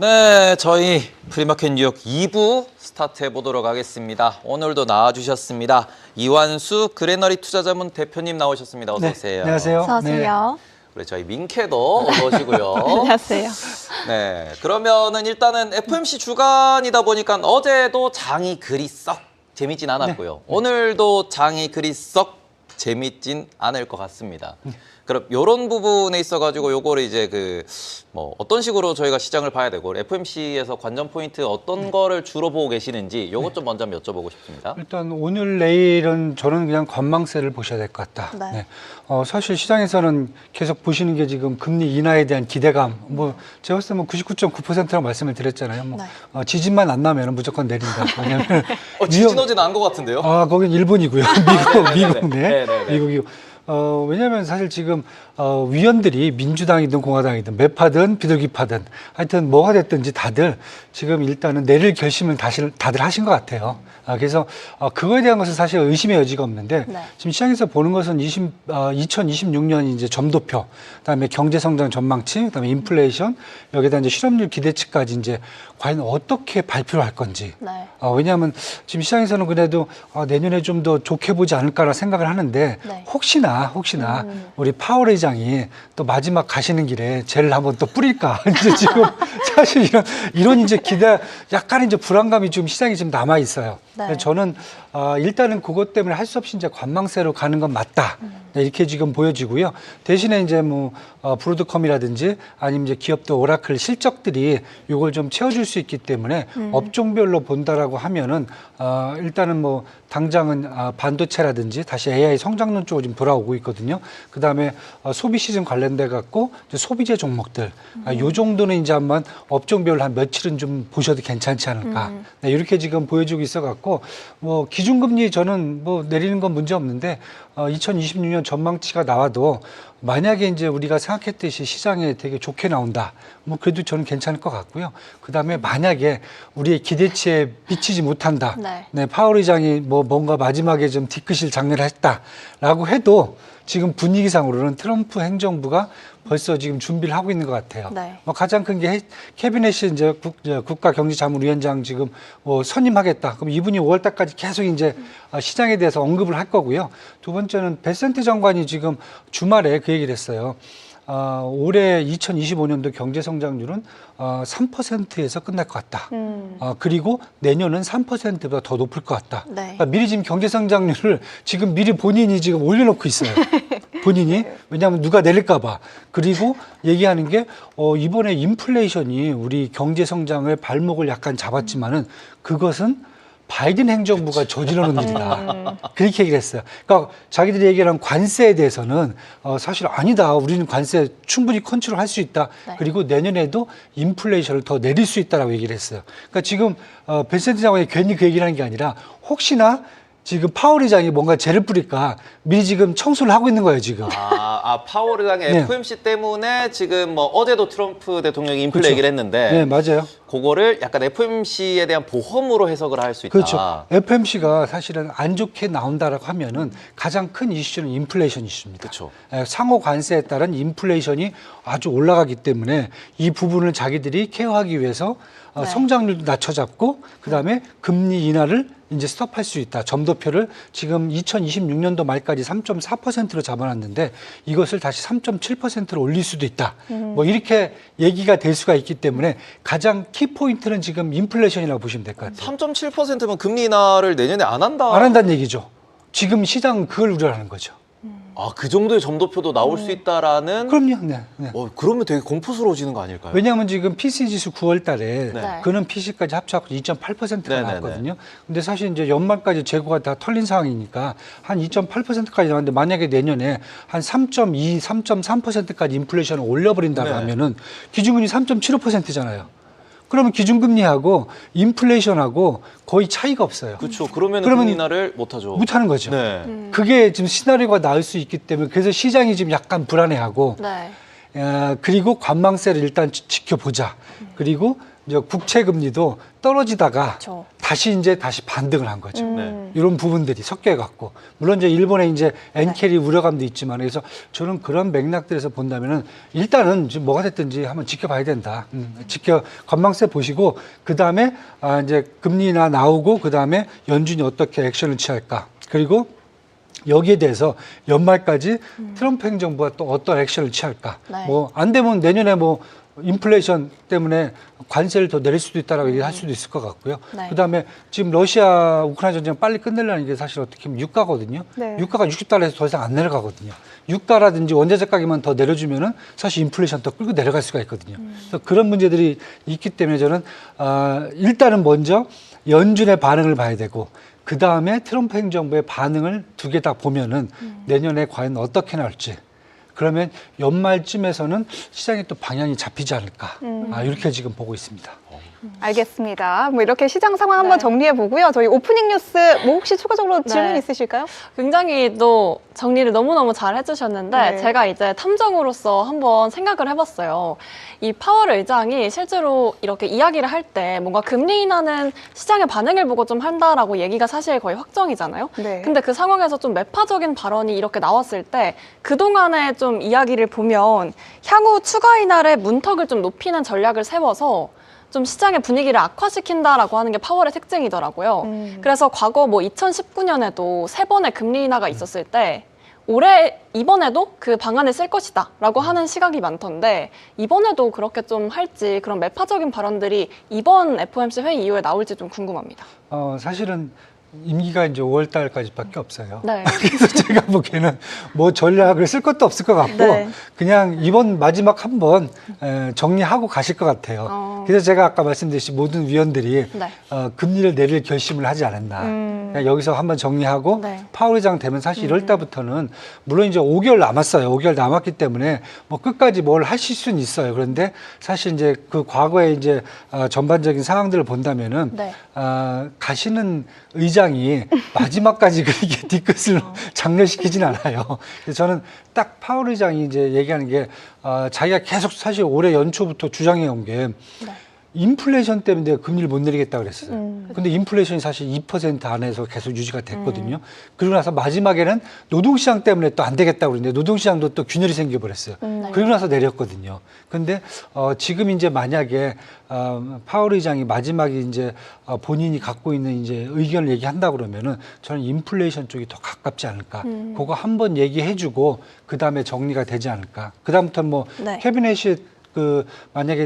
네, 저희 프리마켓 뉴욕 2부 스타트해 보도록 하겠습니다. 오늘도 나와주셨습니다. 이완수 그레너리 투자자문 대표님 나오셨습니다. 어서 오세요. 네, 안녕하세요. 어서 오세요. 그래, 저희 민캐도 어서 오시고요. 안녕하세요. 네, 그러면은 일단은 FMC 주간이다 보니까 어제도 장이 그리 썩 재밌진 않았고요. 오늘도 장이 그리 썩 재밌진 않을 것 같습니다. 그럼 이런 부분에 있어가지고 요거를 이제 뭐 어떤 식으로 저희가 시장을 봐야 되고 FMC에서 관전 포인트 어떤 거를 주로 보고 계시는지 요것 좀 먼저 한번 여쭤보고 싶습니다. 일단 오늘 내일은 저는 그냥 관망세를 보셔야 될 것 같다. 네. 사실 시장에서는 계속 보시는 게 지금 금리 인하에 대한 기대감. 뭐 제가 봤을 때 99.9%라고 말씀을 드렸잖아요. 뭐 네. 지진만 안 나면 무조건 내린다. 왜냐면 지진 어제 난 것 같은데요? 거긴 일본이고요. 미국, 네. 미국이고. 왜냐하면 사실 지금 위원들이 민주당이든 공화당이든 매파든 비둘기파든 하여튼 뭐가 됐든지 다들 지금 일단은 내릴 결심을 다들 하신 것 같아요. 그래서 그거에 대한 것은 사실 의심의 여지가 없는데 네. 지금 시장에서 보는 것은 2026년 이제 점도표, 그다음에 경제 성장 전망치, 그다음에 인플레이션, 여기다 이제 실업률 기대치까지 이제 과연 어떻게 발표를 할 건지. 네. 왜냐하면 지금 시장에서는 그래도 내년에 좀 더 좋게 보지 않을까라 생각을 하는데 네. 혹시나 우리 파월 의장이 또 마지막 가시는 길에 젤을 한번 또 뿌릴까 이제 지금 사실 이런 이제 약간 이제 불안감이 좀 시장에 지금 남아 있어요. 네. 그래서 저는 일단은 그것 때문에 할 수 없이 이제 관망세로 가는 건 맞다. 이렇게 지금 보여지고요. 대신에 이제 뭐 브로드컴이라든지 아니면 이제 기업도 오라클 실적들이 이걸 좀 채워줄 수 있기 때문에 업종별로 본다라고 하면은 일단은 뭐 당장은 반도체라든지 다시 AI 성장론 쪽으로 지금 돌아오고 있거든요. 그 다음에 소비 시즌 관련돼 갖고 이제 소비재 종목들 요 정도는 이제 한번 업종별로 한 며칠은 좀 보셔도 괜찮지 않을까. 네, 이렇게 지금 보여주고 있어 갖고 뭐 기준금리 저는 뭐 내리는 건 문제 없는데 2026년 전망치가 나와도 만약에 이제 우리가 생각했듯이 시장에 되게 좋게 나온다. 뭐 그래도 저는 괜찮을 것 같고요. 그 다음에 만약에 우리의 기대치에 미치지 못한다. 네. 파월 의장이 뭐 뭔가 마지막에 좀 뒤끝일 장례를 했다라고 해도 지금 분위기상으로는 트럼프 행정부가 벌써 지금 준비를 하고 있는 것 같아요. 네. 가장 큰 게 캐비넷이 이제 국가경제자문위원장 지금 선임하겠다. 그럼 이분이 5월 달까지 계속 이제 시장에 대해서 언급을 할 거고요. 두 번째는 베센트 장관이 지금 주말에 그 얘기를 했어요. 올해 2025년도 경제 성장률은 3%에서 끝날 것 같다. 그리고 내년은 3%보다 더 높을 것 같다. 네. 그러니까 미리 지금 경제 성장률을 지금 미리 본인이 지금 올려놓고 있어요. 본인이. 왜냐하면 누가 내릴까 봐. 그리고 얘기하는 게 이번에 인플레이션이 우리 경제 성장을 발목을 약간 잡았지만은 그것은 바이든 행정부가 저지르는 일이다. 그렇게 얘기를 했어요. 그러니까 자기들이 얘기하는 관세에 대해서는 사실 아니다. 우리는 관세 충분히 컨트롤할 수 있다. 네. 그리고 내년에도 인플레이션을 더 내릴 수 있다라고 얘기를 했어요. 그러니까 지금 베센트 장관이 괜히 그 얘기를 하는 게 아니라 혹시나 지금 파월 의장이 뭔가 젤을 뿌릴까 미리 지금 청소를 하고 있는 거예요, 지금. 파월 의장의 네. FMC 때문에 지금 뭐 어제도 트럼프 대통령이 인플레 그렇죠. 얘기를 했는데 네, 맞아요. 그거를 약간 FMC에 대한 보험으로 해석을 할 수 있다. 그렇죠. FMC가 사실은 안 좋게 나온다라고 하면은 가장 큰 이슈는 인플레이션 이슈입니다. 그렇죠. 상호 관세에 따른 인플레이션이 아주 올라가기 때문에 이 부분을 자기들이 케어하기 위해서 네. 성장률도 낮춰잡고 그다음에 금리 인하를 이제 스톱할 수 있다. 점도표를 지금 2026년도 말까지 3.4%로 잡아놨는데 이것을 다시 3.7%로 올릴 수도 있다. 뭐 이렇게 얘기가 될 수가 있기 때문에 가장 키포인트는 지금 인플레이션이라고 보시면 될 것 같아요. 3.7%면 금리 인하를 내년에 안 한다. 안 한다는 얘기죠. 지금 시장은 그걸 우려하는 거죠. 그 정도의 점도표도 나올 수 있다라는. 그럼요. 네. 그러면 되게 공포스러워지는 거 아닐까요? 왜냐하면 지금 PC 지수 9월 달에 네. 그는 PC까지 합쳐서 2.8%가 네네네. 나왔거든요. 근데 사실 이제 연말까지 재고가 다 털린 상황이니까 한 2.8%까지 나왔는데 만약에 내년에 한 3.2, 3.3%까지 인플레이션을 올려버린다고 네. 하면은 기준금리 3.75%잖아요. 그러면 기준금리하고 인플레이션하고 거의 차이가 없어요. 그렇죠. 그러면 그러면 금리 인하를 못하죠. 못하는 거죠. 네. 그게 지금 시나리오가 나올 수 있기 때문에 그래서 시장이 지금 약간 불안해하고 네. 그리고 관망세를 일단 지켜보자. 그리고 이제 국채 금리도 떨어지다가 그렇죠. 다시 반등을 한 거죠. 네. 이런 부분들이 섞여갖고 물론 이제 일본의 이제 엔캐리 우려감도 있지만 그래서 저는 그런 맥락들에서 본다면은 일단은 지금 뭐가 됐든지 한번 지켜봐야 된다. 전망세 보시고 그 다음에 이제 금리나 나오고 그 다음에 연준이 어떻게 액션을 취할까 그리고 여기에 대해서 연말까지 트럼프 행정부가 또 어떤 액션을 취할까. 네. 뭐 안 되면 내년에 뭐 인플레이션 때문에 관세를 더 내릴 수도 있다라고 얘기할 수도 있을 것 같고요. 네. 그다음에 지금 러시아 우크라이나 전쟁 빨리 끝내려는 게 사실 어떻게 보면 유가거든요. 네. 유가가 60달러에서 더 이상 안 내려가거든요. 유가라든지 원자재 가격만 더 내려주면은 사실 인플레이션 더 끌고 내려갈 수가 있거든요. 그래서 그런 문제들이 있기 때문에 저는 일단은 먼저 연준의 반응을 봐야 되고 그 다음에 트럼프 행정부의 반응을 두 개 다 보면은 내년에 과연 어떻게 나올지. 그러면 연말쯤에서는 시장의 또 방향이 잡히지 않을까. 이렇게 지금 보고 있습니다. 알겠습니다. 뭐 이렇게 시장 상황 한번 네. 정리해 보고요. 저희 오프닝 뉴스 뭐 혹시 추가적으로 질문 네. 있으실까요? 굉장히 또 정리를 너무너무 잘 해주셨는데 네. 제가 이제 탐정으로서 한번 생각을 해봤어요. 이 파월 의장이 실제로 이렇게 이야기를 할 때 뭔가 금리 인하는 시장의 반응을 보고 좀 한다라고 얘기가 사실 거의 확정이잖아요. 네. 근데 그 상황에서 좀 매파적인 발언이 이렇게 나왔을 때 그동안의 좀 이야기를 보면 향후 추가 인하의 문턱을 좀 높이는 전략을 세워서 좀 시장의 분위기를 악화시킨다라고 하는 게 파월의 특징이더라고요. 그래서 과거 뭐 2019년에도 3번의 금리 인하가 있었을 때 이번에도 그 방안을 쓸 것이다라고 하는 시각이 많던데 이번에도 그렇게 좀 할지 그런 매파적인 발언들이 이번 FOMC 회의 이후에 나올지 좀 궁금합니다. 사실은 임기가 이제 5월 달까지밖에 없어요. 네. 그래서 제가 보기에는 뭐 전략을 쓸 것도 없을 것 같고 네. 그냥 이번 마지막 한 번 정리하고 가실 것 같아요. 그래서 제가 아까 말씀드렸듯이 모든 위원들이 네. 금리를 내릴 결심을 하지 않았나. 그냥 여기서 한번 정리하고 네. 파월 의장 되면 사실 이럴 때부터는 물론 이제 5개월 남았어요. 5개월 남았기 때문에 뭐 끝까지 뭘 하실 수는 있어요. 그런데 사실 이제 그 과거의 이제 전반적인 상황들을 본다면은 네. 가시는 의장이 마지막까지 그렇게 뒤끝을 장려시키진 않아요. 그래서 저는 딱 파월 의장이 이제 얘기하는 게 자기가 계속 사실 올해 연초부터 주장해 온 게 인플레이션 때문에 금리를 못 내리겠다고 그랬어요. 근데 인플레이션이 사실 2% 안에서 계속 유지가 됐거든요. 그리고 나서 마지막에는 노동시장 때문에 또 안 되겠다고 그랬는데 노동시장도 또 균열이 생겨버렸어요. 그리고 나서 내렸거든요. 근데 지금 이제 만약에 파월 의장이 마지막에 이제 본인이 갖고 있는 이제 의견을 얘기한다 그러면은 저는 인플레이션 쪽이 더 가깝지 않을까. 그거 한번 얘기해주고 그 다음에 정리가 되지 않을까. 그 다음부터는 뭐 네. 캐비넷이 만약에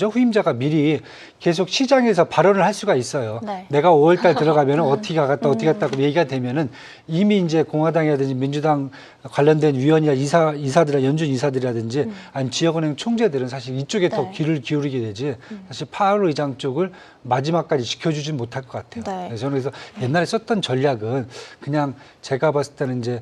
후임자가 미리 계속 시장에서 발언을 할 수가 있어요. 네. 내가 5월달 들어가면 어떻게 가겠다, 어떻게 갔다 얘기가 되면은 이미 이제 공화당이라든지 민주당 관련된 위원이나 이사들, 연준 이사들이라든지 아니면 지역은행 총재들은 사실 이쪽에 더 네. 귀를 기울이게 되지 사실 파월 의장 쪽을 마지막까지 지켜주진 못할 것 같아요. 네. 그래서 저는 그래서 옛날에 썼던 전략은 그냥 제가 봤을 때는 이제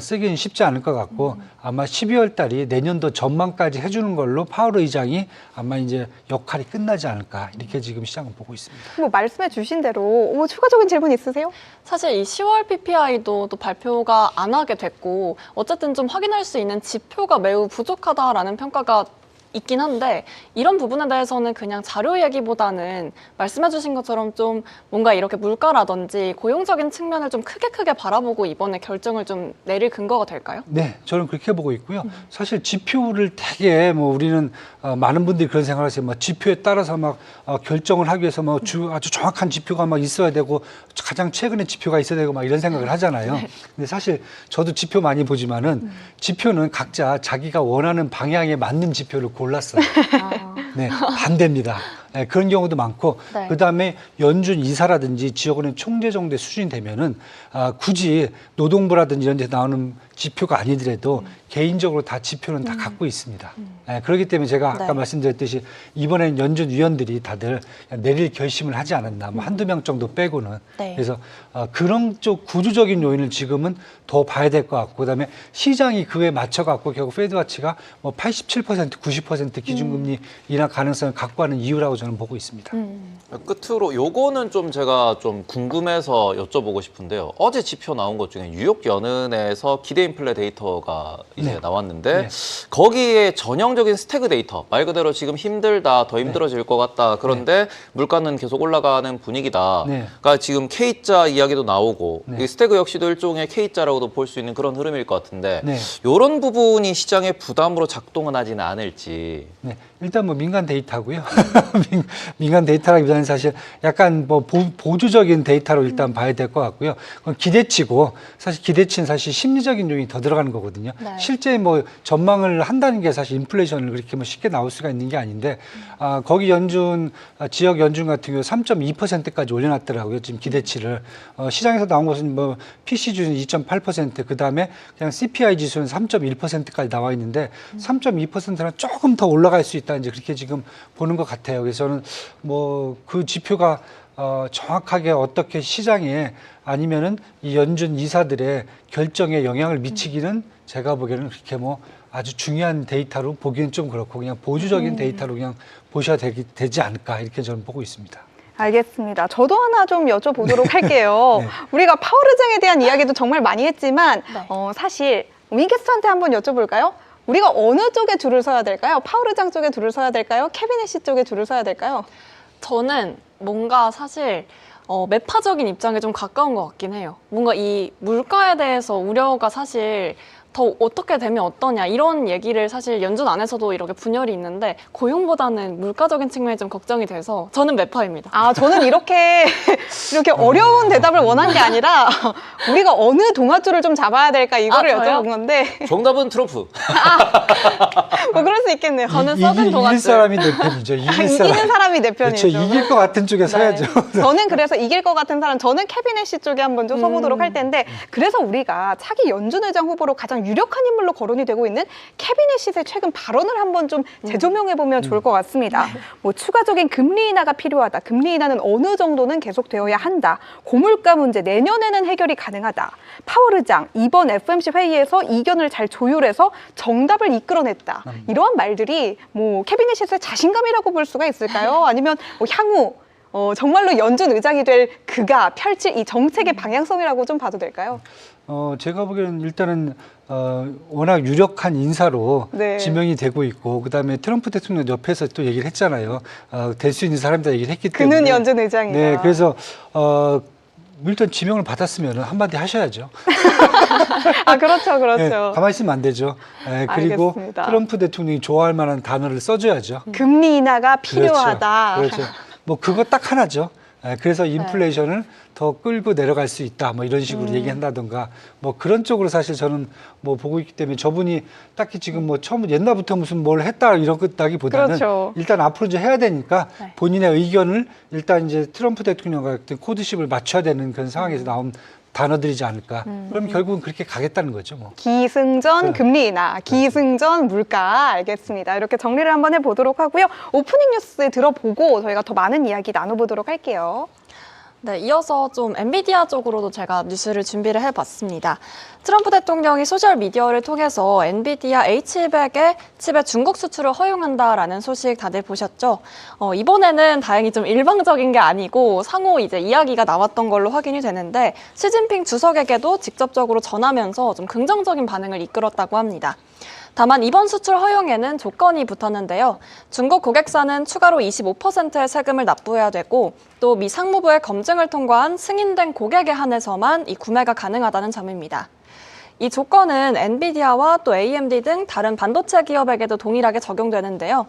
쓰기는 쉽지 않을 것 같고 아마 12월 달이 내년도 전망까지 해주는 걸로 파월 의장이 아마 이제 역할이 끝나지 않을까 이렇게 지금 시장은 보고 있습니다. 뭐 말씀해 주신 대로 뭐 추가적인 질문 있으세요? 사실 이 10월 PPI도 또 발표가 안 하게 됐고 어쨌든 좀 확인할 수 있는 지표가 매우 부족하다라는 평가가 있긴 한데 이런 부분에 대해서는 그냥 자료 얘기보다는 말씀해 주신 것처럼 좀 뭔가 이렇게 물가라든지 고용적인 측면을 좀 크게 바라보고 이번에 결정을 좀 내릴 근거가 될까요? 네, 저는 그렇게 보고 있고요. 사실 지표를 되게 뭐 우리는 많은 분들이 그런 생각을 하세요. 막 지표에 따라서 막 결정을 하기 위해서 뭐 아주 정확한 지표가 막 있어야 되고 가장 최근에 지표가 있어야 되고 막 이런 생각을 하잖아요. 근데 사실 저도 지표 많이 보지만은 지표는 각자 자기가 원하는 방향에 맞는 지표를 골랐어요. 네, 반대입니다. 네, 그런 경우도 많고 네. 그다음에 연준 이사라든지 지역은행 총재 정도의 수준이 되면은 굳이 노동부라든지 이런 데 나오는 지표가 아니더라도 개인적으로 다 지표는 다 갖고 있습니다. 네, 그렇기 때문에 제가 아까 네. 말씀드렸듯이 이번엔 연준 위원들이 다들 내릴 결심을 하지 않았나 뭐 한두 명 정도 빼고는 네. 그래서 그런 쪽 구조적인 요인을 지금은 더 봐야 될 것 같고 그다음에 시장이 그에 맞춰 갖고 결국 페드 와치가 뭐 87% 90% 기준금리 인하 가능성을 갖고 하는 이유라고 저는 보고 있습니다. 끝으로 요거는 좀 제가 좀 궁금해서 여쭤보고 싶은데요. 어제 지표 나온 것 중에 뉴욕 연은에서 기대 인플레 데이터가 이제 네. 나왔는데 네. 거기에 전형적인 스태그 데이터, 말 그대로 지금 힘들다, 더 힘들어질 것 같다. 그런데 물가는 계속 올라가는 분위기다. 네. 그러니까 지금 K자 이야기도 나오고 네. 이 스태그 역시도 일종의 K자라고도 볼 수 있는 그런 흐름일 것 같은데 네. 이런 부분이 시장의 부담으로 작동은 하지는 않을지. 네, 일단 뭐 민간 데이터고요. 민간 데이터라기보다는 사실 약간 뭐 보조적인 데이터로 일단 봐야 될 것 같고요. 그건 기대치고 사실 기대치는 사실 심리적인 요인이 더 들어가는 거거든요. 네. 실제 뭐 전망을 한다는 게 사실 인플레이션을 그렇게 뭐 쉽게 나올 수가 있는 게 아닌데 거기 연준 지역 연준 같은 경우 3.2%까지 올려놨더라고요. 지금 기대치를 시장에서 나온 것은 뭐 PC 기준 2.8%, 그 다음에 그냥 CPI 지수는 3.1%까지 나와 있는데 3.2%는 조금 더 올라갈 수 있다 이제 그렇게 지금 보는 것 같아요. 그래서 저는 뭐 그 지표가 정확하게 어떻게 시장에 아니면은 이 연준 이사들의 결정에 영향을 미치기는 제가 보기에는 그렇게 뭐 아주 중요한 데이터로 보기는 좀 그렇고 그냥 보조적인 데이터로 그냥 보셔야 되지 않을까 이렇게 저는 보고 있습니다. 알겠습니다. 저도 하나 좀 여쭤보도록 할게요. 네. 우리가 파월의장에 대한 이야기도 정말 많이 했지만 네. 사실 윈게스트한테 한번 여쭤볼까요? 우리가 어느 쪽에 줄을 서야 될까요? 파월의장 쪽에 줄을 서야 될까요? 케빈 씨 쪽에 줄을 서야 될까요? 저는 뭔가 사실 매파적인 입장에 좀 가까운 것 같긴 해요. 뭔가 이 물가에 대해서 우려가 사실 더 어떻게 되면 어떠냐 이런 얘기를 사실 연준 안에서도 이렇게 분열이 있는데 고용보다는 물가적인 측면이 좀 걱정이 돼서 저는 매파입니다. 아, 저는 이렇게 어려운 대답을 원한 게 아니라 우리가 어느 동아줄을 좀 잡아야 될까 이거를 저요? 여쭤본 건데 정답은 트럼프. 뭐 그럴 수 있겠네요. 저는 썩은 이길 동아줄. 사람이 내 편이죠. 이기는 사람이 내 편이죠. 그렇죠. 이길 것 같은 쪽에 서야죠. 저는 그래서 이길 것 같은 사람, 저는 케빈 씨 쪽에 한번 좀 서보도록 할 텐데, 그래서 우리가 차기 연준 의장 후보로 가장 유력한 인물로 거론이 되고 있는 케빈 씨의 최근 발언을 한번 좀 재조명해보면 좋을 것 같습니다. 뭐 추가적인 금리 인하가 필요하다. 금리 인하는 어느 정도는 계속되어야 한다. 고물가 문제 내년에는 해결이 가능하다. 파월 의장 이번 FOMC 회의에서 이견을 잘 조율해서 정답을 이끌어냈다. 이러한 말들이 뭐 케빈 씨의 자신감이라고 볼 수가 있을까요? 아니면 뭐 향후 정말로 연준 의장이 될 그가 펼칠 이 정책의 방향성이라고 좀 봐도 될까요? 제가 보기에는 일단은 워낙 유력한 인사로 네. 지명이 되고 있고 그다음에 트럼프 대통령 옆에서 또 얘기를 했잖아요. 될 수 있는 사람이다 얘기를 했기 때문에. 그는 연준 의장이다. 네, 그래서 일단 지명을 받았으면 한마디 하셔야죠. 아, 그렇죠, 그렇죠. 네, 가만히 있으면 안 되죠. 네, 그리고 알겠습니다. 트럼프 대통령이 좋아할 만한 단어를 써줘야죠. 금리 인하가 필요하다. 그렇죠. 뭐 그거 딱 하나죠. 그래서 인플레이션을 더 끌고 내려갈 수 있다. 뭐 이런 식으로 얘기한다던가 뭐 그런 쪽으로 사실 저는 뭐 보고 있기 때문에 저분이 딱히 지금 뭐 처음 옛날부터 무슨 뭘 했다 이런 것다기보다는 그렇죠. 일단 앞으로 이제 해야 되니까 네. 본인의 의견을 일단 이제 트럼프 대통령과 같은 코드십을 맞춰야 되는 그런 상황에서 나온 단어들이지 않을까. 그럼 결국은 그렇게 가겠다는 거죠. 뭐. 기승전 네. 금리 인하, 기승전 물가. 알겠습니다. 이렇게 정리를 한번 해보도록 하고요. 오프닝 뉴스 들어보고 저희가 더 많은 이야기 나눠보도록 할게요. 네, 이어서 좀 엔비디아 쪽으로도 제가 뉴스를 준비를 해봤습니다. 트럼프 대통령이 소셜미디어를 통해서 엔비디아 H200의 칩의 중국 수출을 허용한다라는 소식 다들 보셨죠? 이번에는 다행히 좀 일방적인 게 아니고 상호 이제 이야기가 나왔던 걸로 확인이 되는데 시진핑 주석에게도 직접적으로 전하면서 좀 긍정적인 반응을 이끌었다고 합니다. 다만 이번 수출 허용에는 조건이 붙었는데요. 중국 고객사는 추가로 25%의 세금을 납부해야 되고 또 미 상무부의 검증을 통과한 승인된 고객에 한해서만 이 구매가 가능하다는 점입니다. 이 조건은 엔비디아와 또 AMD 등 다른 반도체 기업에게도 동일하게 적용되는데요.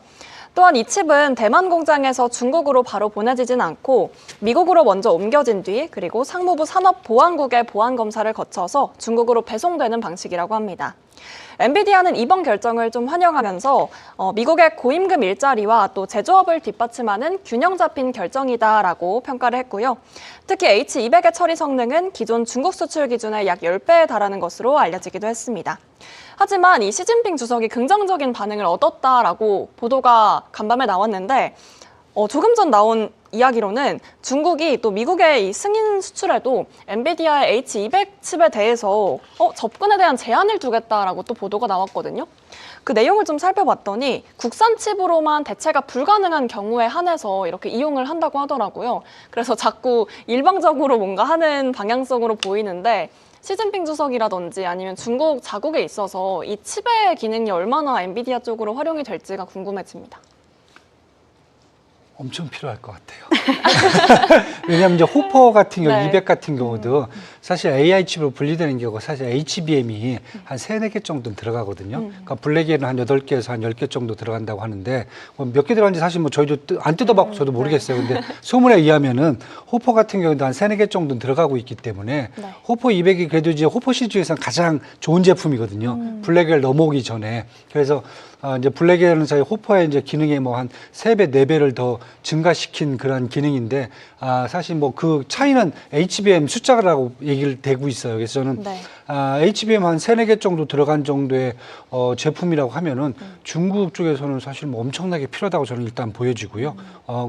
또한 이 칩은 대만 공장에서 중국으로 바로 보내지진 않고 미국으로 먼저 옮겨진 뒤 그리고 상무부 산업보안국의 보안 검사를 거쳐서 중국으로 배송되는 방식이라고 합니다. 엔비디아는 이번 결정을 좀 환영하면서 미국의 고임금 일자리와 또 제조업을 뒷받침하는 균형 잡힌 결정이다라고 평가를 했고요. 특히 H200의 처리 성능은 기존 중국 수출 기준의 약 10배에 달하는 것으로 알려지기도 했습니다. 하지만 이 시진핑 주석이 긍정적인 반응을 얻었다라고 보도가 간밤에 나왔는데 조금 전 나온 이야기로는 중국이 또 미국의 이 승인 수출에도 엔비디아의 H200 칩에 대해서 접근에 대한 제한을 두겠다라고 또 보도가 나왔거든요. 그 내용을 좀 살펴봤더니 국산 칩으로만 대체가 불가능한 경우에 한해서 이렇게 이용을 한다고 하더라고요. 그래서 자꾸 일방적으로 뭔가 하는 방향성으로 보이는데 시진핑 주석이라든지 아니면 중국 자국에 있어서 이 칩의 기능이 얼마나 엔비디아 쪽으로 활용이 될지가 궁금해집니다. 엄청 필요할 것 같아요. 왜냐하면 이제 호퍼 같은 경우, 네. 200 같은 경우도 사실 AI 칩으로 분리되는 경우가 사실 HBM이 한 3, 4개 정도는 들어가거든요. 그러니까 블랙에는 한 8개에서 한 10개 정도 들어간다고 하는데 몇 개 들어간지 사실 뭐 저희도 안 뜯어봤고 저도 모르겠어요. 근데 소문에 의하면은 호퍼 같은 경우도 한 3, 4개 정도는 들어가고 있기 때문에 네. 호퍼 200이 그래도 이제 호퍼 시리즈 중에서는 가장 좋은 제품이거든요. 블랙을 넘어오기 전에. 그래서 이제 블랙에는 저희 호퍼의 이제 기능이 뭐 한 3배, 4배를 더 증가시킨 그런 기능인데, 사실 뭐 그 차이는 HBM 숫자라고 얘기를 되고 있어요. 그래서 저는 네. HBM 한 3, 4개 정도 들어간 정도의 제품이라고 하면은 중국 쪽에서는 사실 뭐 엄청나게 필요하다고 저는 일단 보여지고요.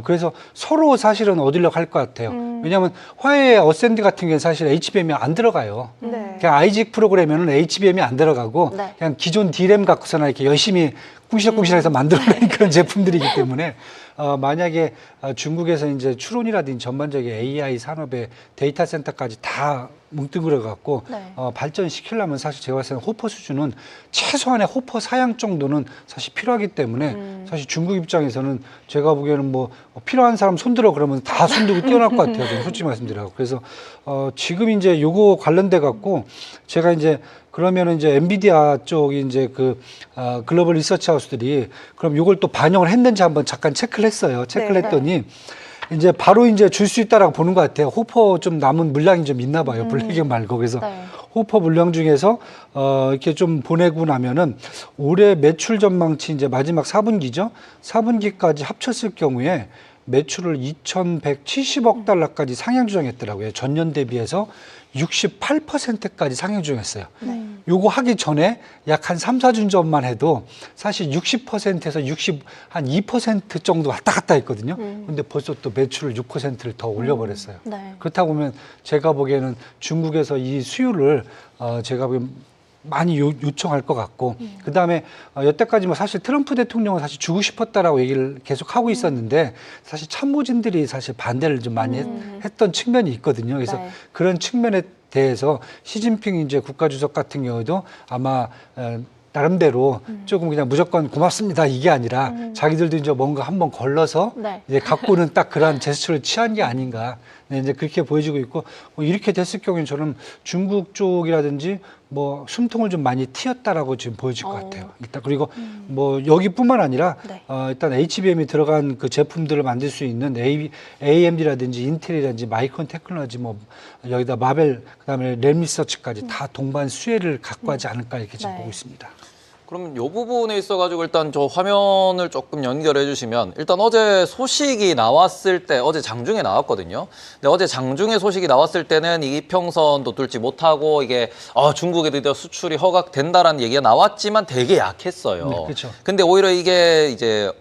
그래서 서로 사실은 얻으려고 할 것 같아요. 왜냐하면 화웨이 어센드 같은 경우는 사실 HBM이 안 들어가요. 네. 그냥 아이직 프로그램에는 HBM이 안 들어가고 네. 그냥 기존 D램 갖고서나 이렇게 열심히 꿍시락꿍시락해서 만들어낸 그런 제품들이기 때문에 만약에 중국에서 이제 추론이라든지 전반적인 AI 산업의 데이터 센터까지 다 뭉뚱그려 갖고 네. 발전시키려면 사실 제가 봤을 때는 호퍼 수준은 최소한의 호퍼 사양 정도는 사실 필요하기 때문에 사실 중국 입장에서는 제가 보기에는 뭐 필요한 사람 손들어 그러면 다 손들고 뛰어날 것 같아요. 저는 솔직히 말씀드려요. 그래서 지금 이제 요거 관련돼 갖고 제가 이제 그러면은 이제 엔비디아 쪽이 이제 그 글로벌 리서치 하우스들이 그럼 요걸 또 반영을 했는지 한번 잠깐 체크를 했어요. 체크를 네, 했더니 이제 바로 이제 줄 수 있다라고 보는 것 같아요. 호퍼 좀 남은 물량이 좀 있나 봐요. 블랙 말고. 그래서 네. 호퍼 물량 중에서 이렇게 좀 보내고 나면은 올해 매출 전망치 이제 마지막 4분기죠. 4분기까지 합쳤을 경우에 매출을 2,170억 달러까지 상향 조정했더라고요. 전년 대비해서 68%까지 상향 조정했어요. 요거 하기 전에 약 한 3, 4주 전만 해도 사실 60%에서 2% 정도 왔다 갔다 했거든요. 근데 벌써 또 매출을 6%를 더 올려버렸어요. 네. 그렇다 보면 제가 보기에는 중국에서 이 수요를 제가 보기엔 많이 요청할 것 같고, 그 다음에 여태까지 뭐 사실 트럼프 대통령은 사실 주고 싶었다라고 얘기를 계속 하고 있었는데 사실 참모진들이 사실 반대를 좀 많이 했던 측면이 있거든요. 그래서 네. 그런 측면에 대해서 시진핑 이제 국가주석 같은 경우도 아마 나름대로 조금 그냥 무조건 고맙습니다 이게 아니라 자기들도 이제 뭔가 한번 걸러서 네. 이제 갖고는 딱 그런 제스처를 취한 게 아닌가. 네, 이제 그렇게 보여지고 있고 뭐 이렇게 됐을 경우에는 저는 중국 쪽이라든지 뭐 숨통을 좀 많이 틔었다라고 지금 보여질 것 같아요. 일단 그리고 뭐 여기뿐만 아니라 네. 일단 HBM이 들어간 그 제품들을 만들 수 있는 AMD라든지 인텔이라든지 마이크론 테크놀로지 뭐 여기다 마벨 그다음에 램 리서치까지 다 동반 수혜를 갖고 하지 않을까 이렇게 지금 네. 보고 있습니다. 그럼 이 부분에 있어가지고 일단 저 화면을 조금 연결해 주시면 일단 어제 소식이 나왔을 때 어제 장중에 나왔거든요. 근데 어제 장중에 소식이 나왔을 때는 이 이평선도 뚫지 못하고 이게 중국에 드디어 수출이 허가된다라는 얘기가 나왔지만 되게 약했어요. 네, 그렇죠. 근데 오히려 이게 이제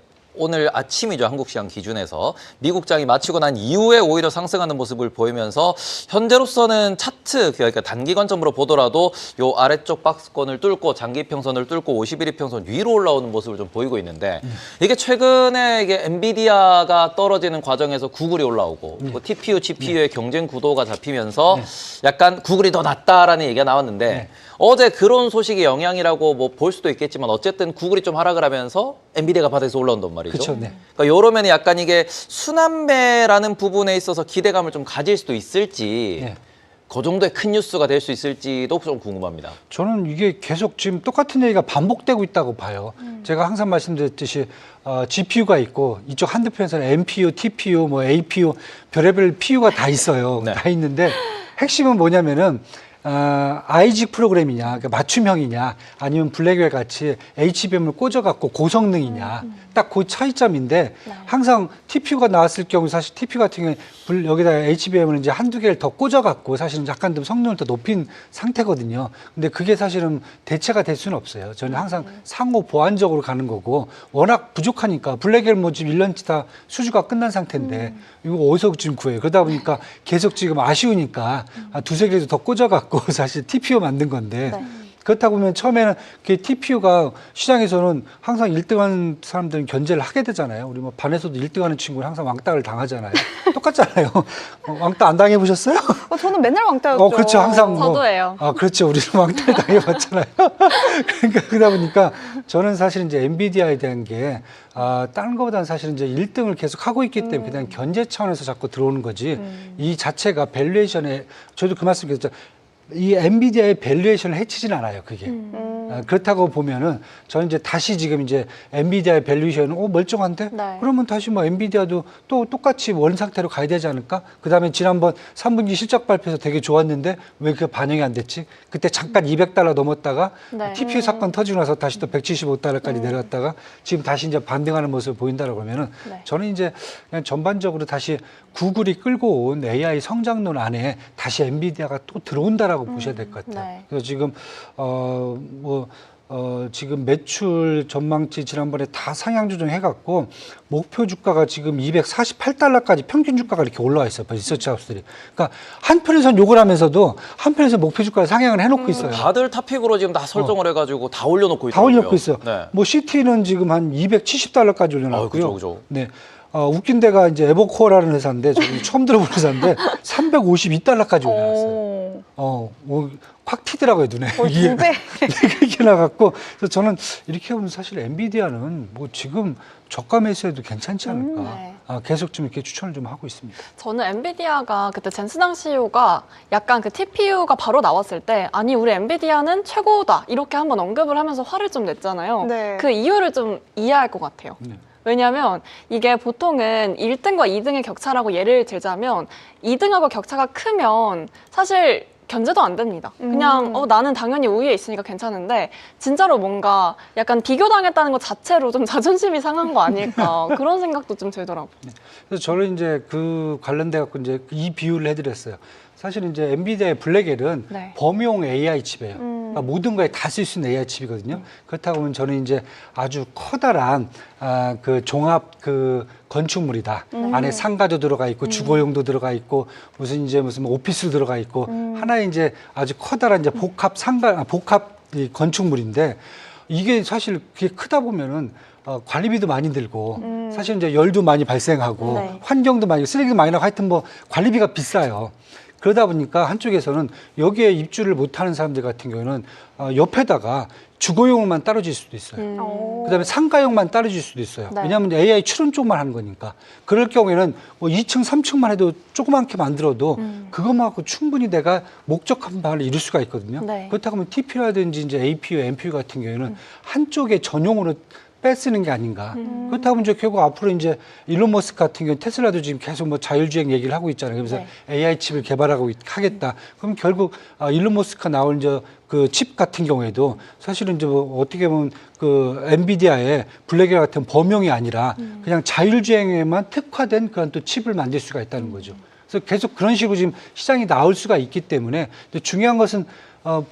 오늘 아침이죠. 한국 시간 기준에서 미국장이 마치고 난 이후에 오히려 상승하는 모습을 보이면서 현재로서는 차트 그러니까 단기 관점으로 보더라도 요 아래쪽 박스권을 뚫고 장기 평선을 뚫고 51일 평선 위로 올라오는 모습을 좀 보이고 있는데 이게 최근에 이게 엔비디아가 떨어지는 과정에서 구글이 올라오고 뭐 TPU, GPU의 경쟁 구도가 잡히면서 약간 구글이 더 낫다라는 얘기가 나왔는데 어제 그런 소식의 영향이라고 뭐 볼 수도 있겠지만 어쨌든 구글이 좀 하락을 하면서 엔비디아가 바닥에서 올라온단 말이죠. 그렇죠. 네. 그러니까 요러면 약간 이게 순환매라는 부분에 있어서 기대감을 좀 가질 수도 있을지 네. 그 정도의 큰 뉴스가 될 수 있을지도 좀 궁금합니다. 저는 이게 계속 지금 똑같은 얘기가 반복되고 있다고 봐요. 제가 항상 말씀드렸듯이 GPU가 있고 이쪽 한대편에서는 NPU, TPU, 뭐 APU 별의별 PU가 다 있어요. 네. 다 있는데 핵심은 뭐냐면은 아이직 프로그램이냐, 그러니까 맞춤형이냐, 아니면 블랙웰 같이 HBM을 꽂아갖고 고성능이냐, 딱 그 차이점인데 항상 TPU가 나왔을 경우 사실 TPU 같은 경우에 여기다 HBM을 이제 한두 개를 더 꽂아갖고 사실은 약간 좀 성능을 더 높인 상태거든요. 근데 그게 사실은 대체가 될 수는 없어요. 저는 항상 상호 보완적으로 가는 거고 워낙 부족하니까 블랙웰 뭐 지금 1년치 다 수주가 끝난 상태인데 이거 어디서 지금 구해요? 그러다 보니까 계속 지금 아쉬우니까 두세 개도 더 꽂아갖고 사실 TPU 만든 건데 그렇다 보면 처음에는 그 TPU가 시장에서는 항상 1등하는 사람들은 견제를 하게 되잖아요. 우리 뭐 반에서도 1등하는 친구는 항상 왕따를 당하잖아요. 똑같잖아요. 왕따 안 당해보셨어요? 저는 맨날 왕따였죠. 그렇죠. 항상 뭐. 저도예요. 그렇죠. 우리는 왕따를 당해봤잖아요. 그러니까 그러다 보니까 저는 사실 이제 엔비디아에 대한 게 다른 것보다는 사실 이제 1등을 계속 하고 있기 때문에 그냥 견제 차원에서 자꾸 들어오는 거지. 이 자체가 밸류에이션에 저도 그 말씀 드렸죠. 이 엔비디아의 밸류에이션을 해치진 않아요, 그게. 그렇다고 보면은 저는 이제 다시 지금 이제 엔비디아의 밸류에이션은 멀쩡한데? 네. 그러면 다시 뭐 엔비디아도 또 똑같이 원 상태로 가야 되지 않을까? 그 다음에 지난번 3분기 실적 발표에서 되게 좋았는데 왜 그게 반영이 안 됐지? 그때 잠깐 $200 넘었다가 네. TPU 사건 터지고 나서 다시 또 $175까지 내려갔다가 지금 다시 이제 반등하는 모습을 보인다라고 그러면은 네. 저는 이제 그냥 전반적으로 다시 구글이 끌고 온 AI 성장론 안에 다시 엔비디아가 또 들어온다라고 보셔야 될 것 같아요. 네. 그래서 지금 지금 매출 전망치 지난번에 다 상향 조정해갖고 목표 주가가 지금 $248까지 평균 주가가 이렇게 올라와 있어요. 리서치 하우스들이. 그러니까 한편에서는 욕을 하면서도 한편에서 목표 주가를 상향을 해놓고 있어요. 다들 탑픽으로 지금 다 설정을 해가지고 다 올려놓고 다 있더라고요. 올려놓고 있어요. 네. 뭐 CT는 지금 한 $270까지 올려놨고요. 그죠, 그죠. 네. 웃긴 데가 이제 에버코어라는 회사인데 저는 처음 들어본 회사인데 $352까지 올려놨어요. 확 튀더라고요, 눈에. 두 배. 이렇게 나갔고. 그래서 저는 이렇게 보면 사실 엔비디아는 뭐 지금 저가 매수해도 괜찮지 않을까. 네. 계속 좀 이렇게 추천을 좀 하고 있습니다. 저는 엔비디아가 그때 젠스당 CEO가 약간 그 TPU가 바로 나왔을 때 아니 우리 엔비디아는 최고다 이렇게 한번 언급을 하면서 화를 좀 냈잖아요. 네. 그 이유를 좀 이해할 것 같아요. 네. 왜냐하면 이게 보통은 1등과 2등의 격차라고 예를 들자면 2등하고 격차가 크면 사실 견제도 안 됩니다. 그냥 나는 당연히 우위에 있으니까 괜찮은데 진짜로 뭔가 약간 비교당했다는 것 자체로 좀 자존심이 상한 거 아닐까 그런 생각도 좀 들더라고요. 그래서 저는 이제 그 관련돼 갖고 이제 이 비유를 해드렸어요. 사실 이제 엔비디아의 블랙엘은 네. 범용 AI 칩이에요. 그러니까 모든 거에 다 쓸 수 있는 AI 칩이거든요. 그렇다고 보면 저는 이제 아주 커다란 그 종합 그 건축물이다. 안에 상가도 들어가 있고 주거용도 들어가 있고 무슨 오피스도 들어가 있고 하나의 이제 아주 커다란 이제 복합 이 건축물인데 이게 사실 그게 크다 보면은 관리비도 많이 들고 사실 이제 열도 많이 발생하고 네. 환경도 많이 쓰레기도 많이 나고 하여튼 뭐 관리비가 비싸요. 그러다 보니까 한쪽에서는 여기에 입주를 못하는 사람들 같은 경우는 옆에다가 주거용만 따로 질 수도 있어요. 그다음에 상가용만 따로 질 수도 있어요. 네. 왜냐하면 AI 추론 쪽만 하는 거니까. 그럴 경우에는 뭐 2층, 3층만 해도 조그맣게 만들어도 그것만 갖고 충분히 내가 목적한 바를 이룰 수가 있거든요. 네. 그렇다고 하면 TPU라든지 이제 APU, NPU 같은 경우에는 한쪽에 전용으로 뺏쓰는 게 아닌가. 그렇다고 하면 이제 결국 앞으로 이제 일론 머스크 같은 경우 테슬라도 지금 계속 뭐 자율주행 얘기를 하고 있잖아요. 그래서 네. AI 칩을 개발하고 하겠다. 그럼 결국 일론 머스크가 나온 이제 그 칩 같은 경우에도 사실은 이제 뭐 어떻게 보면 그 엔비디아의 블랙엘 같은 범용이 아니라 그냥 자율주행에만 특화된 그런 또 칩을 만들 수가 있다는 거죠. 그래서 계속 그런 식으로 지금 시장이 나올 수가 있기 때문에 근데 중요한 것은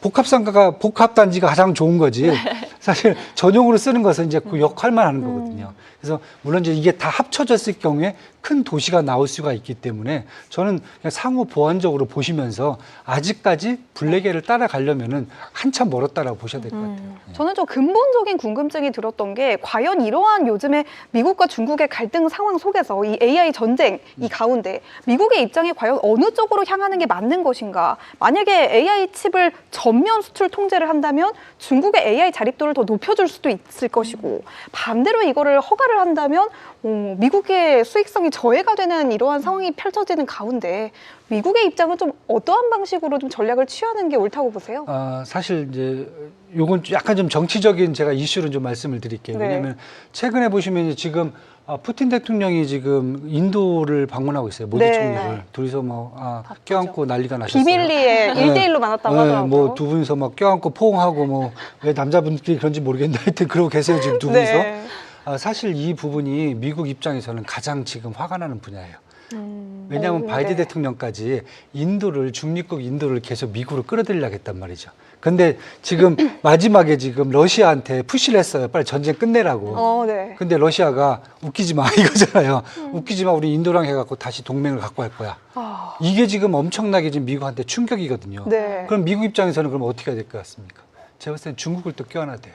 복합단지가 가장 좋은 거지. 사실 전용으로 쓰는 것은 이제 그 역할만 하는 거거든요. 그래서 물론 이제 이게 다 합쳐졌을 경우에 큰 도시가 나올 수가 있기 때문에 저는 그냥 상호 보완적으로 보시면서 아직까지 블랙엘을 따라가려면은 한참 멀었다라고 보셔야 될 것 같아요. 저는 좀 근본적인 궁금증이 들었던 게 과연 이러한 요즘에 미국과 중국의 갈등 상황 속에서 이 AI 전쟁 이 가운데 미국의 입장이 과연 어느 쪽으로 향하는 게 맞는 것인가? 만약에 AI 칩을 전면 수출 통제를 한다면 중국의 AI 자립도를 더 높여줄 수도 있을 것이고 반대로 이거를 허가를 한다면 미국의 수익성이 저해가 되는 이러한 상황이 펼쳐지는 가운데 미국의 입장은 좀 어떠한 방식으로 좀 전략을 취하는 게 옳다고 보세요? 사실 이제 요건 약간 좀 정치적인 제가 이슈를 좀 말씀을 드릴게요. 네. 왜냐하면 최근에 보시면 지금 푸틴 대통령이 지금 인도를 방문하고 있어요. 모디 네. 총리를 둘이서 껴안고 난리가 나셨어요. 비밀리에 1대1로 만났다고 하더라고요. 뭐 두 분이서 막 껴안고 포옹하고 뭐 왜 남자분들끼리 그런지 모르겠는데 하여튼 그러고 계세요 지금 두 분이서. 네. 사실 이 부분이 미국 입장에서는 가장 지금 화가 나는 분야예요. 왜냐하면 바이든 네. 대통령까지 중립국 인도를 계속 미국으로 끌어들이려고 했단 말이죠. 근데 지금 마지막에 지금 러시아한테 푸시를 했어요. 빨리 전쟁 끝내라고. 네. 근데 러시아가 웃기지 마 이거잖아요. 웃기지 마 우리 인도랑 해갖고 다시 동맹을 갖고 할 거야. 이게 지금 엄청나게 지금 미국한테 충격이거든요. 네. 그럼 미국 입장에서는 그럼 어떻게 해야 될 것 같습니까? 제가 봤을 땐 중국을 또 껴안아야 돼요.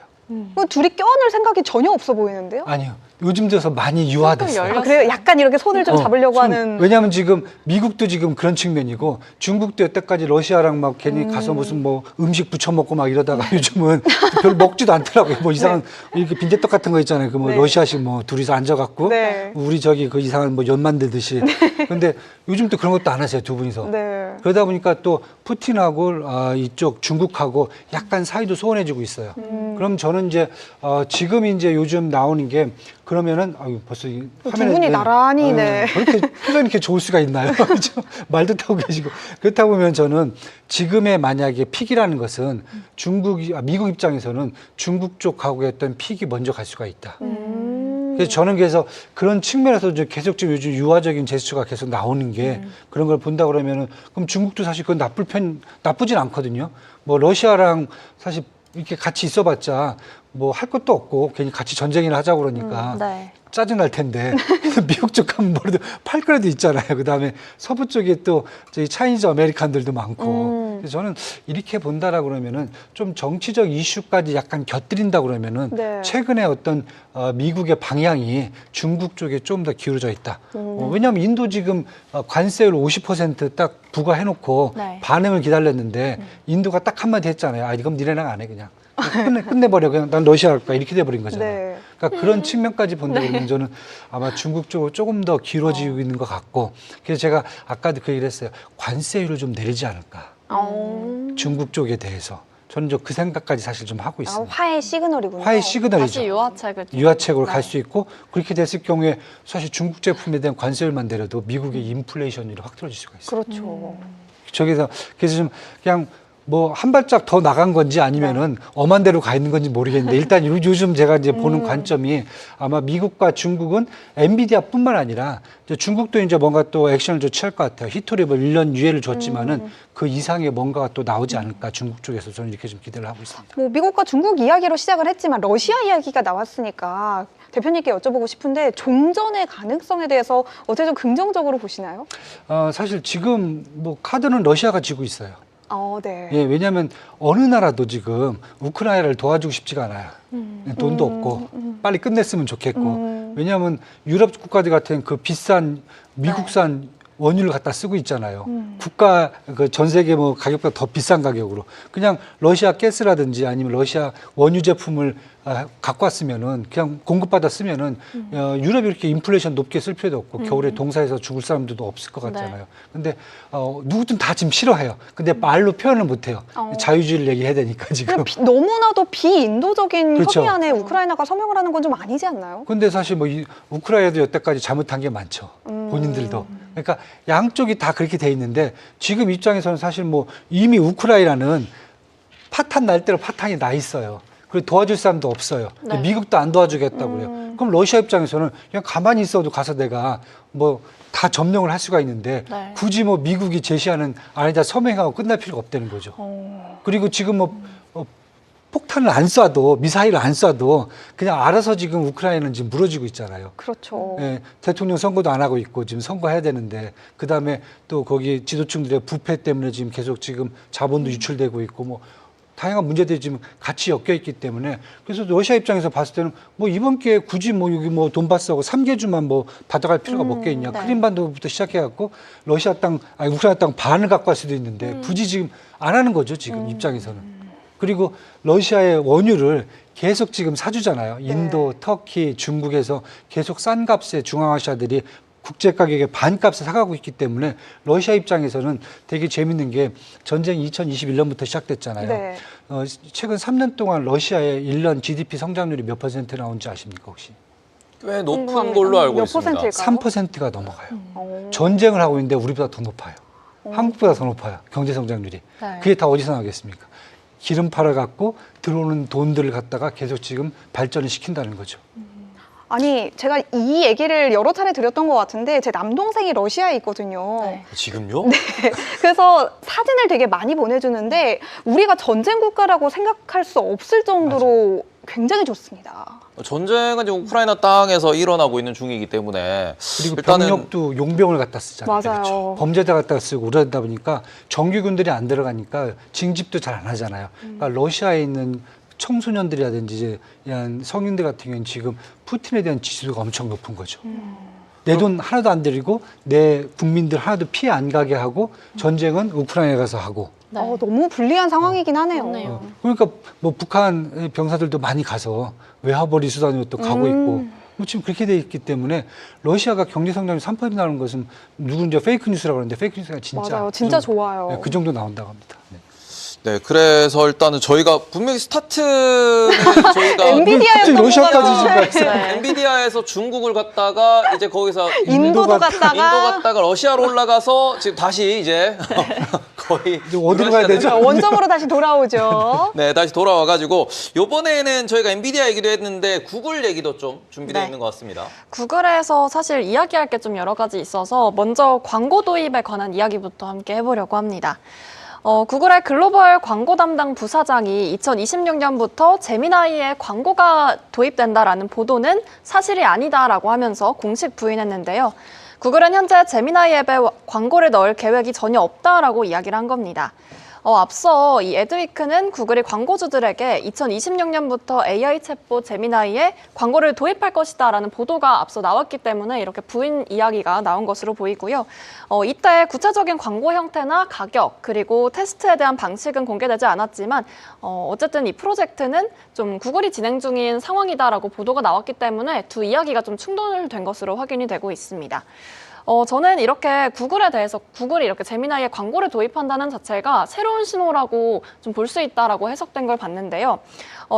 그 둘이 껴안을 생각이 전혀 없어 보이는데요? 아니요. 요즘 들어서 많이 유화됐어요. 열렸어요. 아, 그래요? 약간 이렇게 손을 좀 잡으려고 손, 하는. 왜냐하면 지금 미국도 지금 그런 측면이고 중국도 여태까지 러시아랑 막 괜히 가서 무슨 뭐 음식 부쳐 먹고 막 이러다가 요즘은 별 먹지도 않더라고요. 뭐 이상한 이렇게 빈대떡 같은 거 있잖아요. 그 뭐 네. 러시아식 뭐 둘이서 앉아갖고 네. 우리 저기 그 이상한 뭐 연 만들듯이. 근데 요즘 또 그런 것도 안 하세요. 두 분이서. 네. 그러다 보니까 또 푸틴하고 이쪽 중국하고 약간 사이도 소원해지고 있어요. 그럼 저는 이제 지금 이제 요즘 나오는 게 그러면은 벌써 이 두 화면에 분이 나란히, 네. 그렇게 표정이 이렇게 좋을 수가 있나요? 그렇죠? 말도 타고 계시고 그렇다 보면 저는 지금의 만약에 픽이라는 것은 미국 입장에서는 중국 쪽하고 했던 픽이 먼저 갈 수가 있다. 그래서 저는 그래서 그런 측면에서 이제 계속 지금 요즘 유화적인 제스처가 계속 나오는 게 그런 걸 본다 그러면은 그럼 중국도 사실 그건 나쁘진 않거든요. 뭐 러시아랑 사실 이렇게 같이 있어봤자 뭐 할 것도 없고 괜히 같이 전쟁이나 하자고 그러니까 네. 짜증 날 텐데 미국 쪽 가면 뭐라도 팔 거라도 있잖아요. 그다음에 서부 쪽에 또 저희 차이니즈 아메리칸들도 많고 그래서 저는 이렇게 본다라 그러면은 좀 정치적 이슈까지 약간 곁들인다 그러면은 네. 최근에 어떤 미국의 방향이 중국 쪽에 좀 더 기울어져 있다. 왜냐하면 인도 지금 관세율 50%딱 부과해놓고 네. 반응을 기다렸는데 인도가 딱 한마디 했잖아요. 아 이건 니네랑 안 해 그냥. 끝내버려. 그냥 난 러시아 할 거야. 이렇게 돼버린 거잖아요. 네. 그러니까 그런 측면까지 본다 그러면 저는 아마 중국 쪽으로 조금 더 길어지고 있는 것 같고 그래서 제가 아까도 그 얘기를 했어요. 관세율을 좀 내리지 않을까. 중국 쪽에 대해서. 저는 그 생각까지 사실 좀 하고 있습니다. 화해 시그널이군요. 화해 시그널이죠. 다시 유화책을 좀- 유화책으로 네. 갈 수 있고 그렇게 됐을 경우에 사실 중국 제품에 대한 관세율만 내려도 미국의 인플레이션율이 확 떨어질 수가 있어요. 그렇죠. 저기서 그래서 좀 그냥 뭐 한 발짝 더 나간 건지 아니면은 엄한 대로 가 있는 건지 모르겠는데 일단 요즘 제가 이제 보는 관점이 아마 미국과 중국은 엔비디아뿐만 아니라 이제 중국도 이제 뭔가 또 액션을 좀 취할 것 같아요. 히토리버 1년 유예를 줬지만은 그 이상의 뭔가가 또 나오지 않을까 중국 쪽에서 저는 이렇게 좀 기대를 하고 있습니다. 뭐 미국과 중국 이야기로 시작을 했지만 러시아 이야기가 나왔으니까 대표님께 여쭤보고 싶은데 종전의 가능성에 대해서 어떻게 좀 긍정적으로 보시나요? 사실 지금 뭐 카드는 러시아가 지고 있어요. 네. 예, 왜냐하면 어느 나라도 지금 우크라이나를 도와주고 싶지가 않아요. 돈도 없고 빨리 끝냈으면 좋겠고 왜냐하면 유럽 국가들 같은 그 비싼 미국산 원유를 갖다 쓰고 있잖아요. 국가 그 전 세계 뭐 가격보다 더 비싼 가격으로 그냥 러시아 가스라든지 아니면 러시아 원유 제품을 갖고 왔으면은 그냥 공급받아 쓰면은 유럽이 이렇게 인플레이션 높게 쓸 필요도 없고 겨울에 동사에서 죽을 사람들도 없을 것 같잖아요. 근데 누구든 다 지금 싫어해요. 근데 말로 표현을 못 해요. 자유주의를 얘기해야 되니까 지금. 너무나도 비인도적인 그렇죠. 협의안에 우크라이나가 서명을 하는 건 좀 아니지 않나요? 근데 사실 뭐 우크라이나도 여태까지 잘못한 게 많죠. 본인들도. 그러니까 양쪽이 다 그렇게 돼 있는데 지금 입장에서는 사실 뭐 이미 우크라이나는 파탄 날 대로 파탄이 나 있어요. 그리고 도와줄 사람도 없어요. 근데 네. 미국도 안 도와주겠다고 그래요. 그럼 러시아 입장에서는 그냥 가만히 있어도 가서 내가 뭐 다 점령을 할 수가 있는데 네. 굳이 뭐 미국이 제시하는 안에다 서명하고 끝날 필요가 없다는 거죠. 그리고 지금 뭐 폭탄을 안 쏴도 미사일을 안 쏴도 그냥 알아서 지금 우크라이나는 지금 무너지고 있잖아요. 그렇죠. 예, 대통령 선거도 안 하고 있고 지금 선거해야 되는데 그 다음에 또 거기 지도층들의 부패 때문에 지금 계속 지금 자본도 유출되고 있고 뭐 다양한 문제들이 지금 같이 엮여 있기 때문에 그래서 러시아 입장에서 봤을 때는 뭐 이번 기회에 굳이 뭐 여기 뭐 돈바스하고 3개주만 뭐 받아갈 필요가 몇 개 있냐. 네. 크림반도부터 시작해갖고 러시아 땅, 아니 우크라이나 땅 반을 갖고 갈 수도 있는데 굳이 지금 안 하는 거죠 지금 입장에서는. 그리고 러시아의 원유를 계속 지금 사주잖아요. 인도, 터키, 중국에서 계속 싼 값에 중앙아시아들이 국제 가격의 반값에 사가고 있기 때문에 러시아 입장에서는 되게 재밌는 게 전쟁이 2021년부터 시작됐잖아요. 네. 최근 3년 동안 러시아의 1년 GDP 성장률이 몇 %나온지 아십니까 혹시? 꽤 높은 궁금합니다. 걸로 알고 몇 있습니다. 퍼센트일까요? 3%가 넘어가요. 어. 전쟁을 하고 있는데 우리보다 더 높아요. 한국보다 더 높아요. 경제 성장률이. 네. 그게 다 어디서 나오겠습니까? 기름 팔아갖고 들어오는 돈들을 갖다가 계속 지금 발전을 시킨다는 거죠. 아니 제가 이 얘기를 여러 차례 드렸던 것 같은데 제 남동생이 러시아에 있거든요. 네. 지금요? 그래서 사진을 되게 많이 보내주는데 우리가 전쟁 국가라고 생각할 수 없을 정도로 굉장히 좋습니다. 전쟁은 지금 우크라이나 땅에서 일어나고 있는 중이기 때문에 그리고 일단은 병력도 용병을 갖다 쓰잖아요. 맞아요. 범죄자 갖다 쓰고 그러다 보니까 정규군들이 안 들어가니까 징집도 잘 안 하잖아요. 그러니까 러시아에 있는 청소년들이라든지 이제 이런 성인들 같은 경우는 지금 푸틴에 대한 지지도가 엄청 높은 거죠. 내 돈 하나도 안 들이고 내 국민들 하나도 피해 안 가게 하고 전쟁은 우크라이나에 가서 하고. 네. 너무 불리한 상황이긴 하네요. 그렇네요. 그러니까 뭐 북한 병사들도 많이 가서 외화벌이 수단으로 또 가고 있고 뭐 지금 그렇게 돼 있기 때문에 러시아가 경제 성장이 3% 나오는 것은 누군 이제 페이크 뉴스라고 하는데 페이크 뉴스가 진짜 맞아요. 진짜 그 정도, 좋아요. 네, 그 정도 나온다고 합니다. 네. 네, 그래서 일단은 저희가 분명히 스타트는 저희가 엔비디아였던 러시아까지 거잖아요. 지금 네. 엔비디아에서 중국을 갔다가 이제 거기서 인도도 갔다가 인도 갔다가 러시아로 올라가서 지금 다시 이제 거의 이제 어디로 가야 되죠? 원점으로 다시 돌아오죠. 네, 다시 돌아와가지고 요번에는 저희가 엔비디아 얘기도 했는데 구글 얘기도 좀 준비되어 네. 있는 것 같습니다. 구글에서 사실 이야기할 게 좀 여러 가지 있어서 먼저 광고 도입에 관한 이야기부터 함께 해보려고 합니다. 구글의 글로벌 광고 담당 부사장이 2026년부터 제미나이에 광고가 도입된다라는 보도는 사실이 아니다라고 하면서 공식 부인했는데요. 구글은 현재 제미나이 앱에 광고를 넣을 계획이 전혀 없다라고 이야기를 한 겁니다. 앞서 이 에드위크는 구글이 광고주들에게 2026년부터 AI 챗봇 제미나이에 광고를 도입할 것이다라는 보도가 앞서 나왔기 때문에 이렇게 부인 이야기가 나온 것으로 보이고요. 이때 구체적인 광고 형태나 가격 그리고 테스트에 대한 방식은 공개되지 않았지만 어쨌든 이 프로젝트는 좀 구글이 진행 중인 상황이다라고 보도가 나왔기 때문에 두 이야기가 좀 충돌된 것으로 확인이 되고 있습니다. 저는 이렇게 구글에 대해서 구글이 이렇게 제미나이에 광고를 도입한다는 자체가 새로운 신호라고 좀 볼 수 있다라고 해석된 걸 봤는데요.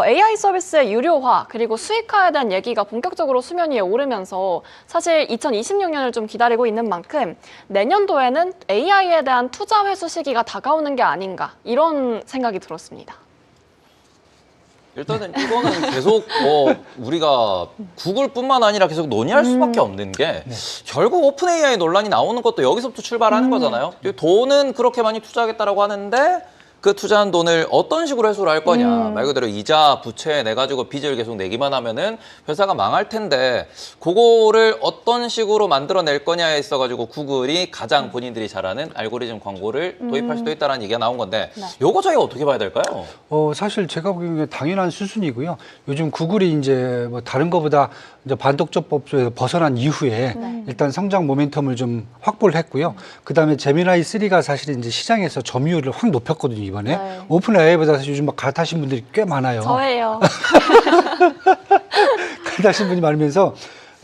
AI 서비스의 유료화 그리고 수익화에 대한 얘기가 본격적으로 수면 위에 오르면서 사실 2026년을 좀 기다리고 있는 만큼 내년도에는 AI에 대한 투자 회수 시기가 다가오는 게 아닌가 이런 생각이 들었습니다. 일단은 이거는 계속 우리가 구글뿐만 아니라 계속 논의할 수밖에 없는 게 결국 오픈 AI 논란이 나오는 것도 여기서부터 출발하는 거잖아요. 돈은 그렇게 많이 투자하겠다라고 하는데 그 투자한 돈을 어떤 식으로 회수를 할 거냐. 말 그대로 이자, 부채 내가지고 빚을 계속 내기만 하면은 회사가 망할 텐데 그거를 어떤 식으로 만들어낼 거냐에 있어가지고 구글이 가장 본인들이 잘하는 알고리즘 광고를 도입할 수도 있다는 얘기가 나온 건데 네. 요거 저희가 어떻게 봐야 될까요? 사실 제가 보기에는 당연한 수순이고요. 요즘 구글이 이제 뭐 다른 거보다 이제 반독점법에서 벗어난 이후에 일단 성장 모멘텀을 좀 확보를 했고요. 그 다음에 제미나이 3가 사실 이제 시장에서 점유율을 확 높였거든요, 이번에. 네. 오픈 AI보다 사실 요즘 막 갈아타신 분들이 꽤 많아요. 저예요. 갈아타신 분이 많으면서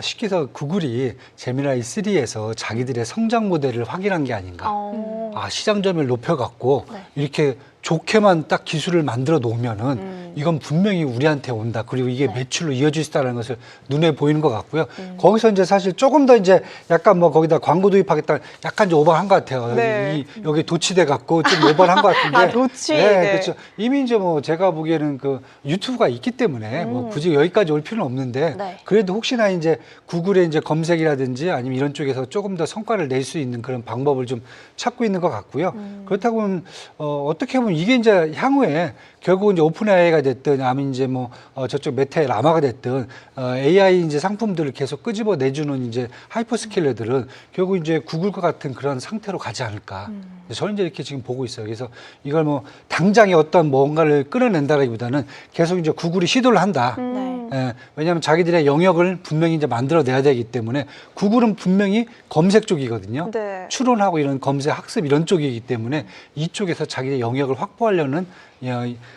쉽게 해서 구글이 제미나이 3에서 자기들의 성장 모델을 확인한 게 아닌가. 시장 점유율 높여갖고 네. 이렇게 좋게만 딱 기술을 만들어 놓으면은 이건 분명히 우리한테 온다. 그리고 이게 네. 매출로 이어질 수 있다는 것을 눈에 보이는 것 같고요. 거기서 이제 사실 조금 더 이제 약간 뭐 거기다 광고 도입하겠다 약간 좀 오버한 것 같아요. 네. 여기 도치돼 갖고 좀 오버한 것 같은데. 도치. 네, 네. 그렇죠. 이미 이제 뭐 제가 보기에는 그 유튜브가 있기 때문에 뭐 굳이 여기까지 올 필요는 없는데 네. 그래도 혹시나 이제 구글의 이제 검색이라든지 아니면 이런 쪽에서 조금 더 성과를 낼 수 있는 그런 방법을 좀 찾고 있는 것 같고요. 그렇다고 하면 어떻게 보면 이게 이제 향후에 결국은 이제 오픈 AI가 됐든 아니면 이제 뭐 저쪽 메타의 라마가 됐든 AI 이제 상품들을 계속 끄집어 내주는 이제 하이퍼스케일러들은 결국 이제 구글과 같은 그런 상태로 가지 않을까. 저는 이제 이렇게 지금 보고 있어요. 그래서 이걸 뭐 당장에 어떤 뭔가를 끌어낸다라기보다는 계속 이제 구글이 시도를 한다. 네. 왜냐하면 자기들의 영역을 분명히 이제 만들어내야 되기 때문에 구글은 분명히 검색 쪽이거든요. 네. 추론하고 이런 검색 학습 이런 쪽이기 때문에 이쪽에서 자기의 영역을 확보하려는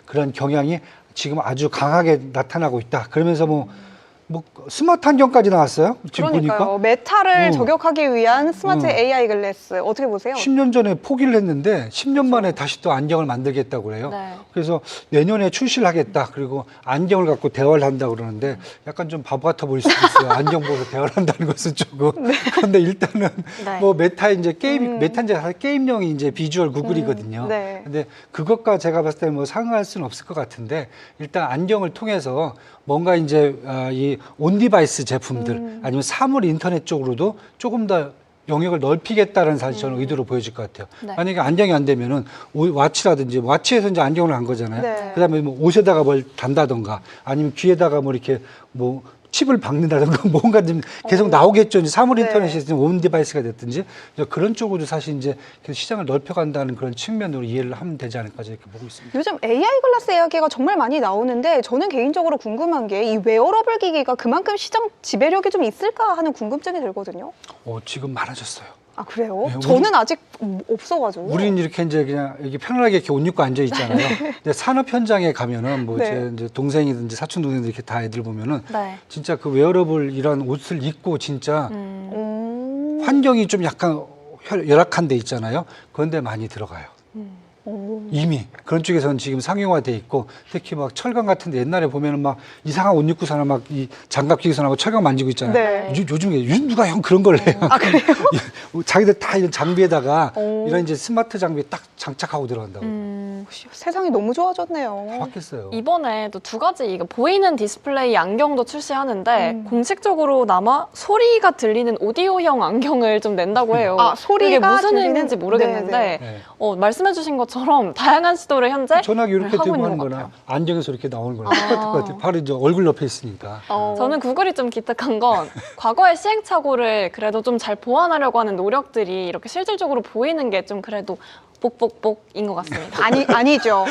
그런 경향이 지금 아주 강하게 나타나고 있다. 그러면서 뭐 스마트 안경까지 나왔어요. 지금 그러니까요. 보니까 메타를 저격하기 위한 스마트 어. AI 글래스 어떻게 보세요? 10년 전에 포기를 했는데 10년 만에 다시 또 안경을 만들겠다고 그래요. 네. 그래서 내년에 출시를 하겠다. 그리고 안경을 갖고 대화를 한다고 그러는데 약간 좀 바보 같아 보일 수도 있어요. 안경 보고 대화를 한다는 것은 조금. 그런데 일단은 네. 뭐 메타 이제 게임, 메타 이제 사실 게임용이 이제 비주얼 구글이거든요. 네. 근데 그것과 제가 봤을 때 뭐 상응할 수는 없을 것 같은데 일단 안경을 통해서 뭔가 이제 이 온디바이스 제품들 아니면 사물 인터넷 쪽으로도 조금 더 영역을 넓히겠다는 사실 저는 의도로 보여질 것 같아요. 네. 만약에 안경이 안 되면은 와치라든지 와치에서 이제 안경을 한 거잖아요. 네. 그다음에 뭐 옷에다가 뭘 단다던가 아니면 귀에다가 뭐 이렇게 뭐 칩을 박는다던가 뭔가 좀 계속 나오겠죠. 이제 사물 네. 인터넷이 온 디바이스가 됐든지 그런 쪽으로 사실 이제 계속 시장을 넓혀간다는 그런 측면으로 이해를 하면 되지 않을까 이렇게 보고 있습니다. 요즘 AI 글라스 이야기가 정말 많이 나오는데 저는 개인적으로 궁금한 게 이 웨어러블 기기가 그만큼 시장 지배력이 좀 있을까 하는 궁금증이 들거든요. 지금 많아졌어요. 아 그래요? 네, 저는 아직 없어가지고. 우리는 이렇게 이제 그냥 이렇게 편안하게 이렇게 옷 입고 앉아 있잖아요. 근데 산업 현장에 가면은 뭐 네. 제 이제 동생이든지 사촌 동생들 이렇게 다 애들 보면은 네. 진짜 그 웨어러블 이런 옷을 입고 진짜 음. 환경이 좀 약간 열악한 데 있잖아요. 그런데 많이 들어가요. 오. 이미 그런 쪽에서는 지금 상용화돼 있고 특히 막 철강 같은데 옛날에 보면은 막 이상한 옷 입고 사람 막 이 장갑 끼고 사람 철강 만지고 있잖아요. 네. 요즘에 누가 형 그런 걸 해요. 아 그래요? 자기들 다 이런 장비에다가 오. 이런 이제 스마트 장비에 딱 장착하고 들어간다고. 세상이 너무 좋아졌네요. 바뀌었어요. 이번에 또 두 가지 이거 보이는 디스플레이 안경도 출시하는데 공식적으로나마 소리가 들리는 오디오형 안경을 좀 낸다고 해요. 아, 소리가 이게 무슨 들리는? 의미인지 모르겠는데 네, 네. 말씀해주신 것처럼 다양한 시도를 현재 전화기 이렇게 하고 들고 있는 하는 것 거나 같아요. 안경에서 이렇게 나오는 거나 똑같을 것 같아요. 바로 이제 얼굴 옆에 있으니까. 저는 구글이 좀 기특한 건 과거의 시행착오를 그래도 좀 잘 보완하려고 하는 노력들이 이렇게 실질적으로 보이는 게 좀 그래도 복복복인 것 같습니다. 아니죠.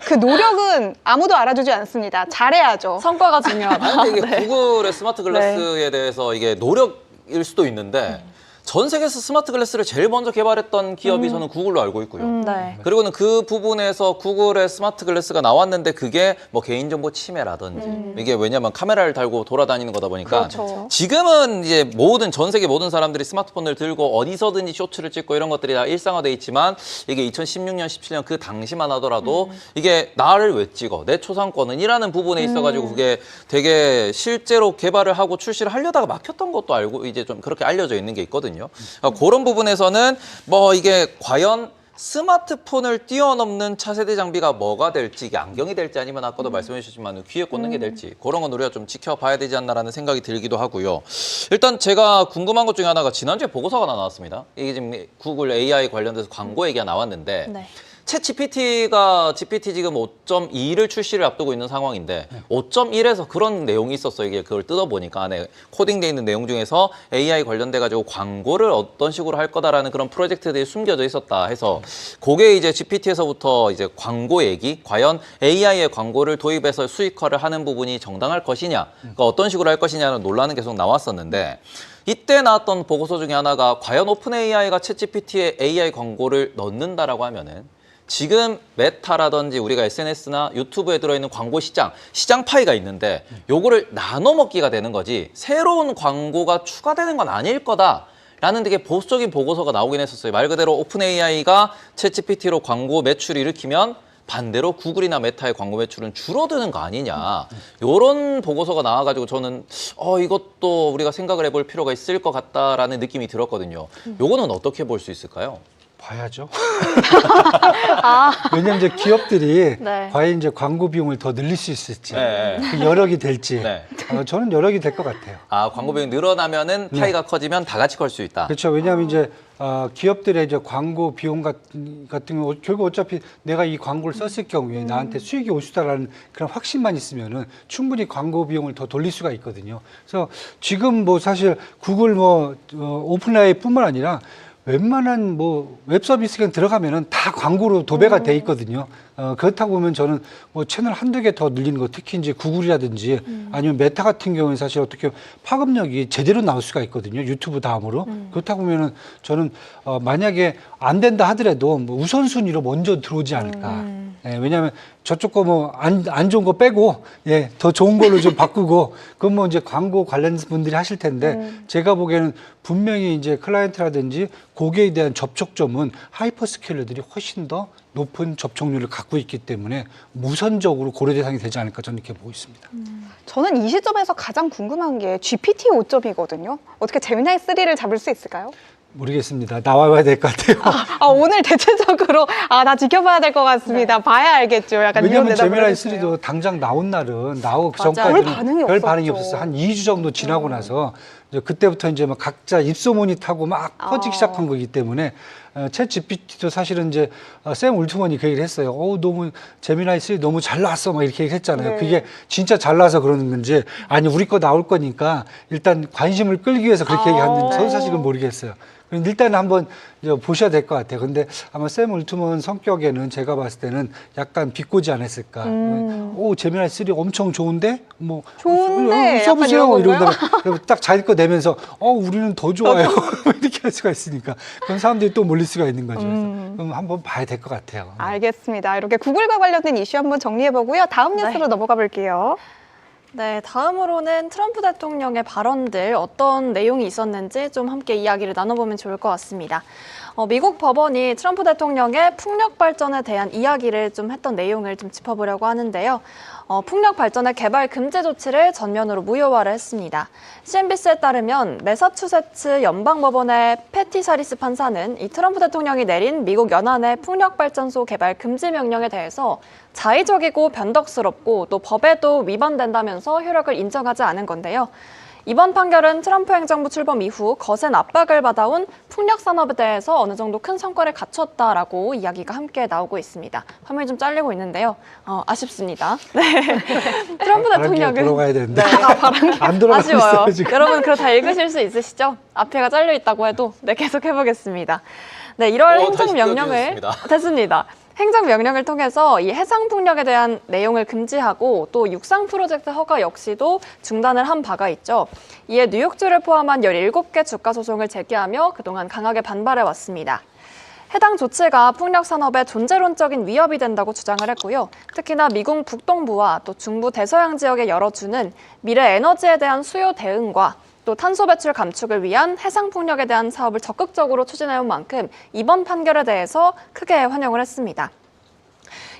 그 노력은 아무도 알아주지 않습니다. 잘해야죠. 성과가 중요하다. 아니, 근데 이게 구글의 스마트 글라스에 대해서 이게 노력일 수도 있는데 전 세계에서 스마트 글라스를 제일 먼저 개발했던 기업이 저는 구글로 알고 있고요. 네. 그리고는 그 부분에서 구글의 스마트 글라스가 나왔는데 그게 뭐 개인정보 침해라든지 이게 왜냐면 카메라를 달고 돌아다니는 거다 보니까 그렇죠. 지금은 이제 전 세계 모든 사람들이 스마트폰을 들고 어디서든지 쇼츠를 찍고 이런 것들이 다 일상화돼 있지만 이게 2016년, 17년 그 당시만 하더라도 이게 나를 왜 찍어? 내 초상권은 이라는 부분에 있어가지고 그게 되게 실제로 개발을 하고 출시를 하려다가 막혔던 것도 알고 이제 좀 그렇게 알려져 있는 게 있거든요. 그런 부분에서는 뭐 이게 과연 스마트폰을 뛰어넘는 차세대 장비가 뭐가 될지 이게 안경이 될지 아니면 아까도 말씀해 주셨지만 귀에 꽂는 게 될지 그런 건 우리가 좀 지켜봐야 되지 않나라는 생각이 들기도 하고요. 일단 제가 궁금한 것 중에 하나가 지난주에 보고서가 하나 나왔습니다. 이게 지금 구글 AI 관련돼서 광고 얘기가 나왔는데 네. 챗 GPT 지금 5.2를 출시를 앞두고 있는 상황인데 5.1에서 그런 내용이 있었어요. 이게 그걸 뜯어보니까 안에 코딩돼 있는 내용 중에서 AI 관련돼 가지고 광고를 어떤 식으로 할 거다라는 그런 프로젝트들이 숨겨져 있었다 해서 그게 이제 GPT에서부터 이제 광고 얘기, 과연 AI의 광고를 도입해서 수익화를 하는 부분이 정당할 것이냐, 그러니까 어떤 식으로 할 것이냐는 논란은 계속 나왔었는데 이때 나왔던 보고서 중에 하나가 과연 오픈 AI가 챗 GPT에 AI 광고를 넣는다라고 하면은 지금 메타라든지 우리가 SNS나 유튜브에 들어있는 광고 시장 파이가 있는데 요거를 나눠 먹기가 되는 거지 새로운 광고가 추가되는 건 아닐 거다라는 되게 보수적인 보고서가 나오긴 했었어요. 말 그대로 오픈 AI가 챗 GPT로 광고 매출을 일으키면 반대로 구글이나 메타의 광고 매출은 줄어드는 거 아니냐. 요런 보고서가 나와가지고 저는 이것도 우리가 생각을 해볼 필요가 있을 것 같다라는 느낌이 들었거든요. 요거는 어떻게 볼 수 있을까요? 봐야죠. 왜냐하면 이제 기업들이 네. 과연 이제 광고 비용을 더 늘릴 수 있을지, 네. 그 여력이 될지, 네. 저는 여력이 될 것 같아요. 광고 비용이 늘어나면은 파이가 커지면 다 같이 걸 수 있다. 그렇죠. 왜냐하면 이제 기업들의 이제 광고 비용 같은 거 결국 어차피 내가 이 광고를 썼을 경우에 나한테 수익이 올 수다라는 그런 확신만 있으면은 충분히 광고 비용을 더 돌릴 수가 있거든요. 그래서 지금 뭐 사실 구글 오픈AI뿐만 아니라 웬만한 뭐 웹 서비스에 들어가면은 다 광고로 도배가 돼 있거든요. 그렇다고 보면 저는 뭐 채널 한두 개 더 늘리는 거, 특히 이제 구글이라든지 아니면 메타 같은 경우는 사실 어떻게 파급력이 제대로 나올 수가 있거든요. 유튜브 다음으로. 그렇다고 보면은 저는 만약에 안 된다 하더라도 뭐 우선순위로 먼저 들어오지 않을까. 예, 왜냐하면 저쪽 거 뭐 안 좋은 거 빼고 더 좋은 걸로 좀 바꾸고 그건 뭐 이제 광고 관련 분들이 하실 텐데 제가 보기에는 분명히 이제 클라이언트라든지 고객에 대한 접촉점은 하이퍼스케일러들이 훨씬 더 높은 접촉률을 갖고 있기 때문에 우선적으로 고려 대상이 되지 않을까 저는 이렇게 보고 있습니다. 저는 이 시점에서 가장 궁금한 게 GPT 5.2거든요. 어떻게 제미나이 3를 잡을 수 있을까요? 모르겠습니다. 나와야 될 것 같아요. 오늘 대체적으로 나 지켜봐야 될 것 같습니다. 봐야 알겠죠. 약간 이런 왜냐하면 대답을 제미나이 해주시네요. 3도 당장 나온 날은 나오고 그 맞아요. 전까지는 별 반응이 별 반응이 없었죠. 없었어요. 한 2주 정도 지나고 나서 이제 그때부터 이제 막 각자 입소문이 타고 막 퍼지기 시작한 거기 때문에 챗 GPT도 사실은 이제 샘 울트먼이 그 얘기를 했어요. 너무 제미나이 3 너무 잘 나왔어 막 이렇게 얘기했잖아요. 네. 그게 진짜 잘 나와서 그러는 건지 아니 우리 거 나올 거니까 일단 관심을 끌기 위해서 그렇게 얘기하는지 저도 사실은 모르겠어요. 일단 한번 이제 보셔야 될 것 같아요. 근데 아마 샘 울트먼 성격에는 제가 봤을 때는 약간 비꼬지 않았을까. 오, 제미나이 3 엄청 좋은데? 뭐 좋은데? 써보세요. 약간 이런 이런 건가요? 다음에 딱 자기 거 내면서 우리는 더 좋아요. 이렇게 할 수가 있으니까. 그럼 사람들이 또 몰릴 수가 있는 거죠. 그래서 그럼 한번 봐야 될 것 같아요. 알겠습니다. 이렇게 구글과 관련된 이슈 한번 정리해보고요. 다음 뉴스로 넘어가 볼게요. 네, 다음으로는 트럼프 대통령의 발언들 어떤 내용이 있었는지 좀 함께 이야기를 나눠보면 좋을 것 같습니다. 미국 법원이 트럼프 대통령의 풍력 발전에 대한 이야기를 좀 했던 내용을 좀 짚어보려고 하는데요. 풍력 발전의 개발 금지 조치를 전면으로 무효화를 했습니다. CNBC에 따르면 매사추세츠 연방법원의 패티 사리스 판사는 이 트럼프 대통령이 내린 미국 연안의 풍력 발전소 개발 금지 명령에 대해서 자의적이고 변덕스럽고 또 법에도 위반된다면서 효력을 인정하지 않은 건데요. 이번 판결은 트럼프 행정부 출범 이후 거센 압박을 받아온 풍력 산업에 대해서 어느 정도 큰 성과를 갖췄다라고 이야기가 함께 나오고 있습니다. 화면이 좀 잘리고 있는데요. 아쉽습니다. 네. 트럼프 대통령은 돌아가야 되는데 네. 안 돌아가고 아쉬워요. 있어요 지금. 여러분 그거 다 읽으실 수 있으시죠? 앞에가 잘려 있다고 해도 네, 계속 해보겠습니다. 네, 1월 행정명령을 됐습니다. 행정명령을 통해서 이 해상풍력에 대한 내용을 금지하고 또 육상 프로젝트 허가 역시도 중단을 한 바가 있죠. 이에 뉴욕주를 포함한 17개 주가 소송을 제기하며 그동안 강하게 반발해왔습니다. 해당 조치가 풍력 산업에 존재론적인 위협이 된다고 주장을 했고요. 특히나 미국 북동부와 또 중부 대서양 지역의 여러 주는 미래 에너지에 대한 수요 대응과 또 탄소 배출 감축을 위한 해상 풍력에 대한 사업을 적극적으로 추진해온 만큼 이번 판결에 대해서 크게 환영을 했습니다.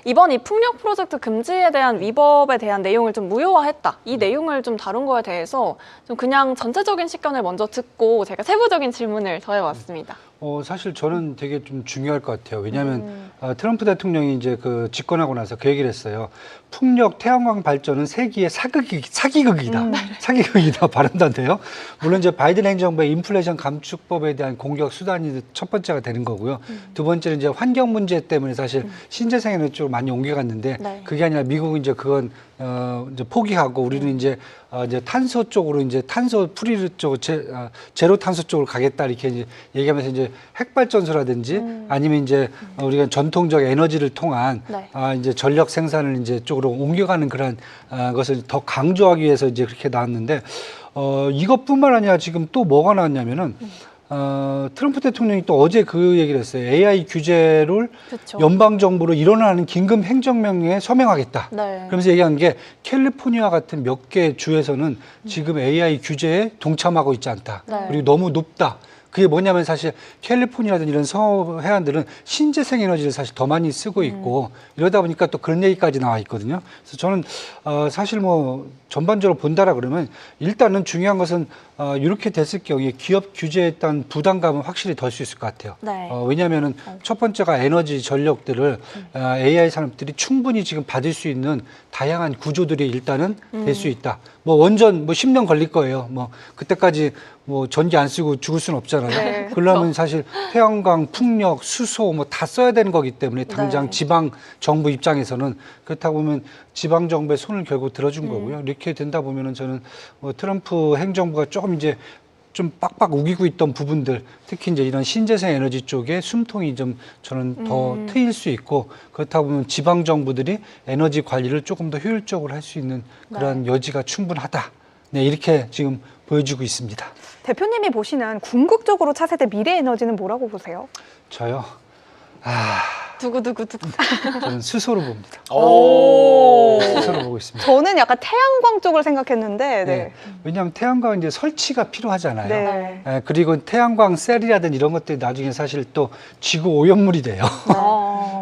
이번 이 풍력 프로젝트 금지에 대한 위법에 대한 내용을 좀 무효화했다. 이 내용을 좀 다룬 거에 대해서 좀 그냥 전체적인 식견을 먼저 듣고 제가 세부적인 질문을 더해왔습니다. 사실 저는 되게 좀 중요할 것 같아요. 왜냐하면 트럼프 대통령이 이제 그 집권하고 나서 그 얘기를 했어요. 풍력, 태양광 발전은 세기의 사기극이다. 사기극이다 발언단데요. 물론 이제 바이든 행정부의 인플레이션 감축법에 대한 공격 수단이 첫 번째가 되는 거고요. 두 번째는 이제 환경 문제 때문에 사실 신재생 에너지 쪽으로 많이 옮겨갔는데 네. 그게 아니라 미국은 이제 그건 이제 포기하고 우리는 이제 탄소 쪽으로 이제 탄소 프리 쪽 제로 탄소 쪽으로 가겠다 이렇게 이제 얘기하면서 이제 핵발전소라든지 아니면 이제 우리가 전통적 에너지를 통한 네. 이제 전력 생산을 이제 쪽으로 옮겨가는 그런 것을 더 강조하기 위해서 이제 그렇게 나왔는데 이것뿐만 아니라 지금 또 뭐가 나왔냐면은 트럼프 대통령이 또 어제 그 얘기를 했어요. AI 규제를 그렇죠. 연방 정부로 일어나는 긴급 행정명령에 서명하겠다. 네. 그러면서 얘기한 게 캘리포니아 같은 몇 개 주에서는 지금 AI 규제에 동참하고 있지 않다. 네. 그리고 너무 높다. 그게 뭐냐면 사실 캘리포니아든 이런 해안들은 신재생 에너지를 사실 더 많이 쓰고 있고 이러다 보니까 또 그런 얘기까지 나와 있거든요. 그래서 저는 사실 뭐 전반적으로 본다라 그러면 일단은 중요한 것은 이렇게 됐을 경우에 기업 규제에 대한 부담감은 확실히 덜 수 있을 것 같아요. 네. 왜냐하면은 첫 번째가 에너지 전력들을 AI 산업들이 충분히 지금 받을 수 있는 다양한 구조들이 일단은 될 수 있다. 뭐 원전 뭐 10년 걸릴 거예요. 뭐 그때까지 뭐 전기 안 쓰고 죽을 수는 없잖아요. 네, 그러면 사실 태양광, 풍력, 수소 뭐 다 써야 되는 거기 때문에 당장 네. 지방 정부 입장에서는 그렇다고 보면 지방 정부의 손을 결국 들어준 거고요. 이렇게 된다 보면은 저는 뭐 트럼프 행정부가 조금 이제 좀 빡빡 우기고 있던 부분들, 특히 이제 이런 신재생 에너지 쪽에 숨통이 좀 저는 더 트일 수 있고 그렇다 보면 지방 정부들이 에너지 관리를 조금 더 효율적으로 할 수 있는 그런 여지가 충분하다. 네, 이렇게 지금 보여주고 있습니다. 대표님이 보시는 궁극적으로 차세대 미래 에너지는 뭐라고 보세요? 저요. 두구두구두구. 저는 수소로 봅니다. 오. 수소로 보고 있습니다. 저는 약간 태양광 쪽을 생각했는데, 네. 왜냐하면 태양광은 이제 설치가 필요하잖아요. 네. 그리고 태양광 셀이라든 이런 것들이 나중에 사실 또 지구 오염물이 돼요.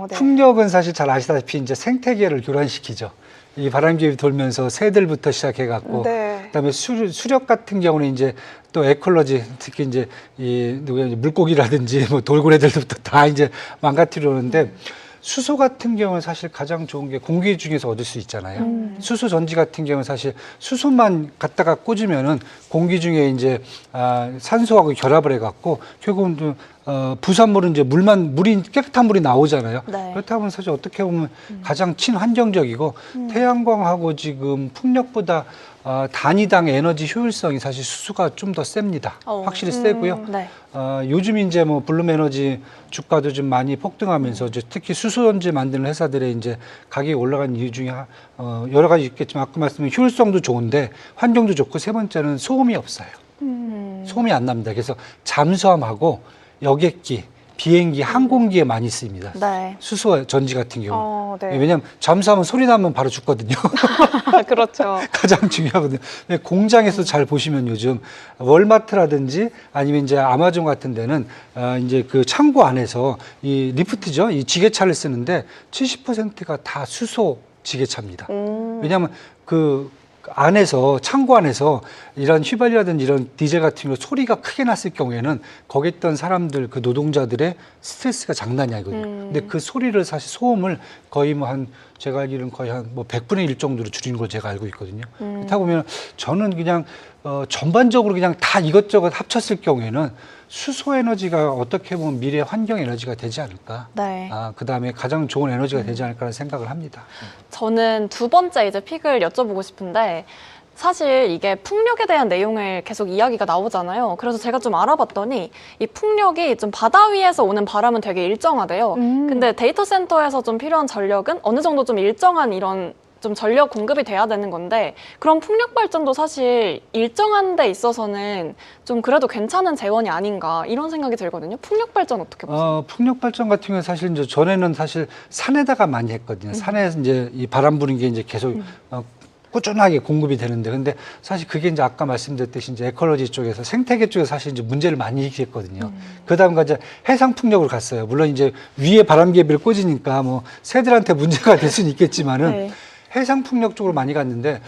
네. 풍력은 사실 잘 아시다시피 이제 생태계를 교란시키죠. 이 바람개비 돌면서 새들부터 시작해갖고, 네. 그다음에 수력 같은 경우는 이제 또 에콜로지, 특히 이제 이 물고기라든지 뭐 돌고래들부터 다 이제 망가뜨리려는데 수소 같은 경우는 사실 가장 좋은 게 공기 중에서 얻을 수 있잖아요. 수소 전지 같은 경우는 사실 수소만 갖다가 꽂으면은 공기 중에 이제 산소하고 결합을 해갖고 결국은 좀 부산물은 이제 물이 깨끗한 물이 나오잖아요. 네. 그렇다 보면 사실 어떻게 보면 가장 친환경적이고 태양광하고 지금 풍력보다 단위당 에너지 효율성이 사실 수소가 좀 더 셉니다. 확실히 세고요. 네. 요즘 이제 뭐 블룸에너지 주가도 좀 많이 폭등하면서 이제 특히 수소전지 만드는 회사들의 이제 가격이 올라간 이유 중에 여러 가지 있겠지만 아까 말씀드린 효율성도 좋은데 환경도 좋고 세 번째는 소음이 없어요. 소음이 안 납니다. 그래서 잠수함하고 여객기, 비행기, 항공기에 많이 쓰입니다. 네. 수소 전지 같은 경우. 네. 왜냐하면 잠수하면 소리 나면 바로 죽거든요. 그렇죠. 가장 중요하거든요. 공장에서 잘 보시면 요즘 월마트라든지 아니면 이제 아마존 같은 데는 이제 그 창고 안에서 이 리프트죠. 이 지게차를 쓰는데 70%가 다 수소 지게차입니다. 왜냐하면 그 안에서 창고 안에서 이런 휘발유라든지 이런 디젤 같은 경우 소리가 크게 났을 경우에는 거기 있던 사람들 그 노동자들의 스트레스가 장난이 아니거든요. 근데 그 소리를 사실 소음을 거의 뭐 한 제가 알기로는 거의 한 뭐 100분의 1 정도로 줄이는 걸 제가 알고 있거든요. 그렇다 보면 저는 그냥 전반적으로 그냥 다 이것저것 합쳤을 경우에는 수소 에너지가 어떻게 보면 미래 환경 에너지가 되지 않을까. 네. 그다음에 가장 좋은 에너지가 되지 않을까라는 생각을 합니다. 저는 두 번째 이제 픽을 여쭤보고 싶은데 사실 이게 풍력에 대한 내용을 계속 이야기가 나오잖아요. 그래서 제가 좀 알아봤더니 이 풍력이 좀 바다 위에서 오는 바람은 되게 일정하대요. 근데 데이터 센터에서 좀 필요한 전력은 어느 정도 좀 일정한 이런 좀 전력 공급이 돼야 되는 건데 그런 풍력 발전도 사실 일정한 데 있어서는 좀 그래도 괜찮은 재원이 아닌가 이런 생각이 들거든요. 풍력 발전 어떻게 보세요? 풍력 발전 같은 경우는 사실 이제 전에는 사실 산에다가 많이 했거든요. 산에서 이제 이 바람 부는 게 이제 계속 꾸준하게 공급이 되는데 근데 사실 그게 이제 아까 말씀드렸듯이 이제 에컬로지 쪽에서 생태계 쪽에서 사실 이제 문제를 많이 일으켰거든요. 그다음에 이제 해상 풍력으로 갔어요. 물론 이제 위에 바람개비를 꽂으니까 뭐 새들한테 문제가 될 수는 있겠지만은 네. 해상 풍력 쪽으로 많이 갔는데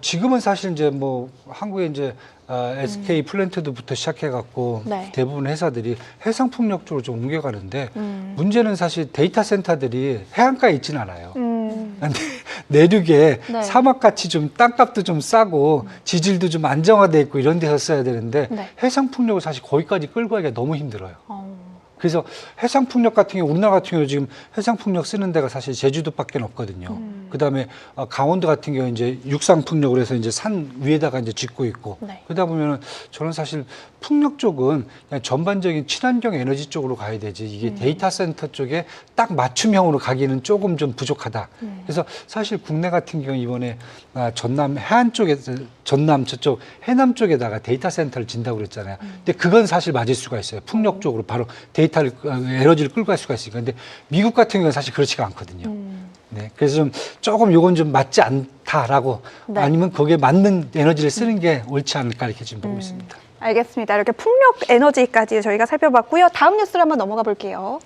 지금은 사실 이제 뭐 한국에 이제 SK 플랜트부터 시작해갖고 네. 대부분 회사들이 해상 풍력 쪽으로 좀 옮겨가는데 문제는 사실 데이터 센터들이 해안가에 있지는 않아요. 근데 내륙에 네. 사막같이 좀 땅값도 좀 싸고 지질도 좀 안정화돼 있고 이런 데서 써야 되는데 네. 해상 풍력을 사실 거기까지 끌고 가기가 너무 힘들어요. 그래서 해상풍력 같은 경우 우리나라 같은 경우 지금 해상풍력 쓰는 데가 사실 제주도밖에 없거든요. 그다음에 강원도 같은 경우 이제 육상풍력을 해서 이제 산 위에다가 이제 짓고 있고 네. 그러다 보면은 저는 사실 풍력 쪽은 그냥 전반적인 친환경 에너지 쪽으로 가야 되지 이게 데이터 센터 쪽에 딱 맞춤형으로 가기는 조금 좀 부족하다. 그래서 사실 국내 같은 경우 이번에 전남 해안 쪽에서 전남 저쪽 해남 쪽에다가 데이터 센터를 진다고 그랬잖아요. 근데 그건 사실 맞을 수가 있어요. 풍력 쪽으로 바로 데이터를 에너지를 끌고 갈 수가 있으니까. 근데 미국 같은 경우는 사실 그렇지가 않거든요. 네, 그래서 조금 요건 좀 맞지 않다라고 네. 아니면 거기에 맞는 에너지를 쓰는 게 옳지 않을까 이렇게 지금 보고 있습니다. 알겠습니다. 이렇게 풍력 에너지까지 저희가 살펴봤고요. 다음 뉴스로 한번 넘어가 볼게요.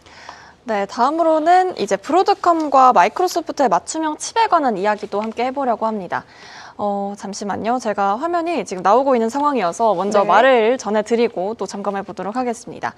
네, 다음으로는 이제 브로드컴과 마이크로소프트의 맞춤형 칩에 관한 이야기도 함께 해보려고 합니다. 잠시만요. 제가 화면이 지금 나오고 있는 상황이어서 먼저 네. 말을 전해드리고 또 점검해 보도록 하겠습니다.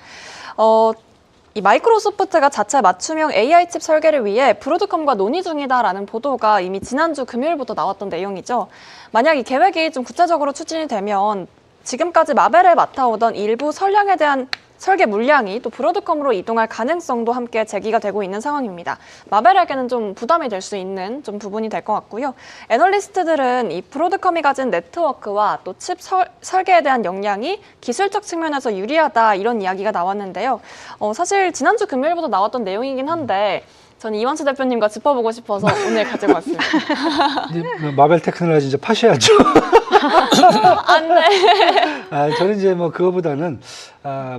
이 마이크로소프트가 자체 맞춤형 AI 칩 설계를 위해 브로드컴과 논의 중이다라는 보도가 이미 지난주 금요일부터 나왔던 내용이죠. 만약 이 계획이 좀 구체적으로 추진이 되면 지금까지 마벨에 맡아오던 일부 설량에 대한 설계 물량이 또 브로드컴으로 이동할 가능성도 함께 제기가 되고 있는 상황입니다. 마벨에게는 좀 부담이 될 수 있는 좀 부분이 될 것 같고요. 애널리스트들은 이 브로드컴이 가진 네트워크와 또 칩 설계에 대한 역량이 기술적 측면에서 유리하다 이런 이야기가 나왔는데요. 사실 지난주 금요일부터 나왔던 내용이긴 한데 저는 이완수 대표님과 짚어보고 싶어서 오늘 가지고 왔습니다. 이제 마벨 테크놀로지 이제 파셔야죠. 안 돼. 저는 이제 뭐 그거보다는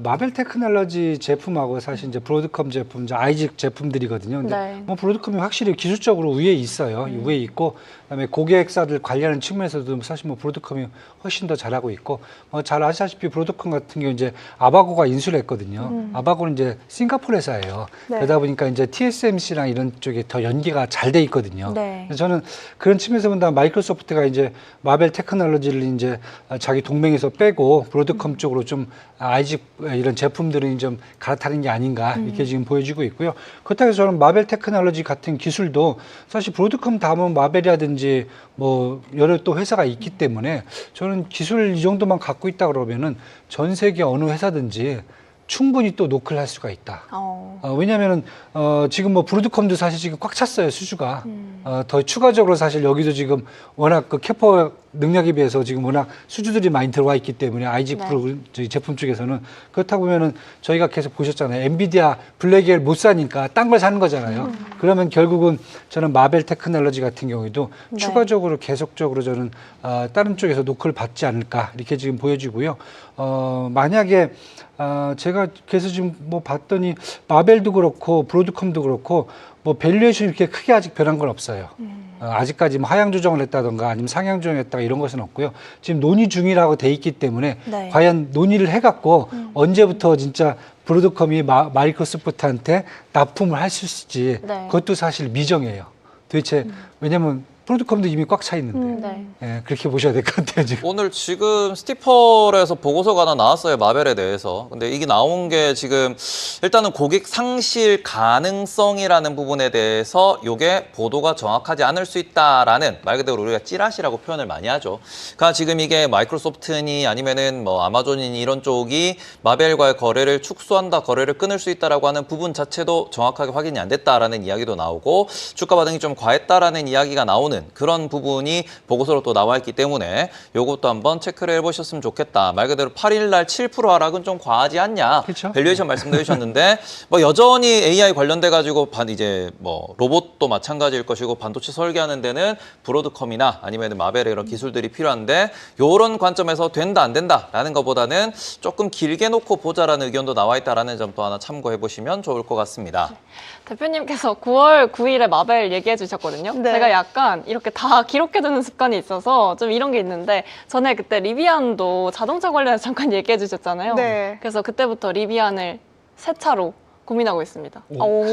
마벨 테크놀로지 제품하고 사실 이제 브로드컴 제품, 이제 아이직 제품들이거든요. 근데 네. 뭐 브로드컴이 확실히 기술적으로 위에 있어요. 위에 있고 그다음에 고객사들 관리하는 측면에서도 사실 뭐 브로드컴이 훨씬 더 잘하고 있고 잘 아시다시피 브로드컴 같은 경우 이제 아바고가 인수를 했거든요. 아바고는 이제 싱가포르 회사예요. 네. 그러다 보니까 이제 TSMC IDC랑 이런 쪽에 더 연계가 잘 돼 있거든요. 네. 그래서 저는 그런 측면에서 본다면 마이크로소프트가 이제 마벨 테크놀로지를 이제 자기 동맹에서 빼고 브로드컴 쪽으로 좀 아이직 이런 제품들은 좀 갈아타는 게 아닌가 이렇게 지금 보여지고 있고요. 그렇다고 해서 저는 마벨 테크놀로지 같은 기술도 사실 브로드컴 다음은 마벨이라든지 뭐 여러 또 회사가 있기 때문에 저는 기술 이 정도만 갖고 있다 그러면은 전 세계 어느 회사든지 충분히 또 노크를 할 수가 있다. 왜냐하면은 지금 뭐 브로드컴도 사실 지금 꽉 찼어요, 수주가. 더 추가적으로 사실 여기도 지금 워낙 그 캐퍼 능력에 비해서 지금 워낙 수주들이 많이 들어와 있기 때문에 IG 네. 프로그램 저희 제품 쪽에서는 그렇다 보면은 저희가 계속 보셨잖아요. 엔비디아 블랙엘 못 사니까 딴 걸 사는 거잖아요. 그러면 결국은 저는 마벨 테크놀로지 같은 경우에도 네. 추가적으로 계속적으로 저는 다른 쪽에서 노크를 받지 않을까 이렇게 지금 보여지고요. 만약에 제가 그래서 지금 뭐 봤더니 마벨도 그렇고 브로드컴도 그렇고 뭐 밸류에이션이 이렇게 크게 아직 변한 건 없어요. 아직까지 뭐 하향 조정을 했다던가 아니면 상향 조정을 했다가 이런 것은 없고요. 지금 논의 중이라고 돼 있기 때문에 네. 과연 논의를 해갖고 언제부터 진짜 브로드컴이 마이크로소프트한테 납품을 할 수 있을지 네. 그것도 사실 미정이에요. 도대체 왜냐면 브로드컴도 이미 꽉 차 있는데 네. 예, 그렇게 보셔야 될 것 같아요 지금. 오늘 지금 스티퍼에서 보고서가 하나 나왔어요. 마벨에 대해서. 근데 이게 나온 게 지금 일단은 고객 상실 가능성이라는 부분에 대해서 이게 보도가 정확하지 않을 수 있다라는 말 그대로 우리가 찌라시라고 표현을 많이 하죠. 그러니까 지금 이게 마이크로소프트니 아니면은 뭐 아마존이니 이런 쪽이 마벨과의 거래를 축소한다, 거래를 끊을 수 있다라고 하는 부분 자체도 정확하게 확인이 안 됐다라는 이야기도 나오고 주가 반응이 좀 과했다라는 이야기가 나오는 그런 부분이 보고서로 또 나와 있기 때문에 이것도 한번 체크를 해보셨으면 좋겠다. 말 그대로 8일 날 7% 하락은 좀 과하지 않냐. 그렇죠. 밸류에이션 말씀해 주셨는데 뭐 여전히 AI 관련돼 가지고 이제 뭐 로봇도 마찬가지일 것이고 반도체 설계하는 데는 브로드컴이나 아니면 마벨의 이런 기술들이 필요한데 이런 관점에서 된다 안 된다라는 것보다는 조금 길게 놓고 보자라는 의견도 나와 있다라는 점도 하나 참고해 보시면 좋을 것 같습니다. 대표님께서 9월 9일에 마벨 얘기해 주셨거든요. 네. 제가 약간 이렇게 다 기록해두는 습관이 있어서 좀 이런 게 있는데 전에 그때 리비안도 자동차 관련해서 잠깐 얘기해 주셨잖아요. 네. 그래서 그때부터 리비안을 새 차로 고민하고 있습니다. 오,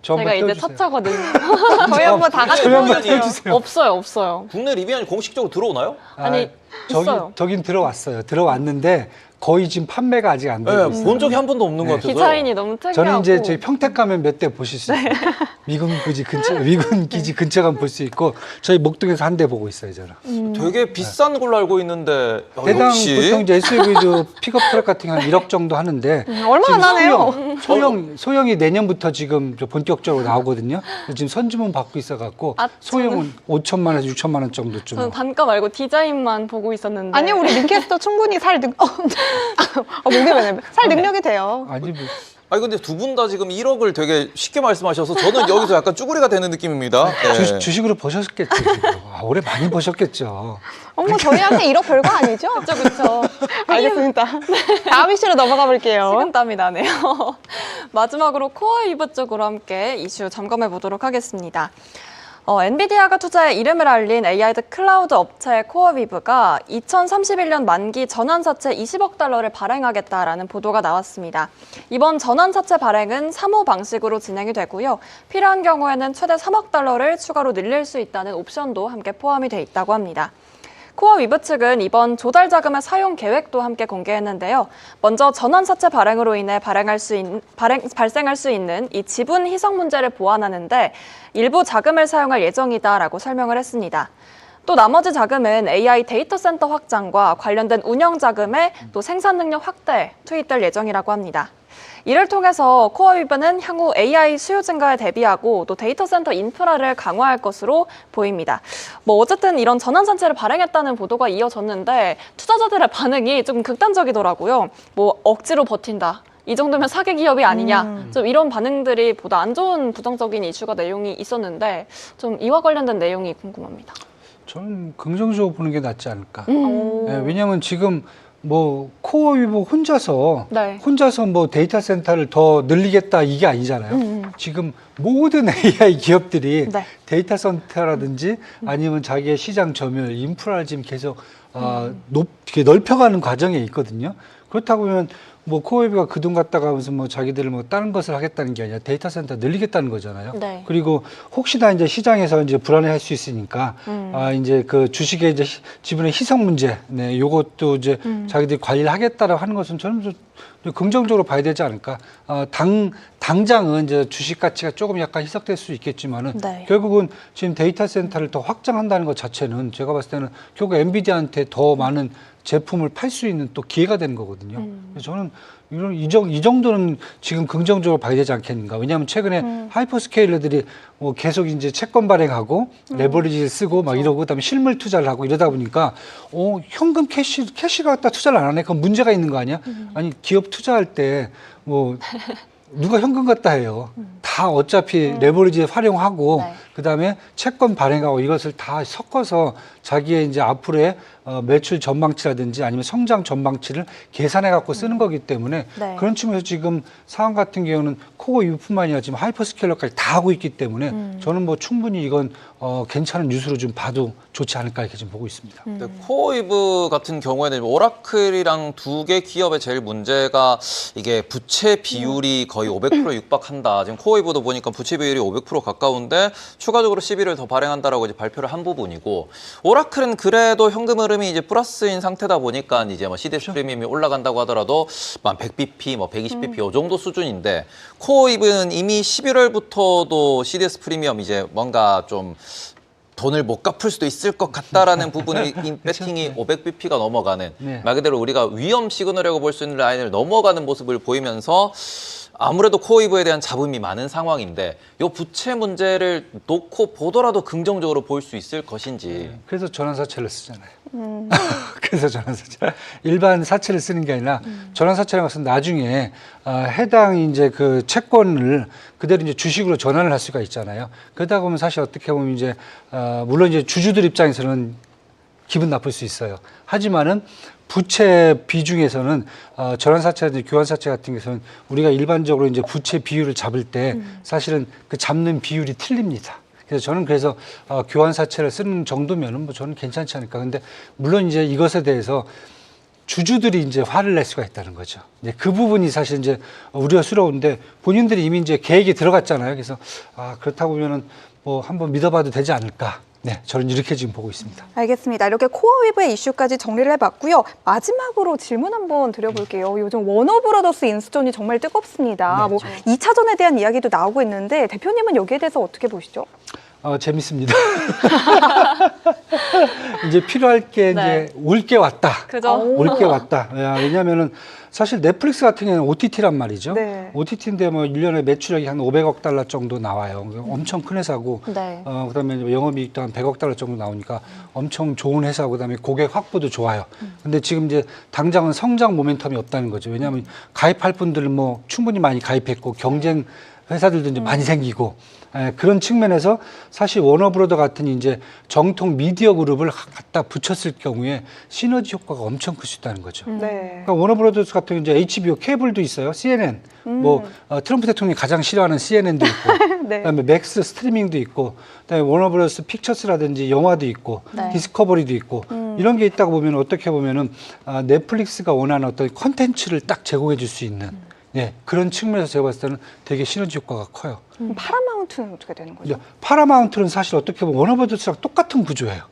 저 제가 한번 이제 떼어주세요. 첫 차거든요. 저희 한번 다 같이 저희 한번 보여주세요. 떼어주세요. 없어요. 국내 리비안이 공식적으로 들어오나요? 아니, 있어요. 저긴 들어왔어요. 들어왔는데 거의 지금 판매가 아직 안 되고 네, 있어요. 본 적이 한 번도 없는 것 같아서. 디자인이 너무 특이하고. 저는 이제 저희 평택 가면 몇 대 보실 수 있어요. 미군 기지 근처 가면 볼 수 있고 저희 목동에서 한 대 보고 있어요, 저는. 되게 비싼 걸로 알고 있는데 대당 역시 보통 이제 SUV도 픽업 트럭 같은 게 한 1억 정도 하는데 얼마나 지금 나네요? 소형이 내년부터 지금 본격적으로 나오거든요. 지금 선주문 받고 있어갖고 아, 소형은 5천만 원에서 6천만 원 정도 좀. 저는 단가 말고 디자인만 보고 있었는데. 아니요, 우리 링캐스터 충분히 목에 매네. 살 능력이 돼요. 아니 뭐 아니 근데 두 분 다 지금 1억을 되게 쉽게 말씀하셔서 저는 여기서 약간 쭈구리가 되는 느낌입니다. 네. 주식으로 버셨겠죠. 지금. 올해 많이 버셨겠죠. 어머, 저희한테 이런 별거 아니죠? 그쵸. 알겠습니다. 다음 이슈로 넘어가 볼게요. 식은땀이 나네요. 마지막으로 코어 이브 쪽으로 함께 이슈 점검해 보도록 하겠습니다. 엔비디아가 투자에 이름을 알린 AI 클라우드 업체 코어위브가 2031년 만기 전환사채 20억 달러를 발행하겠다라는 보도가 나왔습니다. 이번 전환사채 발행은 3호 방식으로 진행이 되고요. 필요한 경우에는 최대 3억 달러를 추가로 늘릴 수 있다는 옵션도 함께 포함이 돼 있다고 합니다. 코어위브 측은 이번 조달 자금의 사용 계획도 함께 공개했는데요. 먼저 전환사채 발행으로 인해 발생할 수 있는 이 지분 희석 문제를 보완하는데 일부 자금을 사용할 예정이다라고 설명을 했습니다. 또 나머지 자금은 AI 데이터 센터 확장과 관련된 운영 자금에 또 생산 능력 확대에 투입될 예정이라고 합니다. 이를 통해서 코어위브는 향후 AI 수요 증가에 대비하고 또 데이터 센터 인프라를 강화할 것으로 보입니다. 어쨌든 이런 전환사채를 발행했다는 보도가 이어졌는데 투자자들의 반응이 좀 극단적이더라고요. 억지로 버틴다. 이 정도면 사기 기업이 아니냐. 좀 이런 반응들이 보다 안 좋은 부정적인 이슈가 내용이 있었는데 좀 이와 관련된 내용이 궁금합니다. 저는 긍정적으로 보는 게 낫지 않을까. 오. 네, 왜냐하면 지금 코어위브 혼자서 네. 데이터 센터를 더 늘리겠다 이게 아니잖아요. 지금 모든 AI 기업들이 네. 데이터 센터라든지 아니면 자기의 시장 점유율, 인프라를 지금 계속 넓혀가는 과정에 있거든요. 그렇다고 보면 뭐 코웨이브가 그 돈 갖다가 하면서 뭐 자기들 뭐 다른 것을 하겠다는 게 아니라 데이터 센터 늘리겠다는 거잖아요. 네. 그리고 혹시나 이제 시장에서 이제 불안해할 수 있으니까 이제 그 주식의 이제 지분의 희석 문제, 네, 요것도 이제 자기들이 관리를 하겠다라고 하는 것은 저는 좀 긍정적으로 봐야 되지 않을까. 당장은 이제 주식 가치가 조금 약간 희석될 수 있겠지만은 네. 결국은 지금 데이터 센터를 더 확장한다는 것 자체는 제가 봤을 때는 결국 엔비디아한테 더 많은 제품을 팔 수 있는 또 기회가 되는 거거든요. 그래서 저는 이 정도는 지금 긍정적으로 봐야 되지 않겠는가. 왜냐하면 최근에 하이퍼스케일러들이 뭐 계속 이제 채권 발행하고 레버리지를 쓰고 막 이러고 그다음에 실물 투자를 하고 이러다 보니까 현금 캐시가 갖다 투자를 안 하네. 그건 문제가 있는 거 아니야? 아니 기업 투자할 때 뭐 누가 현금 갖다 해요. 다 어차피 레버리지 활용하고 네. 그다음에 채권 발행하고 이것을 다 섞어서 자기의 이제 앞으로의 매출 전망치라든지 아니면 성장 전망치를 계산해 갖고 쓰는 거기 때문에 네. 그런 측면에서 지금 상황 같은 경우는 코어 이후뿐만 아니라 지금 하이퍼스케일러까지 다 하고 있기 때문에 저는 뭐 충분히 이건 괜찮은 뉴스로 좀 봐도 좋지 않을까 이렇게 지금 보고 있습니다. 근데 코어웨이브 같은 경우에는 오라클이랑 두 개 기업의 제일 문제가 이게 부채 비율이 거의 500% 육박한다. 지금 코어웨이브도 보니까 부채 비율이 500% 가까운데 추가적으로 시비를 더 발행한다라고 이제 발표를 한 부분이고 오라클은 그래도 현금 흐름이 이제 플러스인 상태다 보니까 이제 뭐 CDS 프리미엄이 올라간다고 하더라도 한 100bp, 뭐 120bp 이 정도 수준인데 코어웨이브는 이미 11월부터도 CDS 프리미엄 이제 뭔가 좀 돈을 못 갚을 수도 있을 것 같다라는 부분이 배팅이 500bp가 넘어가는 네. 말 그대로 우리가 위험 시그널이라고 볼 수 있는 라인을 넘어가는 모습을 보이면서 아무래도 코어웨이브에 대한 잡음이 많은 상황인데 이 부채 문제를 놓고 보더라도 긍정적으로 볼 수 있을 것인지. 그래서 전환사채를 쓰잖아요. 그래서 전환사채. 일반 사채를 쓰는 게 아니라 전환사채라는 것은 나중에 해당 이제 그 채권을 그대로 이제 주식으로 전환을 할 수가 있잖아요. 그러다 보면 사실 어떻게 보면 이제 물론 이제 주주들 입장에서는 기분 나쁠 수 있어요. 하지만은 부채 비중에서는 전환사채라든지 교환사채 같은 경우는 우리가 일반적으로 이제 부채 비율을 잡을 때 사실은 그 잡는 비율이 틀립니다. 그래서 저는 교환사채를 쓰는 정도면은 뭐 저는 괜찮지 않을까. 근데 물론 이제 이것에 대해서 주주들이 이제 화를 낼 수가 있다는 거죠. 이제 그 부분이 사실 이제 우려스러운데 본인들이 이미 이제 계획이 들어갔잖아요. 그래서 그렇다고 보면은 뭐 한번 믿어봐도 되지 않을까. 네, 저는 이렇게 지금 보고 있습니다. 알겠습니다. 이렇게 코어웨이브의 이슈까지 정리를 해봤고요. 마지막으로 질문 한번 드려볼게요. 요즘 워너브라더스 인수전이 정말 뜨겁습니다. 네, 뭐 2차전에 대한 이야기도 나오고 있는데 대표님은 여기에 대해서 어떻게 보시죠? 재밌습니다. 이제 필요할 게 네. 이제 올 게 왔다. 그죠? 올 게 왔다. 왜냐면은 사실 넷플릭스 같은 경우는 OTT란 말이죠. 네. OTT인데 뭐 1년에 매출액이 한 500억 달러 정도 나와요. 엄청 큰 회사고. 네. 그다음에 영업이익도 한 100억 달러 정도 나오니까 엄청 좋은 회사고 그다음에 고객 확보도 좋아요. 근데 지금 이제 당장은 성장 모멘텀이 없다는 거죠. 왜냐하면 가입할 분들은 뭐 충분히 많이 가입했고 경쟁 회사들도 이제 많이 생기고 그런 측면에서 사실 워너브로더 같은 이제 정통 미디어 그룹을 갖다 붙였을 경우에 시너지 효과가 엄청 클 수 있다는 거죠. 네. 그러니까 워너브로더스 같은 경우 이제 HBO 케이블도 있어요. CNN 뭐 트럼프 대통령이 가장 싫어하는 CNN도 있고 네. 그다음에 맥스 스트리밍도 있고 그다음에 워너브로더스 픽처스라든지 영화도 있고 네. 디스커버리도 있고 이런 게 있다고 보면 어떻게 보면은 넷플릭스가 원하는 어떤 컨텐츠를 딱 제공해 줄 수 있는 네, 그런 측면에서 제가 봤을 때는 되게 시너지 효과가 커요. 그럼 파라마운트는 어떻게 되는 거죠? 이제 파라마운트는 사실 어떻게 보면 워너브로더스랑 똑같은 구조예요.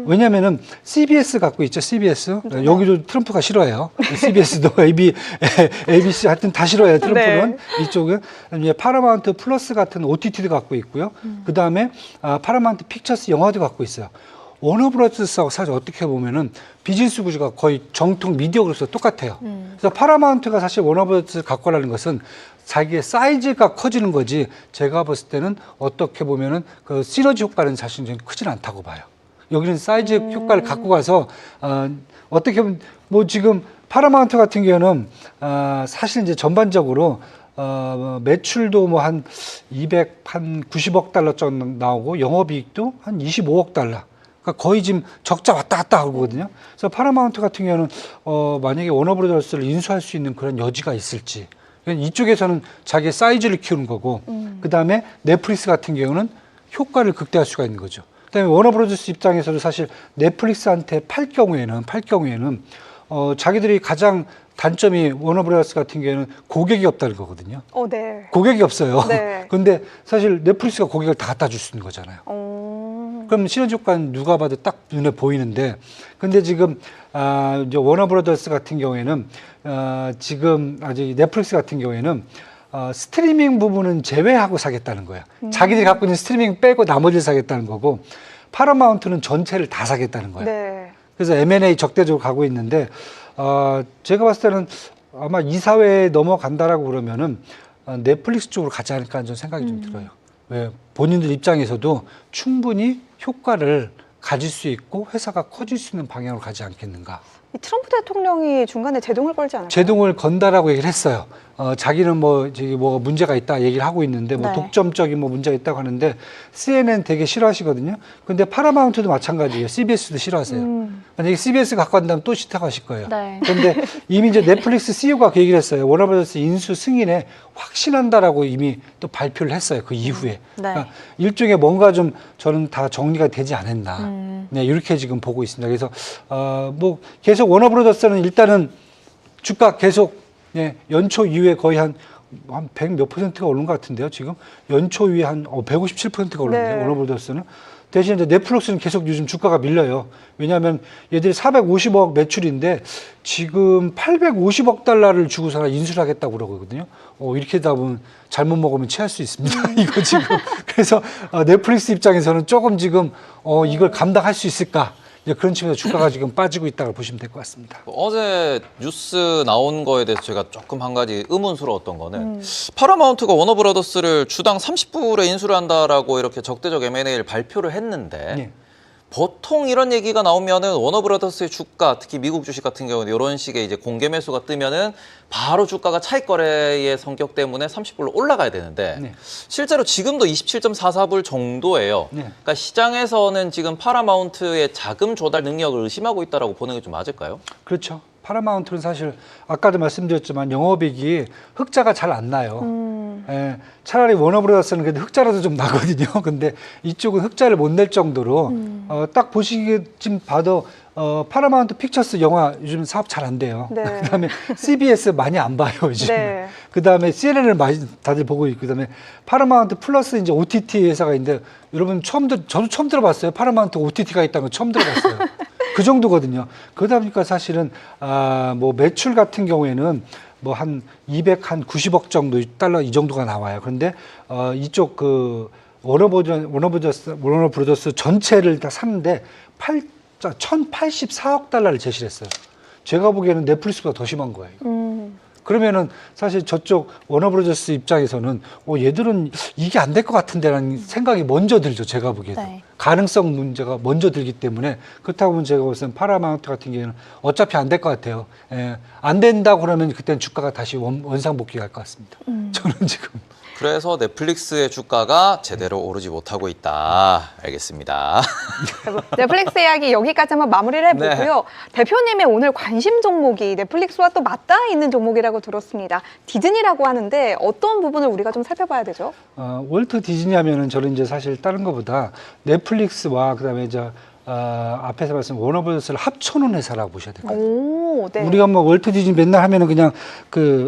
왜냐면은 CBS 갖고 있죠, CBS. 여기도 트럼프가 싫어해요. CBS도 ABC 하여튼 다 싫어해요, 트럼프는. 네. 이쪽은. 이제 파라마운트 플러스 같은 OTT도 갖고 있고요. 그 다음에 파라마운트 픽처스 영화도 갖고 있어요. 워너브로더스하고 사실 어떻게 보면은 비즈니스 구조가 거의 정통 미디어 그룹과 똑같아요. 그래서 파라마운트가 사실 워너브로더스를 갖고 가라는 것은 자기의 사이즈가 커지는 거지 제가 봤을 때는 어떻게 보면은 그 시너지 효과는 사실 좀 크지는 않다고 봐요. 여기는 사이즈 효과를 갖고 가서 어떻게 보면 뭐 지금 파라마운트 같은 경우는 사실 이제 전반적으로 매출도 뭐 한 90억 달러 정도 나오고 영업이익도 한 25억 달러. 그러니까 거의 지금 적자 왔다 갔다 하거든요. 그래서 파라마운트 같은 경우는 만약에 워너브로더스를 인수할 수 있는 그런 여지가 있을지. 이쪽에서는 자기의 사이즈를 키우는 거고, 그 다음에 넷플릭스 같은 경우는 효과를 극대화할 수가 있는 거죠. 그다음에 워너브로더스 입장에서도 사실 넷플릭스한테 팔 경우에는 자기들이 가장 단점이 워너브라더스 같은 경우에는 고객이 없다는 거거든요. 네. 고객이 없어요. 네. 근데 사실 넷플릭스가 고객을 다 갖다 줄 수 있는 거잖아요. 그럼 시너지 효과는 누가 봐도 딱 눈에 보이는데, 근데 지금 이제 워너브라더스 같은 경우에는 지금 아직 넷플릭스 같은 경우에는 스트리밍 부분은 제외하고 사겠다는 거예요. 자기들이 갖고 있는 스트리밍 빼고 나머지를 사겠다는 거고, 파라마운트는 전체를 다 사겠다는 거예요. 네. 그래서 M&A 적대적으로 가고 있는데, 제가 봤을 때는 아마 이사회에 넘어간다라고 그러면은 넷플릭스 쪽으로 가지 않을까 하는 생각이 좀 들어요. 왜 본인들 입장에서도 충분히 효과를 가질 수 있고 회사가 커질 수 있는 방향으로 가지 않겠는가. 이 트럼프 대통령이 중간에 제동을 걸지 않을까요? 제동을 건다라고 얘기를 했어요. 자기는 뭐 저기 뭐가 문제가 있다 얘기를 하고 있는데 뭐 네. 독점적인 뭐 문제가 있다고 하는데 CNN 되게 싫어하시거든요. 근데 파라마운트도 마찬가지예요. CBS도 싫어하세요. 만약에 CBS 갖고 간다면 또 싫다하실 거예요. 네. 그런데 이미 이제 넷플릭스 CEO가 그 얘기를 했어요. 워너브라더스 인수 승인에 확신한다라고 이미 또 발표를 했어요. 그 이후에. 그러니까 일종의 뭔가 좀 저는 다 정리가 되지 않았나. 네, 이렇게 지금 보고 있습니다. 그래서 뭐 계속 워너브라더스는 일단은 주가 계속 네, 연초 이후에 거의 한 100 몇 %가 오른 것 같은데요. 지금 연초 이후에 한 157%가 오르는데 네. 워너브라더스는. 대신 이제 넷플릭스는 계속 요즘 주가가 밀려요. 왜냐하면 얘들이 450억 매출인데 지금 850억 달러를 주고서 인수를 하겠다고 그러거든요. 이렇게 되다 보면 잘못 먹으면 체할 수 있습니다. 이거 지금. 그래서 넷플릭스 입장에서는 조금 지금 이걸 감당할 수 있을까? 이제 그런 측면에서 주가가 지금 빠지고 있다고 보시면 될 것 같습니다. 어제 뉴스 나온 거에 대해서 제가 조금 한 가지 의문스러웠던 거는 파라마운트가 워너브라더스를 주당 30불에 인수를 한다라고 이렇게 적대적 M&A를 발표를 했는데 네. 보통 이런 얘기가 나오면은 워너브라더스의 주가, 특히 미국 주식 같은 경우는 이런 식의 이제 공개 매수가 뜨면은 바로 주가가 차익 거래의 성격 때문에 30불로 올라가야 되는데 네. 실제로 지금도 27.44불 정도예요. 네. 그러니까 시장에서는 지금 파라마운트의 자금 조달 능력을 의심하고 있다라고 보는 게 좀 맞을까요? 그렇죠. 파라마운트는 사실 아까도 말씀드렸지만 영업이익이 흑자가 잘 안 나요. 예, 차라리 워너브라더스는 그래도 흑자라도 좀 나거든요. 근데 이쪽은 흑자를 못 낼 정도로 딱 보시기에 지금 봐도 파라마운트 픽처스 영화 요즘 사업 잘 안 돼요. 네. 그다음에 CBS 많이 안 봐요 요즘. 네. 그다음에 CNN을 많이 다들 보고 있고 그다음에 파라마운트 플러스 이제 OTT 회사가 있는데 여러분 저도 처음 들어봤어요. 파라마운트 OTT가 있다는 거 처음 들어봤어요. 그 정도거든요. 그러다 보니까 사실은 뭐 매출 같은 경우에는 뭐 한 290억 정도 달러 이 정도가 나와요. 그런데 이쪽 그 워너브라더스 전체를 다 샀는데 1,084억 달러를 제시를 했어요. 제가 보기에는 넷플릭스보다 더 심한 거예요. 그러면은 사실 저쪽 워너브라더스 입장에서는 얘들은 이게 안 될 것 같은데라는 생각이 먼저 들죠. 제가 보기에도. 네. 가능성 문제가 먼저 들기 때문에 그렇다고 보면 제가 볼 때는 파라마운트 같은 경우에는 어차피 안 될 것 같아요. 예, 안 된다고 그러면 그때는 주가가 다시 원상복귀할 것 같습니다. 저는 지금. 그래서 넷플릭스의 주가가 제대로 오르지 못하고 있다. 알겠습니다. 넷플릭스 이야기 여기까지 한번 마무리를 해보고요. 대표님의 오늘 관심 종목이 넷플릭스와 또 맞닿아 있는 종목이라고 들었습니다. 디즈니라고 하는데 어떤 부분을 우리가 좀 살펴봐야 되죠? 월트 디즈니 하면은 저는 이제 사실 다른 것보다 넷플릭스와 그다음에 앞에서 말씀 워너브라더스를 합쳐놓은 회사라고 보셔야 돼요. 오, 네. 우리가 뭐 월트 디즈니 맨날 하면은 그냥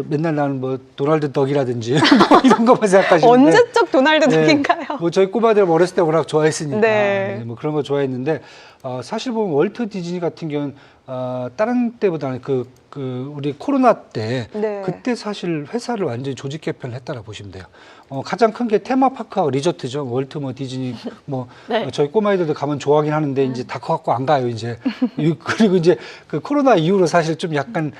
맨날 나는 뭐 도널드 덕이라든지 뭐 이런 것만 생각하시는데 언제적 도널드 덕인가요? 뭐 저희 꼬마들 어렸을 때 워낙 좋아했으니까 네. 뭐 그런 거 좋아했는데 사실 보면 월트 디즈니 같은 경우는 다른 때보다는 우리 코로나 때 네. 그때 사실 회사를 완전히 조직 개편을 했다고 보시면 돼요. 가장 큰 게 테마파크하고 리조트죠. 월트 뭐 디즈니 뭐 네. 저희 꼬마이들도 가면 좋아하긴 하는데 이제 다 커갖고 안 가요 이제. 그리고 이제 그 코로나 이후로 사실 좀 약간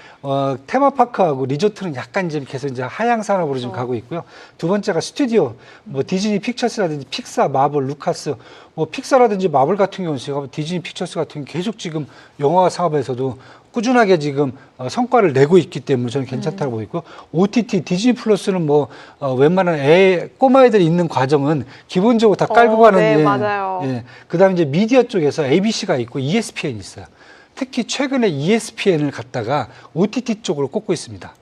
테마파크하고 리조트는 약간 이제 계속 이제 하향 산업으로 좀 가고 있고요. 두 번째가 스튜디오 뭐 디즈니 픽처스라든지 픽사, 마블, 루카스 뭐 픽사라든지 마블 같은 경우는 제가 디즈니 픽처스 같은 경우 계속 지금 영화 사업에서도 꾸준하게 지금 성과를 내고 있기 때문에 저는 괜찮다고 보고 있고 OTT 디즈니 플러스는 뭐 웬만한 꼬마애들이 있는 과정은 기본적으로 다 깔고 가는 네, 맞아요. 예. 그다음에 이제 미디어 쪽에서 ABC가 있고 ESPN이 있어요. 특히 최근에 ESPN을 갖다가 OTT 쪽으로 꽂고 있습니다.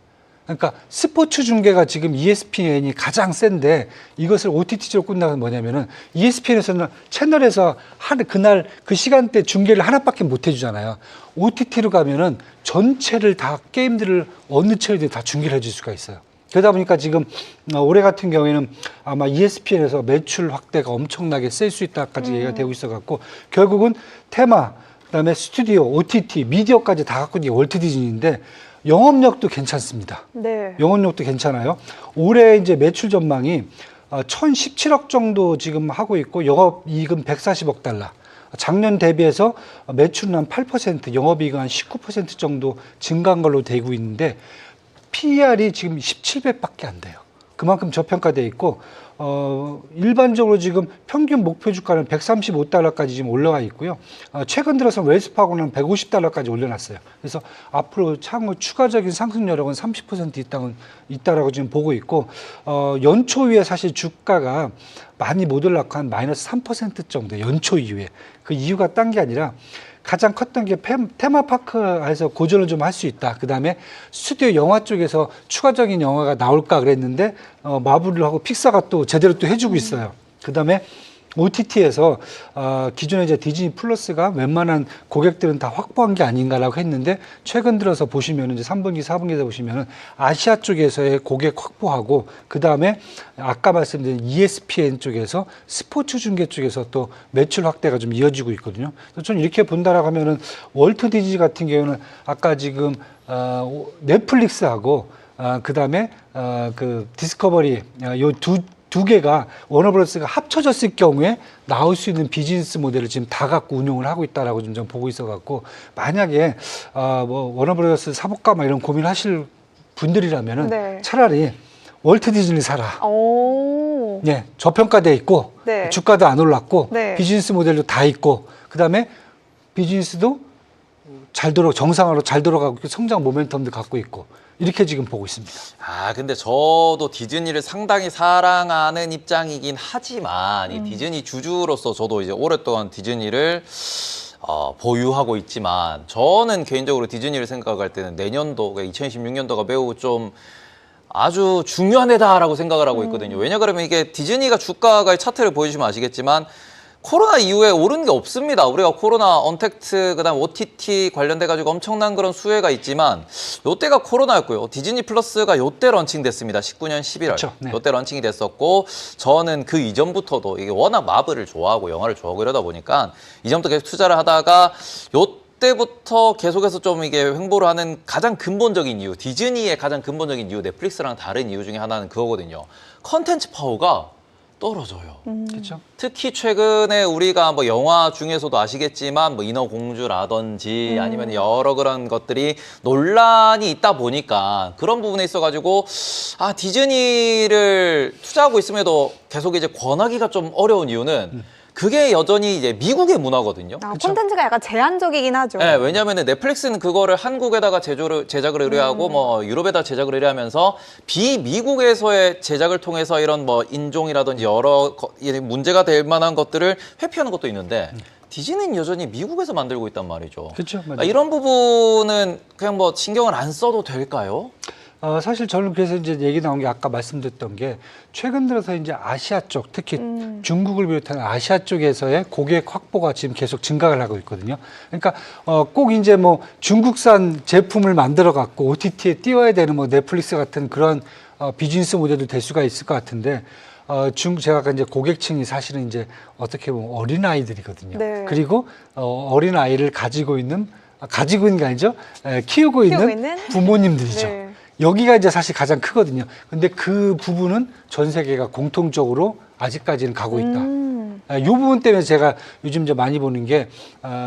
그러니까 스포츠 중계가 지금 ESPN이 가장 센데 이것을 OTT로 끝나면 뭐냐면은 ESPN에서는 채널에서 그날 그 시간대 중계를 하나밖에 못 해주잖아요. OTT로 가면은 전체를 다 게임들을 어느 채널이든 다 중계를 해줄 수가 있어요. 그러다 보니까 지금 올해 같은 경우에는 아마 ESPN에서 매출 확대가 엄청나게 셀 수 있다까지 얘기가 되고 있어갖고 결국은 테마, 그다음에 스튜디오, OTT, 미디어까지 다 갖고 있는 게 월트 디즈니인데 영업력도 괜찮습니다. 네. 영업력도 괜찮아요. 올해 이제 매출 전망이 1,017억 정도 지금 하고 있고 영업이익은 140억 달러. 작년 대비해서 매출은 한 8%, 영업이익은 한 19% 정도 증가한 걸로 되고 있는데 PER이 지금 17배밖에 안 돼요. 그만큼 저평가되어 있고 일반적으로 지금 평균 목표 주가는 135달러까지 지금 올라와 있고요. 최근 들어서 웰스파고는 150달러까지 올려놨어요. 그래서 앞으로 향후 추가적인 상승 여력은 30% 있다라고 지금 보고 있고 연초 이후에 사실 주가가 많이 못 올랐고 한 마이너스 3% 정도 연초 이후에 그 이유가 딴 게 아니라 가장 컸던 게 테마파크에서 고전을 좀 할 수 있다. 그 다음에 스튜디오 영화 쪽에서 추가적인 영화가 나올까 그랬는데 마블을 하고 픽사가 또 제대로 또 해주고 있어요. 그 다음에 OTT에서 기존에 이제 디즈니 플러스가 웬만한 고객들은 다 확보한 게 아닌가라고 했는데 최근 들어서 보시면 이제 3분기, 4분기에서 보시면은 아시아 쪽에서의 고객 확보하고 그 다음에 아까 말씀드린 ESPN 쪽에서 스포츠 중계 쪽에서 또 매출 확대가 좀 이어지고 있거든요. 그래서 저는 이렇게 본다라고 하면은 월트 디즈니 같은 경우는 아까 지금 넷플릭스하고 그 다음에 그 디스커버리 요 두 개가 워너브러스가 합쳐졌을 경우에 나올 수 있는 비즈니스 모델을 지금 다 갖고 운용을 하고 있다라고 좀 보고 있어갖고 만약에 뭐 워너브러스 사볼까 막 이런 고민하실 분들이라면은 네. 차라리 월트 디즈니 사라. 오. 네, 저평가돼 있고 네. 주가도 안 올랐고 네. 비즈니스 모델도 다 있고 그 다음에 비즈니스도 정상화로 잘 돌아가고 있고 성장 모멘텀도 갖고 있고 이렇게 지금 보고 있습니다. 근데 저도 디즈니를 상당히 사랑하는 입장이긴 하지만 이 디즈니 주주로서 저도 이제 오랫동안 디즈니를 보유하고 있지만 저는 개인적으로 디즈니를 생각할 때는 내년도, 2026년도가 매우 좀 아주 중요한 해다라고 생각을 하고 있거든요. 왜냐 그러면 이게 디즈니가 주가의 차트를 보여주시면 아시겠지만 코로나 이후에 오른 게 없습니다. 우리가 코로나 언택트 그다음 OTT 관련돼 가지고 엄청난 그런 수혜가 있지만 요때가 코로나였고요. 디즈니 플러스가 요때 런칭됐습니다. 19년 11월. 그렇죠. 네. 요때 런칭이 됐었고 저는 그 이전부터도 이게 워낙 마블을 좋아하고 영화를 좋아하고 이러다 보니까 이전부터 계속 투자를 하다가 요때부터 계속해서 좀 이게 횡보를 하는 가장 근본적인 이유, 디즈니의 가장 근본적인 이유, 넷플릭스랑 다른 이유 중에 하나는 그거거든요. 컨텐츠 파워가 떨어져요. 그렇죠? 특히 최근에 우리가 뭐 영화 중에서도 아시겠지만 뭐 인어공주라든지 아니면 여러 그런 것들이 논란이 있다 보니까 그런 부분에 있어가지고 디즈니를 투자하고 있음에도 계속 이제 권하기가 좀 어려운 이유는 그게 여전히 이제 미국의 문화거든요. 콘텐츠가 약간 제한적이긴 하죠. 네, 왜냐하면 넷플릭스는 그거를 한국에다가 제작을 의뢰하고 뭐 유럽에다 제작을 의뢰하면서 비미국에서의 제작을 통해서 이런 뭐 인종이라든지 여러 문제가 될 만한 것들을 회피하는 것도 있는데 디즈니는 여전히 미국에서 만들고 있단 말이죠. 그렇죠. 맞아요. 이런 부분은 그냥 뭐 신경을 안 써도 될까요? 사실 저는 그래서 이제 얘기 나온 게 아까 말씀드렸던 게 최근 들어서 이제 아시아 쪽 특히 중국을 비롯한 아시아 쪽에서의 고객 확보가 지금 계속 증가를 하고 있거든요. 그러니까 꼭 이제 뭐 중국산 제품을 만들어 갖고 OTT에 띄워야 되는 뭐 넷플릭스 같은 그런 비즈니스 모델도 될 수가 있을 것 같은데 제가 아까 이제 고객층이 사실은 이제 어떻게 보면 어린 아이들이거든요. 네. 그리고 어린 아이를 가지고 있는 게 아니죠. 키우고 있는 부모님들이죠. 네. 여기가 이제 사실 가장 크거든요. 근데 그 부분은 전 세계가 공통적으로 아직까지는 가고 있다. 이 부분 때문에 제가 요즘 이제 많이 보는 게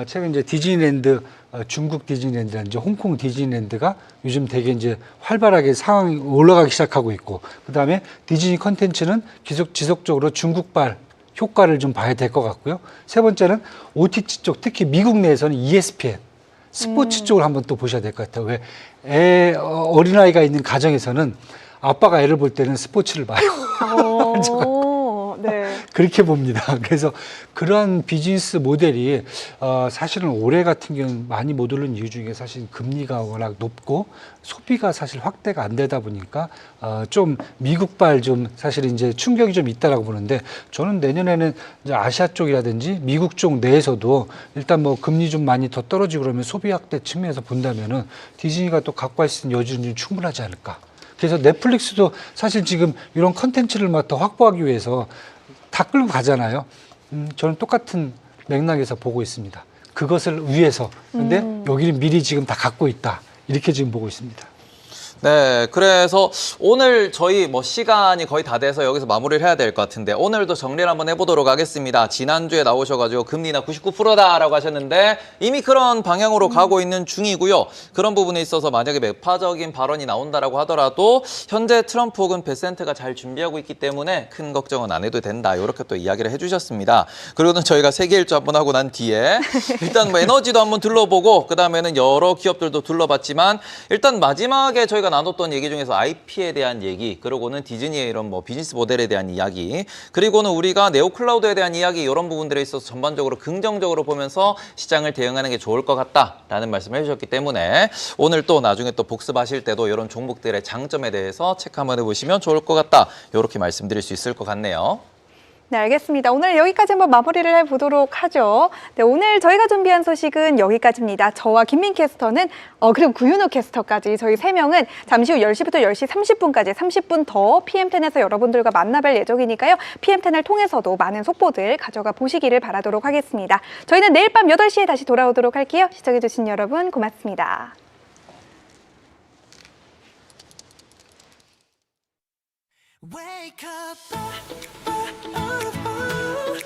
최근 이제 디즈니랜드, 중국 디즈니랜드라든지 홍콩 디즈니랜드가 요즘 되게 이제 활발하게 상황이 올라가기 시작하고 있고, 그 다음에 디즈니 컨텐츠는 지속적으로 중국발 효과를 좀 봐야 될 것 같고요. 세 번째는 OTT 쪽, 특히 미국 내에서는 ESPN. 스포츠 쪽을 한번 또 보셔야 될 것 같아요. 왜 어린아이가 있는 가정에서는 아빠가 애를 볼 때는 스포츠를 봐요. 네. 그렇게 봅니다. 그래서 그런 비즈니스 모델이 사실은 올해 같은 경우는 많이 못 오른 이유 중에 사실 금리가 워낙 높고 소비가 사실 확대가 안 되다 보니까 좀 미국발 좀 사실 이제 충격이 좀 있다라고 보는데 저는 내년에는 이제 아시아 쪽이라든지 미국 쪽 내에서도 일단 뭐 금리 좀 많이 더 떨어지고 그러면 소비 확대 측면에서 본다면은 디즈니가 또 갖고 갈 수 있는 여지는 충분하지 않을까. 그래서 넷플릭스도 사실 지금 이런 컨텐츠를 막 더 확보하기 위해서 다 끌고 가잖아요. 저는 똑같은 맥락에서 보고 있습니다. 그것을 위해서. 근데 여기는 미리 지금 다 갖고 있다. 이렇게 지금 보고 있습니다. 네, 그래서 오늘 저희 뭐 시간이 거의 다 돼서 여기서 마무리를 해야 될 것 같은데 오늘도 정리를 한번 해보도록 하겠습니다. 지난주에 나오셔가지고 금리나 99%다라고 하셨는데 이미 그런 방향으로 가고 있는 중이고요. 그런 부분에 있어서 만약에 매파적인 발언이 나온다라고 하더라도 현재 트럼프 혹은 베센트가 잘 준비하고 있기 때문에 큰 걱정은 안 해도 된다. 이렇게 또 이야기를 해주셨습니다. 그리고는 저희가 세계 일주 한번 하고 난 뒤에 일단 뭐 에너지도 한번 둘러보고 그다음에는 여러 기업들도 둘러봤지만 일단 마지막에 저희가 나눴던 얘기 중에서 IP에 대한 얘기, 그리고는 디즈니의 이런 뭐 비즈니스 모델에 대한 이야기, 그리고는 우리가 네오클라우드에 대한 이야기 이런 부분들에 있어서 전반적으로 긍정적으로 보면서 시장을 대응하는 게 좋을 것 같다라는 말씀을 해주셨기 때문에 오늘 또 나중에 또 복습하실 때도 이런 종목들의 장점에 대해서 체크 한번 해보시면 좋을 것 같다. 이렇게 말씀드릴 수 있을 것 같네요. 네, 알겠습니다. 오늘 여기까지 한번 마무리를 해보도록 하죠. 네, 오늘 저희가 준비한 소식은 여기까지입니다. 저와 김민 캐스터는 그리고 구윤호 캐스터까지 저희 3명은 잠시 후 10시부터 10시 30분까지 30분 더 PM10에서 여러분들과 만나뵐 예정이니까요. PM10을 통해서도 많은 속보들 가져가 보시기를 바라도록 하겠습니다. 저희는 내일 밤 8시에 다시 돌아오도록 할게요. 시청해주신 여러분 고맙습니다. Wake up, oh, oh, oh, oh,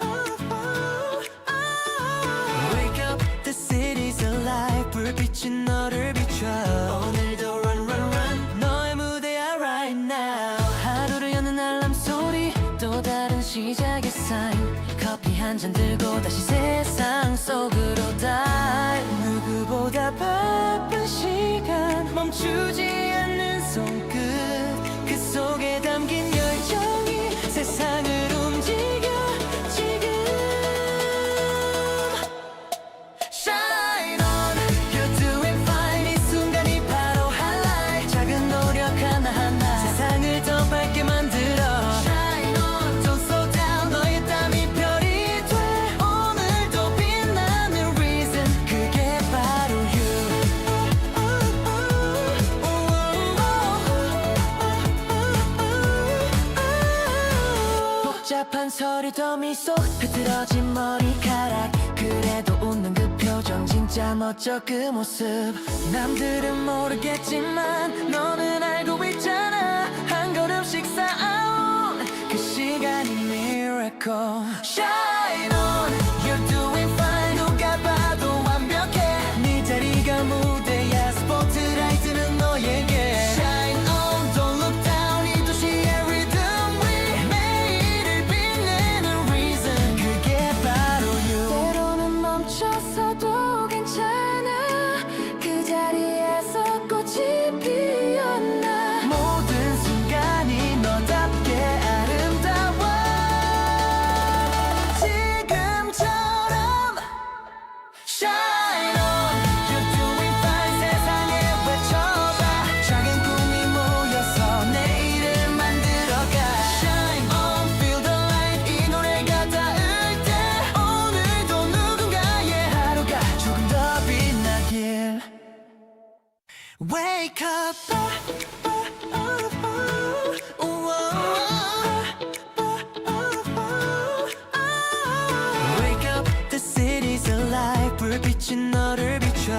oh, oh, oh. Wake up, the city's alive. 불빛은 너를 비춰. 오늘도 run, run, run. 너의 무대야 right now. 하루를 여는 알람 소리. 또 다른 시작의 sign. 커피 한 잔 들고 다시 세상 속으로 dive. 누구보다 바쁜 시간 멈추지 않는 손끝 그 속에 담긴 열정이 세상을 움직여 지금 Shine on, you're doing fine 이 순간이 바로 highlight 작은 노력 하나하나 세상을 더 밝게 만들어 Shine on, don't slow down 너의 땀이 별이 돼 오늘도 빛나는 reason 그게 바로 you 복잡한 소리도 미소 흐트러진 머리카락 그래도 웃는 그 표정 진짜 멋져 그 모습 남들은 모르겠지만 너는 알고 있잖아 한 걸음씩 쌓아온 그 시간이 miracle Shine on, you're doing fine 누가 봐도 완벽해 네 자리가 무대야 스포트라이트는 너에게 Shine on, don't look down 이 도시의 rhythm 위 매일을 빛내는 reason 그게 바로 you 때로는 멈춰서도 괜찮아 그 자리에서 꽃이 피었나 모든 순간이 너답게 아름다워 지금처럼 Shine on, you're doing fine 세상에 외쳐봐 작은 꿈이 모여서 내일을 만들어가 Shine on, feel the light 이 노래가 닿을 때 오늘도 누군가의 하루가 조금 더 빛나길 Wake up, oh, oh, oh, oh, oh, oh. Wake up, the city's alive 불빛은 너를 비춰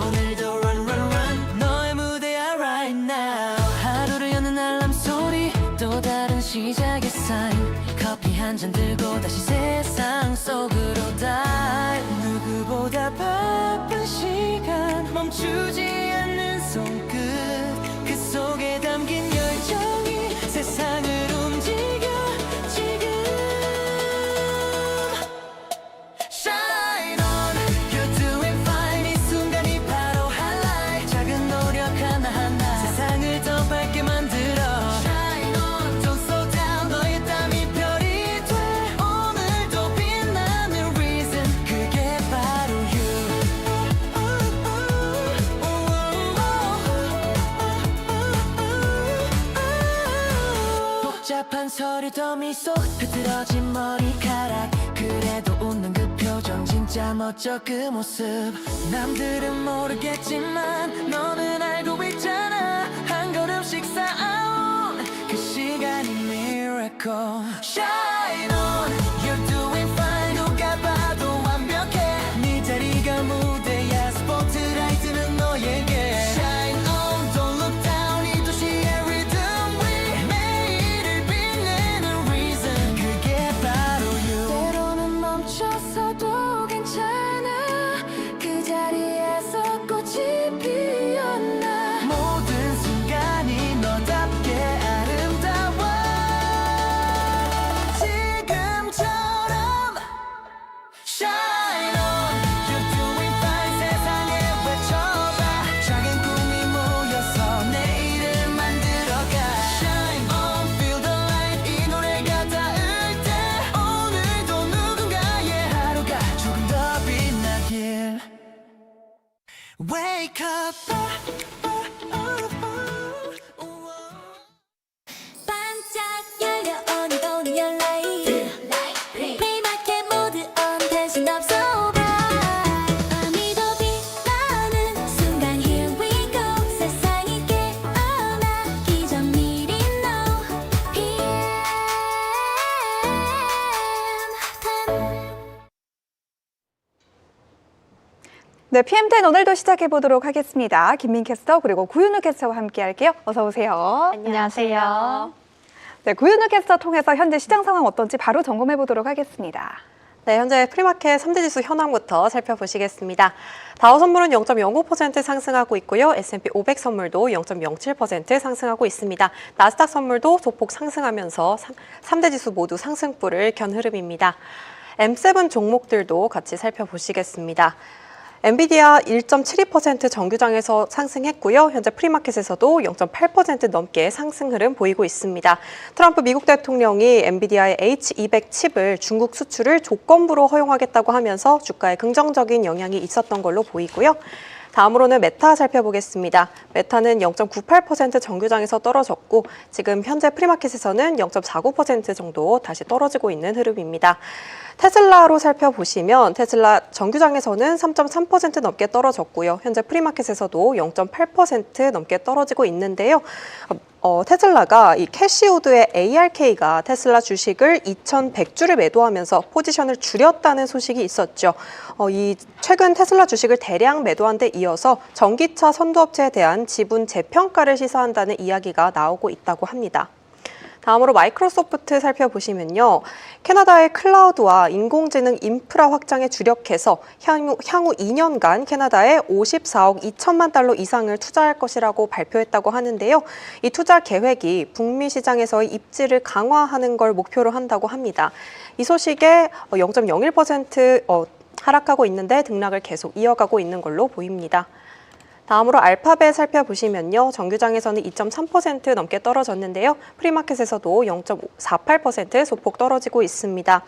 오늘도 run, run, run 너의 무대야 right now 하루를 여는 알람 소리 또 다른 시작의 sign 커피 한 잔 들고 다시 세상 속으로 dive 누구보다 바쁜 시간 멈추지 않는 손끝 그 속에 담긴 열정이 세상을 움직여 지금 Shine on, you're doing fine 이 순간이 바로 highlight 작은 노력 하나하나 세상을 더 밝게 만들어 Shine on, 복잡한 서류도 미소 흐트러진 머리카락 그래도 웃는 그 표정 진짜 멋져 그 모습 남들은 모르겠지만 너는 알고 있잖아 한 걸음씩 쌓아온 그 시간이 miracle Shine on you're doing fine 누가 봐도 완벽해 네 자리가 무대야 스포트라이트는 너에게 Shine on don't look down 이 도시의 rhythm we 매일을 빛내는 reason 그게 바로 you 때로는 멈춰서도 괜찮아 그 자리에서 꽃이 피었나 모든 순간이 너답게 아름다워 지금처럼 Shine on You're doing fine 세상에 외쳐봐 작은 꿈이 모여서 내일을 만들어가 Shine on feel the light 이 노래가 닿을 때 오늘도 누군가의 하루가 조금 더 빛나길 Wake up 반짝 열려 오늘 오늘 your light 프리마켓 모드 on 대신 없어 bright 밤이 더 빛나는 순간 here we go 세상이 깨어나 기적 미리 know 네, PM10 오늘도 시작해 보도록 하겠습니다. 김민 캐스터 그리고 구윤우 캐스터와 함께 할게요. 어서 오세요. 안녕하세요. 네, 구윤우 캐스터 통해서 현재 시장 상황 어떤지 바로 점검해 보도록 하겠습니다. 네, 현재 프리마켓 3대 지수 현황부터 살펴보시겠습니다. 다우 선물은 0.05% 상승하고 있고요. S&P 500 선물도 0.07% 상승하고 있습니다. 나스닥 선물도 소폭 상승하면서 3대 지수 모두 상승불을 켠 흐름입니다. M7 종목들도 같이 살펴보시겠습니다. 엔비디아 1.72% 정규장에서 상승했고요. 현재 프리마켓에서도 0.8% 넘게 상승 흐름 보이고 있습니다. 트럼프 미국 대통령이 엔비디아의 H200 칩을 중국 수출을 조건부로 허용하겠다고 하면서 주가에 긍정적인 영향이 있었던 걸로 보이고요. 다음으로는 메타 살펴보겠습니다. 메타는 0.98% 정규장에서 떨어졌고 지금 현재 프리마켓에서는 0.49% 정도 다시 떨어지고 있는 흐름입니다. 테슬라로 살펴보시면 테슬라 정규장에서는 3.3% 넘게 떨어졌고요. 현재 프리마켓에서도 0.8% 넘게 떨어지고 있는데요. 테슬라가 이 캐시우드의 ARK가 테슬라 주식을 2,100주를 매도하면서 포지션을 줄였다는 소식이 있었죠. 이 최근 테슬라 주식을 대량 매도한 데 이어서 전기차 선도업체에 대한 지분 재평가를 시사한다는 이야기가 나오고 있다고 합니다. 다음으로 마이크로소프트 살펴보시면요. 캐나다의 클라우드와 인공지능 인프라 확장에 주력해서 향후 2년간 캐나다에 54억 2천만 달러 이상을 투자할 것이라고 발표했다고 하는데요. 이 투자 계획이 북미 시장에서의 입지를 강화하는 걸 목표로 한다고 합니다. 이 소식에 0.01% 하락하고 있는데 등락을 계속 이어가고 있는 걸로 보입니다. 다음으로 알파벳 살펴보시면요. 정규장에서는 2.3% 넘게 떨어졌는데요. 프리마켓에서도 0.48% 소폭 떨어지고 있습니다.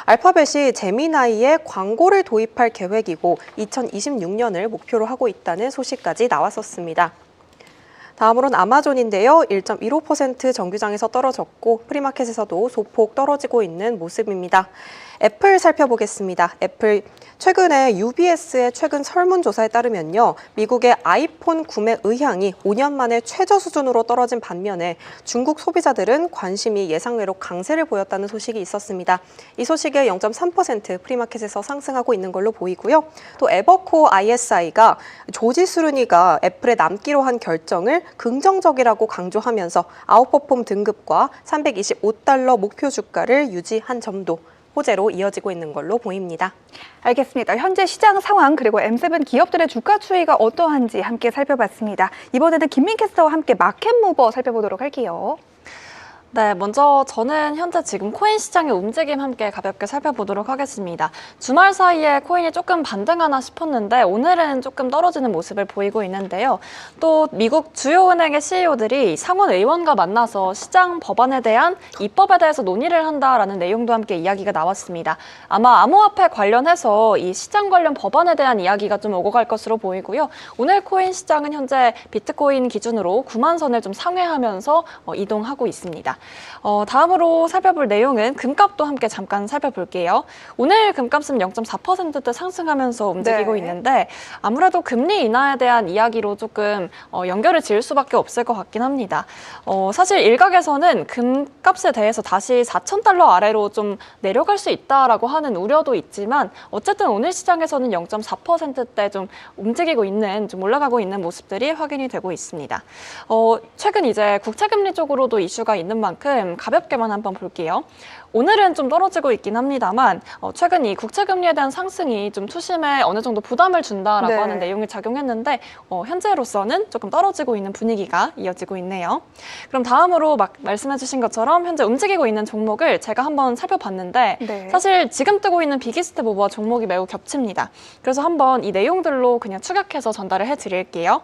알파벳이 제미나이에 광고를 도입할 계획이고 2026년을 목표로 하고 있다는 소식까지 나왔었습니다. 다음으로는 아마존인데요. 1.15% 정규장에서 떨어졌고 프리마켓에서도 소폭 떨어지고 있는 모습입니다. 애플 살펴보겠습니다. 애플 최근에 UBS의 최근 설문조사에 따르면요. 미국의 아이폰 구매 의향이 5년 만에 최저 수준으로 떨어진 반면에 중국 소비자들은 관심이 예상외로 강세를 보였다는 소식이 있었습니다. 이 소식에 0.3% 프리마켓에서 상승하고 있는 걸로 보이고요. 또 에버코어 ISI가 조지 스루니가 애플에 남기로 한 결정을 긍정적이라고 강조하면서 아웃퍼폼 등급과 325달러 목표 주가를 유지한 점도 호재로 이어지고 있는 걸로 보입니다. 알겠습니다. 현재 시장 상황 그리고 M7 기업들의 주가 추이가 어떠한지 함께 살펴봤습니다. 이번에는 김민 캐스터와 함께 마켓 무버 살펴보도록 할게요. 네, 먼저 저는 현재 지금 코인 시장의 움직임 함께 가볍게 살펴보도록 하겠습니다. 주말 사이에 코인이 조금 반등하나 싶었는데 오늘은 조금 떨어지는 모습을 보이고 있는데요. 또 미국 주요 은행의 CEO들이 상원 의원과 만나서 시장 법안에 대한 입법에 대해서 논의를 한다라는 내용도 함께 이야기가 나왔습니다. 아마 암호화폐 관련해서 이 시장 관련 법안에 대한 이야기가 좀 오고 갈 것으로 보이고요. 오늘 코인 시장은 현재 비트코인 기준으로 9만 선을 좀 상회하면서 이동하고 있습니다. 다음으로 살펴볼 내용은 금값도 함께 잠깐 살펴볼게요. 오늘 금값은 0.4%대 상승하면서 움직이고 네. 있는데 아무래도 금리 인하에 대한 이야기로 조금 연결을 지을 수밖에 없을 것 같긴 합니다. 사실 일각에서는 금값에 대해서 다시 4,000달러 아래로 좀 내려갈 수 있다라고 하는 우려도 있지만 어쨌든 오늘 시장에서는 0.4%대 좀 움직이고 있는, 좀 올라가고 있는 모습들이 확인이 되고 있습니다. 최근 이제 국채금리 쪽으로도 이슈가 있는 만큼 가볍게만 한번 볼게요. 오늘은 좀 떨어지고 있긴 합니다만 최근 이 국채금리에 대한 상승이 좀 투심에 어느 정도 부담을 준다라고 네. 하는 내용이 작용했는데 현재로서는 조금 떨어지고 있는 분위기가 이어지고 있네요. 그럼 다음으로 말씀해 주신 것처럼 현재 움직이고 있는 종목을 제가 한번 살펴봤는데 네. 사실 지금 뜨고 있는 비기스트 모브와 종목이 매우 겹칩니다. 그래서 한번 이 내용들로 그냥 추격해서 전달을 해드릴게요.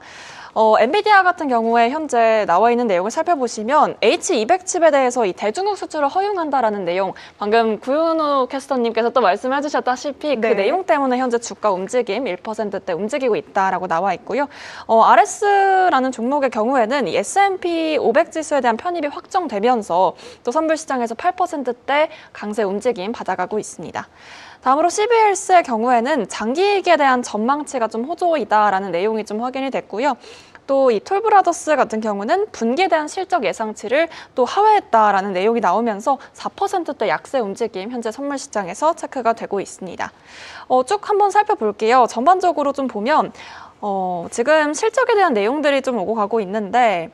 엔비디아 같은 경우에 현재 나와 있는 내용을 살펴보시면 H200 칩에 대해서 이 대중국 수출을 허용한다라는 내용, 방금 구윤우 캐스터님께서 또 말씀해 주셨다시피 네. 그 내용 때문에 현재 주가 움직임 1%대 움직이고 있다라고 나와 있고요. RS라는 종목의 경우에는 이 S&P 500 지수에 대한 편입이 확정되면서 또 선물 시장에서 8%대 강세 움직임 받아가고 있습니다. 다음으로 CB헬스의 경우에는 장기이익에 대한 전망치가 좀 호조이다라는 내용이 좀 확인이 됐고요. 또 이 톨브라더스 같은 경우는 분기에 대한 실적 예상치를 또 하회했다라는 내용이 나오면서 4%대 약세 움직임 현재 선물 시장에서 체크가 되고 있습니다. 쭉 한번 살펴볼게요. 전반적으로 좀 보면 지금 실적에 대한 내용들이 좀 오고 가고 있는데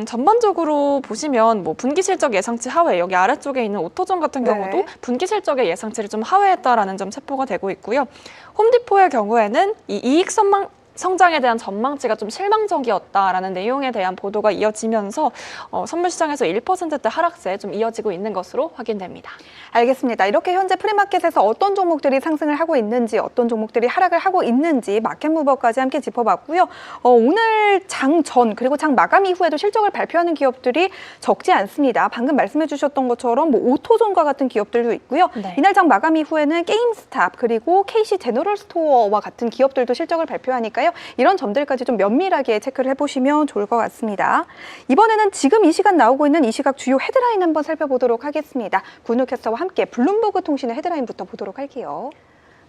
전반적으로 보시면 뭐 분기 실적 예상치 하회, 여기 아래쪽에 있는 오토존 같은 네. 경우도 분기 실적의 예상치를 좀 하회했다라는 점 체포가 되고 있고요. 홈디포의 경우에는 이 이익 성장에 대한 전망치가 좀 실망적이었다라는 내용에 대한 보도가 이어지면서 선물 시장에서 1%대 하락세 좀 이어지고 있는 것으로 확인됩니다. 알겠습니다. 이렇게 현재 프리마켓에서 어떤 종목들이 상승을 하고 있는지, 어떤 종목들이 하락을 하고 있는지 마켓무버까지 함께 짚어봤고요. 오늘 장 전 그리고 장 마감 이후에도 실적을 발표하는 기업들이 적지 않습니다. 방금 말씀해 주셨던 것처럼 뭐 오토존과 같은 기업들도 있고요. 네. 이날 장 마감 이후에는 게임스탑 그리고 KC 제너럴 스토어와 같은 기업들도 실적을 발표하니까요. 이런 점들까지 좀 면밀하게 체크를 해보시면 좋을 것 같습니다. 이번에는 지금 이 시간 나오고 있는 이 시각 주요 헤드라인 한번 살펴보도록 하겠습니다. 구은우 캐스터와 함께 블룸버그 통신의 헤드라인부터 보도록 할게요.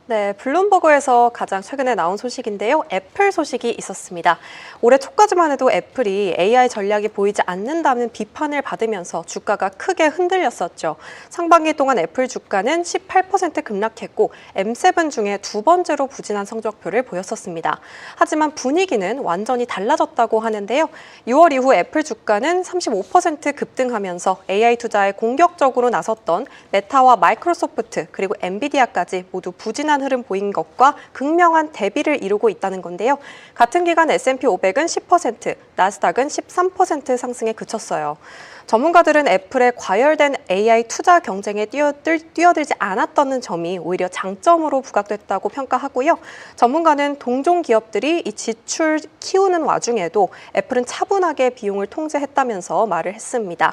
네, 블룸버그에서 가장 최근에 나온 소식인데요. 애플 소식이 있었습니다. 올해 초까지만 해도 애플이 AI 전략이 보이지 않는다는 비판을 받으면서 주가가 크게 흔들렸었죠. 상반기 동안 애플 주가는 18% 급락했고 M7 중에 두 번째로 부진한 성적표를 보였었습니다. 하지만 분위기는 완전히 달라졌다고 하는데요. 6월 이후 애플 주가는 35% 급등하면서 AI 투자에 공격적으로 나섰던 메타와 마이크로소프트 그리고 엔비디아까지 모두 부진한 흐름 보인 것과 극명한 대비를 이루고 있다는 건데요. 같은 기간 S&P 500은 10%, 나스닥은 13% 상승에 그쳤어요. 전문가들은 애플의 과열된 AI 투자 경쟁에 뛰어들지 않았다는 점이 오히려 장점으로 부각됐다고 평가하고요. 전문가는 동종 기업들이 이 지출 키우는 와중에도 애플은 차분하게 비용을 통제했다면서 말을 했습니다.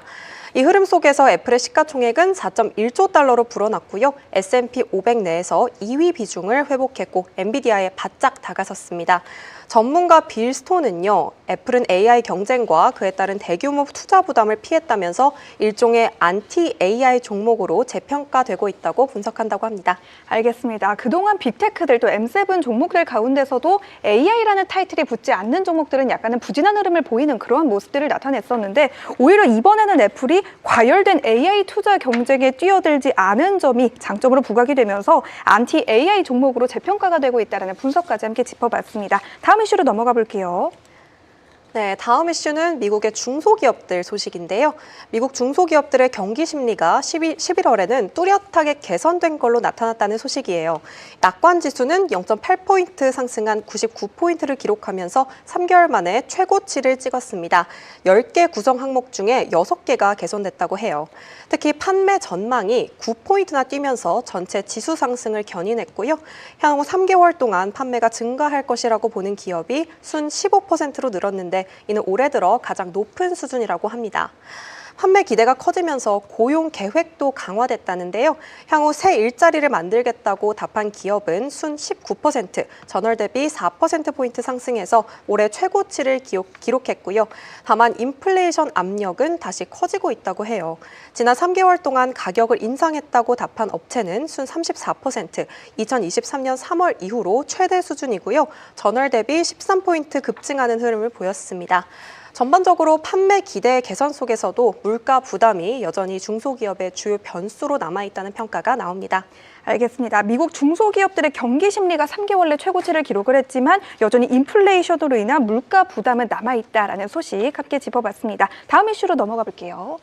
이 흐름 속에서 애플의 시가총액은 4.1조 달러로 불어났고요. S&P 500 내에서 2위 비중을 회복했고 엔비디아에 바짝 다가섰습니다. 전문가 빌 스톤은요, 애플은 AI 경쟁과 그에 따른 대규모 투자 부담을 피했다면서 일종의 안티 AI 종목으로 재평가되고 있다고 분석한다고 합니다. 알겠습니다. 그동안 빅테크들 또 M7 종목들 가운데서도 AI라는 타이틀이 붙지 않는 종목들은 약간은 부진한 흐름을 보이는 그러한 모습들을 나타냈었는데 오히려 이번에는 애플이 과열된 AI 투자 경쟁에 뛰어들지 않은 점이 장점으로 부각이 되면서 안티 AI 종목으로 재평가가 되고 있다는 분석까지 함께 짚어봤습니다. 다음 이슈로 넘어가 볼게요. 네, 다음 이슈는 미국의 중소기업들 소식인데요. 미국 중소기업들의 경기 심리가 11월에는 뚜렷하게 개선된 걸로 나타났다는 소식이에요. 낙관 지수는 0.8포인트 상승한 99포인트를 기록하면서 3개월 만에 최고치를 찍었습니다. 10개 구성 항목 중에 6개가 개선됐다고 해요. 특히 판매 전망이 9포인트나 뛰면서 전체 지수 상승을 견인했고요. 향후 3개월 동안 판매가 증가할 것이라고 보는 기업이 순 15%로 늘었는데 이는 올해 들어 가장 높은 수준이라고 합니다. 판매 기대가 커지면서 고용 계획도 강화됐다는데요. 향후 새 일자리를 만들겠다고 답한 기업은 순 19%, 전월 대비 4%포인트 상승해서 올해 최고치를 기록했고요. 다만 인플레이션 압력은 다시 커지고 있다고 해요. 지난 3개월 동안 가격을 인상했다고 답한 업체는 순 34%, 2023년 3월 이후로 최대 수준이고요. 전월 대비 13포인트 급증하는 흐름을 보였습니다. 전반적으로 판매 기대 개선 속에서도 물가 부담이 여전히 중소기업의 주요 변수로 남아있다는 평가가 나옵니다. 알겠습니다. 미국 중소기업들의 경기 심리가 3개월 내 최고치를 기록을 했지만 여전히 인플레이션으로 인한 물가 부담은 남아있다라는 소식 함께 짚어봤습니다. 다음 이슈로 넘어가 볼게요.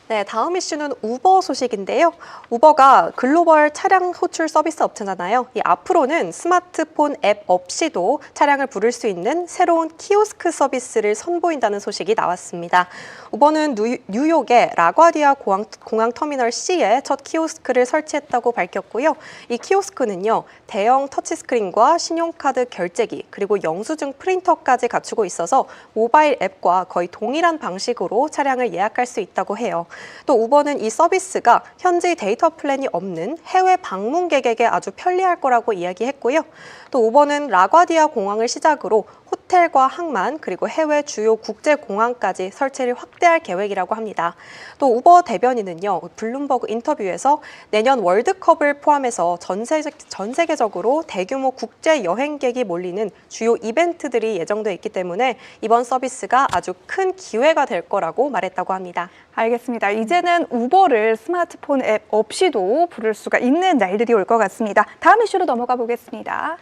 네, 다음 이슈는 우버 소식인데요. 우버가 글로벌 차량 호출 서비스 업체잖아요. 앞으로는 스마트폰 앱 없이도 차량을 부를 수 있는 새로운 키오스크 서비스를 선보인다는 소식이 나왔습니다. 우버는 뉴욕의 라과디아 공항 터미널 C에 첫 키오스크를 설치했다고 밝혔고요. 이 키오스크는요, 대형 터치스크린과 신용카드 결제기, 그리고 영수증 프린터까지 갖추고 있어서 모바일 앱과 거의 동일한 방식으로 차량을 예약할 수 있다고 해요. 또 우버는 이 서비스가 현지 데이터 플랜이 없는 해외 방문객에게 아주 편리할 거라고 이야기했고요. 또 우버는 라과디아 공항을 시작으로 호텔과 항만 그리고 해외 주요 국제공항까지 설치를 확대할 계획이라고 합니다. 또 우버 대변인은요, 블룸버그 인터뷰에서 내년 월드컵을 포함해서 전 세계적으로 대규모 국제 여행객이 몰리는 주요 이벤트들이 예정돼 있기 때문에 이번 서비스가 아주 큰 기회가 될 거라고 말했다고 합니다. 알겠습니다. 이제는 우버를 스마트폰 앱 없이도 부를 수가 있는 날들이 올 것 같습니다. 다음 이슈로 넘어가 보겠습니다.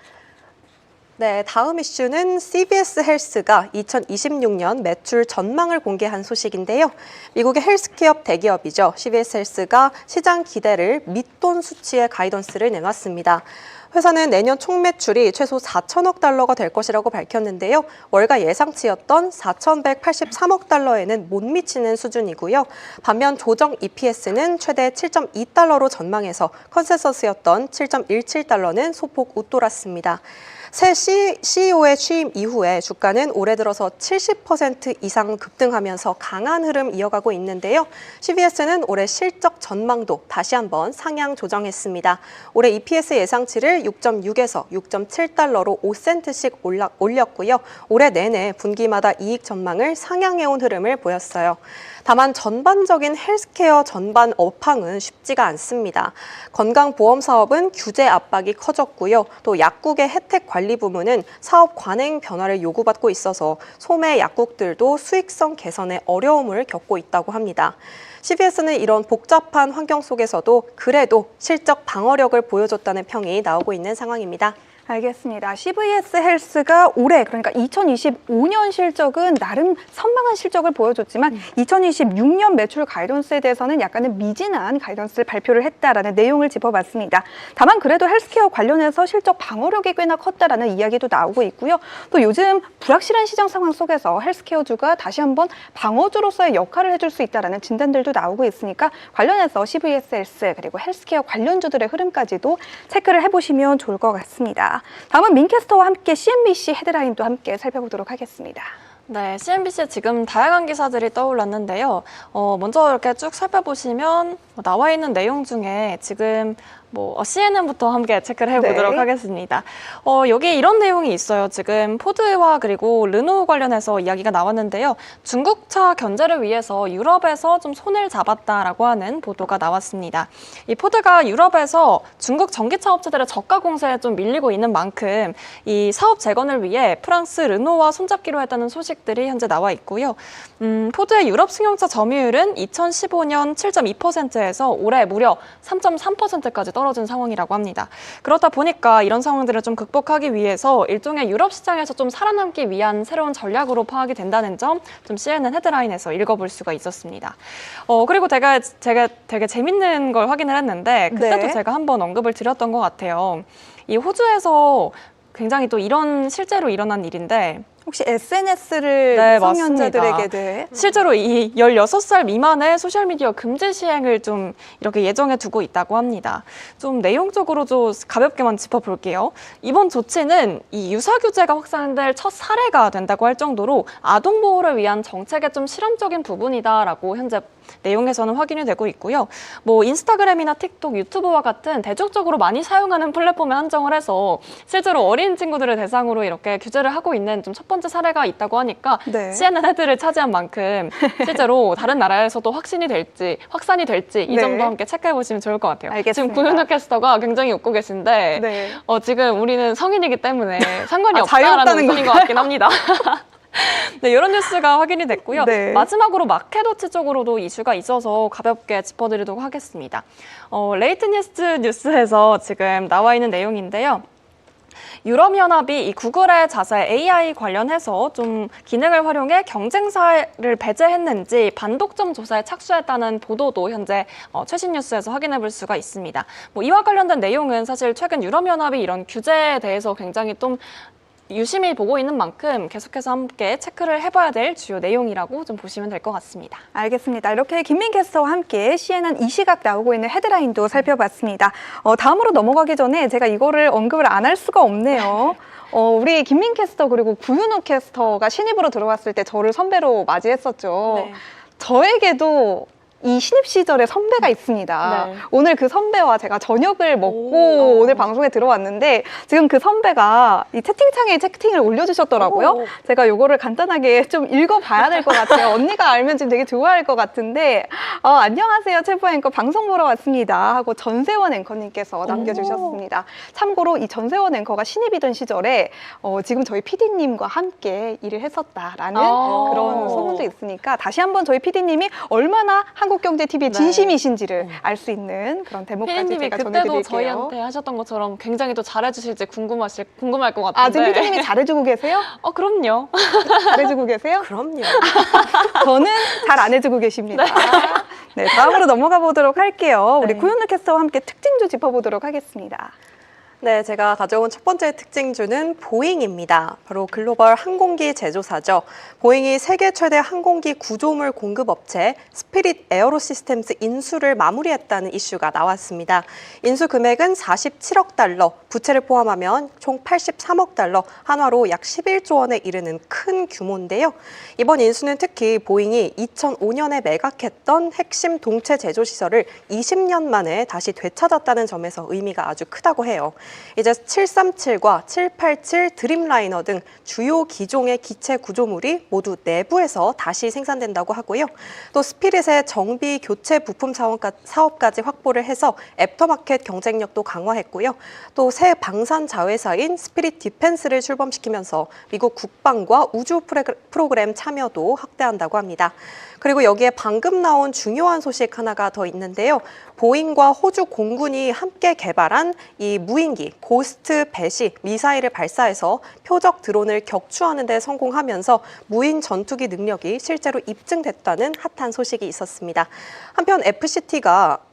네, 다음 이슈는 CVS 헬스가 2026년 매출 전망을 공개한 소식인데요. 미국의 헬스케어 대기업이죠. CVS 헬스가 시장 기대를 밑돈 수치의 가이던스를 내놨습니다. 회사는 내년 총 매출이 최소 4천억 달러가 될 것이라고 밝혔는데요. 월가 예상치였던 4,183억 달러에는 못 미치는 수준이고요. 반면 조정 EPS는 최대 7.2달러로 전망해서 컨센서스였던 7.17달러는 소폭 웃돌았습니다. 새 CEO의 취임 이후에 주가는 올해 들어서 70% 이상 급등하면서 강한 흐름 이어가고 있는데요. CVS는 올해 실적 전망도 다시 한번 상향 조정했습니다. 올해 EPS 예상치를 6.6에서 6.7달러로 5센트씩 올렸고요. 올해 내내 분기마다 이익 전망을 상향해온 흐름을 보였어요. 다만 전반적인 헬스케어 전반 업황은 쉽지가 않습니다. 건강보험 사업은 규제 압박이 커졌고요. 또 약국의 혜택 관리 부문은 사업 관행 변화를 요구받고 있어서 소매 약국들도 수익성 개선에 어려움을 겪고 있다고 합니다. CVS는 이런 복잡한 환경 속에서도 그래도 실적 방어력을 보여줬다는 평이 나오고 있는 상황입니다. 알겠습니다. CVS 헬스가 올해 그러니까 2025년 실적은 나름 선방한 실적을 보여줬지만 2026년 매출 가이던스에 대해서는 약간은 미진한 가이던스를 발표를 했다라는 내용을 짚어봤습니다. 다만 그래도 헬스케어 관련해서 실적 방어력이 꽤나 컸다라는 이야기도 나오고 있고요. 또 요즘 불확실한 시장 상황 속에서 헬스케어주가 다시 한번 방어주로서의 역할을 해줄 수 있다라는 진단들도 나오고 있으니까 관련해서 CVS 헬스 그리고 헬스케어 관련주들의 흐름까지도 체크를 해보시면 좋을 것 같습니다. 다음은 민캐스터와 함께 CNBC 헤드라인도 함께 살펴보도록 하겠습니다. 네, CNBC에 지금 다양한 기사들이 떠올랐는데요. 먼저 이렇게 쭉 살펴보시면 나와 있는 내용 중에 지금 CNN부터 함께 체크를 해보도록 하겠습니다. 여기 이런 내용이 있어요. 지금 포드와 그리고 르노 관련해서 이야기가 나왔는데요. 중국차 견제를 위해서 유럽에서 좀 손을 잡았다라고 하는 보도가 나왔습니다. 이 포드가 유럽에서 중국 전기차 업체들의 저가 공세에 좀 밀리고 있는 만큼 이 사업 재건을 위해 프랑스 르노와 손잡기로 했다는 소식들이 현재 나와 있고요. 포드의 유럽 승용차 점유율은 2015년 7.2%에서 올해 무려 3.3%까지 떨어진 상황이라고 합니다. 그렇다 보니까 이런 상황들을 좀 극복하기 위해서 일종의 유럽 시장에서 좀 살아남기 위한 새로운 전략으로 파악이 된다는 점 좀 CNN 헤드라인에서 읽어볼 수가 있었습니다. 그리고 제가 되게 재밌는 걸 확인을 했는데 그때도 제가 한번 언급을 드렸던 것 같아요. 이 호주에서 굉장히 또 실제로 일어난 일인데 혹시 SNS를 네, 미성년자들에게 맞습니다. 네. 실제로 이 16살 미만의 소셜미디어 금지 시행을 좀 이렇게 예정해 두고 있다고 합니다. 좀 내용적으로 좀 가볍게만 짚어볼게요. 이번 조치는 이 유사규제가 확산될 첫 사례가 된다고 할 정도로 아동 보호를 위한 정책의 좀 실험적인 부분이다라고 현재 내용에서는 확인이 되고 있고요. 뭐 인스타그램이나 틱톡, 유튜브와 같은 대중적으로 많이 사용하는 플랫폼에 한정을 해서 실제로 어린 친구들을 대상으로 이렇게 규제를 하고 있는 좀 첫 번째 사례가 있다고 하니까 네. CNN 헤드를 차지한 만큼 실제로 다른 나라에서도 확산이 될지 이 네. 점도 함께 체크해 보시면 좋을 것 같아요. 알겠습니다. 지금 구윤호 캐스터가 굉장히 웃고 계신데 네. 지금 우리는 성인이기 때문에 상관이 아, 없다라는 자유롭다는 웃음인 것 같긴 합니다. 네, 이런 뉴스가 확인이 됐고요. 네. 마지막으로 마켓워치 쪽으로도 이슈가 있어서 가볍게 짚어드리도록 하겠습니다. 레이트니스트 뉴스에서 지금 나와 있는 내용인데요. 유럽연합이 이 구글의 자사 AI 관련해서 좀 기능을 활용해 경쟁사를 배제했는지 반독점 조사에 착수했다는 보도도 현재 최신 뉴스에서 확인해 볼 수가 있습니다. 뭐 이와 관련된 내용은 사실 최근 유럽연합이 이런 규제에 대해서 굉장히 좀 유심히 보고 있는 만큼 계속해서 함께 체크를 해봐야 될 주요 내용이라고 좀 보시면 될 것 같습니다. 알겠습니다. 이렇게 김민 캐스터와 함께 CNN 이 시각 나오고 있는 헤드라인도 살펴봤습니다. 다음으로 넘어가기 전에 제가 이거를 언급을 안 할 수가 없네요. 우리 김민 캐스터 그리고 구윤호 캐스터가 신입으로 들어왔을 때 저를 선배로 맞이했었죠. 네. 저에게도 이 신입 시절에 선배가 있습니다. 네. 오늘 그 선배와 제가 저녁을 먹고 오늘 방송에 들어왔는데 지금 그 선배가 이 채팅창에 채팅을 올려주셨더라고요. 오. 제가 요거를 간단하게 좀 읽어봐야 될 것 같아요. 언니가 알면 지금 되게 좋아할 것 같은데 안녕하세요. 최부 앵커 방송 보러 왔습니다 하고 전세원 앵커님께서 남겨주셨습니다. 참고로 이 전세원 앵커가 신입이던 시절에 지금 저희 PD님과 함께 일을 했었다라는 오. 그런 소문도 있으니까 다시 한번 저희 PD님이 얼마나 한국경제TV의 네. 진심이신지를 알 수 있는 그런 대목까지 피디님이 제가 그때도 전해드릴게요. 저희한테 하셨던 것처럼 굉장히 또 잘해주실지 궁금할 것 같은데. 아, 지금 PD님이 잘해주고 계세요? 그럼요. 잘해주고 계세요? 그럼요. 저는 잘 안 해주고 계십니다. 네, 다음으로 넘어가 보도록 할게요. 우리 네. 구윤호 캐스터와 함께 특징주 짚어보도록 하겠습니다. 네, 제가 가져온 첫 번째 특징주는 보잉입니다. 바로 글로벌 항공기 제조사죠. 보잉이 세계 최대 항공기 구조물 공급업체 스피릿 에어로시스템스 인수를 마무리했다는 이슈가 나왔습니다. 인수 금액은 47억 달러, 부채를 포함하면 총 83억 달러, 한화로 약 11조 원에 이르는 큰 규모인데요. 이번 인수는 특히 보잉이 2005년에 매각했던 핵심 동체 제조 시설을 20년 만에 다시 되찾았다는 점에서 의미가 아주 크다고 해요. 이제 737과 787 드림라이너 등 주요 기종의 기체 구조물이 모두 내부에서 다시 생산된다고 하고요. 또 스피릿의 정비 교체 부품 사업까지 확보를 해서 애프터마켓 경쟁력도 강화했고요. 또 새 방산 자회사인 스피릿 디펜스를 출범시키면서 미국 국방과 우주 프로그램 참여도 확대한다고 합니다. 그리고 여기에 방금 나온 중요한 소식 하나가 더 있는데요. 보잉과 호주 공군이 함께 개발한 이 무인기 고스트 배시 미사일을 발사해서 표적 드론을 격추하는 데 성공하면서 무인 전투기 능력이 실제로 입증됐다는 핫한 소식이 있었습니다. 한편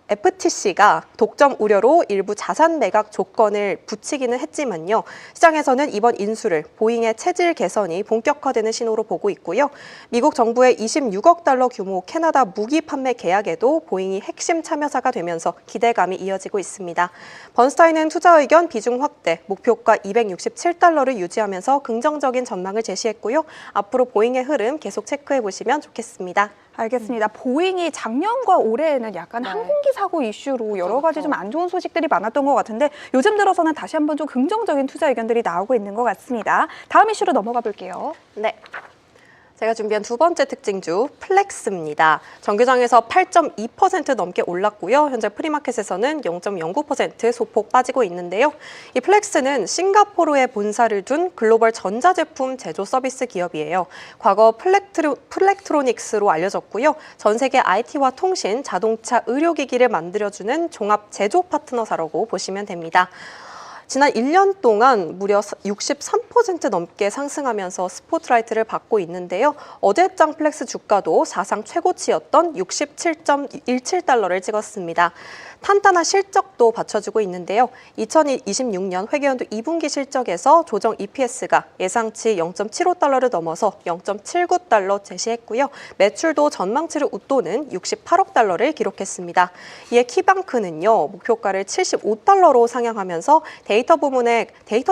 FTC가 독점 우려로 일부 자산 매각 조건을 붙이기는 했지만요. 시장에서는 이번 인수를 보잉의 체질 개선이 본격화되는 신호로 보고 있고요. 미국 정부의 26억 달러 규모 캐나다 무기 판매 계약에도 보잉이 핵심 참여사가 되면서 기대감이 이어지고 있습니다. 번스타인은 투자 의견 비중 확대, 목표가 267달러를 유지하면서 긍정적인 전망을 제시했고요. 앞으로 보잉의 흐름 계속 체크해 보시면 좋겠습니다. 알겠습니다. 보잉이 작년과 올해에는 약간 네. 항공기 사고 이슈로 여러 가지 그렇죠. 좀 안 좋은 소식들이 많았던 것 같은데 요즘 들어서는 다시 한번 좀 긍정적인 투자 의견들이 나오고 있는 것 같습니다. 다음 이슈로 넘어가 볼게요. 네. 제가 준비한 두 번째 특징주 플렉스입니다. 정규장에서 8.2% 넘게 올랐고요. 현재 프리마켓에서는 0.09% 소폭 빠지고 있는데요. 이 플렉스는 싱가포르에 본사를 둔 글로벌 전자제품 제조 서비스 기업이에요. 과거 플렉트로닉스로 알려졌고요. 전 세계 IT와 통신, 자동차, 의료기기를 만들어주는 종합 제조 파트너사라고 보시면 됩니다. 지난 1년 동안 무려 63% 넘게 상승하면서 스포트라이트를 받고 있는데요. 어제장 플렉스 주가도 사상 최고치였던 67.17달러를 찍었습니다. 탄탄한 실적도 받쳐주고 있는데요. 2026년 회계연도 2분기 실적에서 조정 EPS가 예상치 0.75달러를 넘어서 0.79달러 제시했고요. 매출도 전망치를 웃도는 68억 달러를 기록했습니다. 이에 키방크는요, 목표가를 75달러로 상향하면서 데이터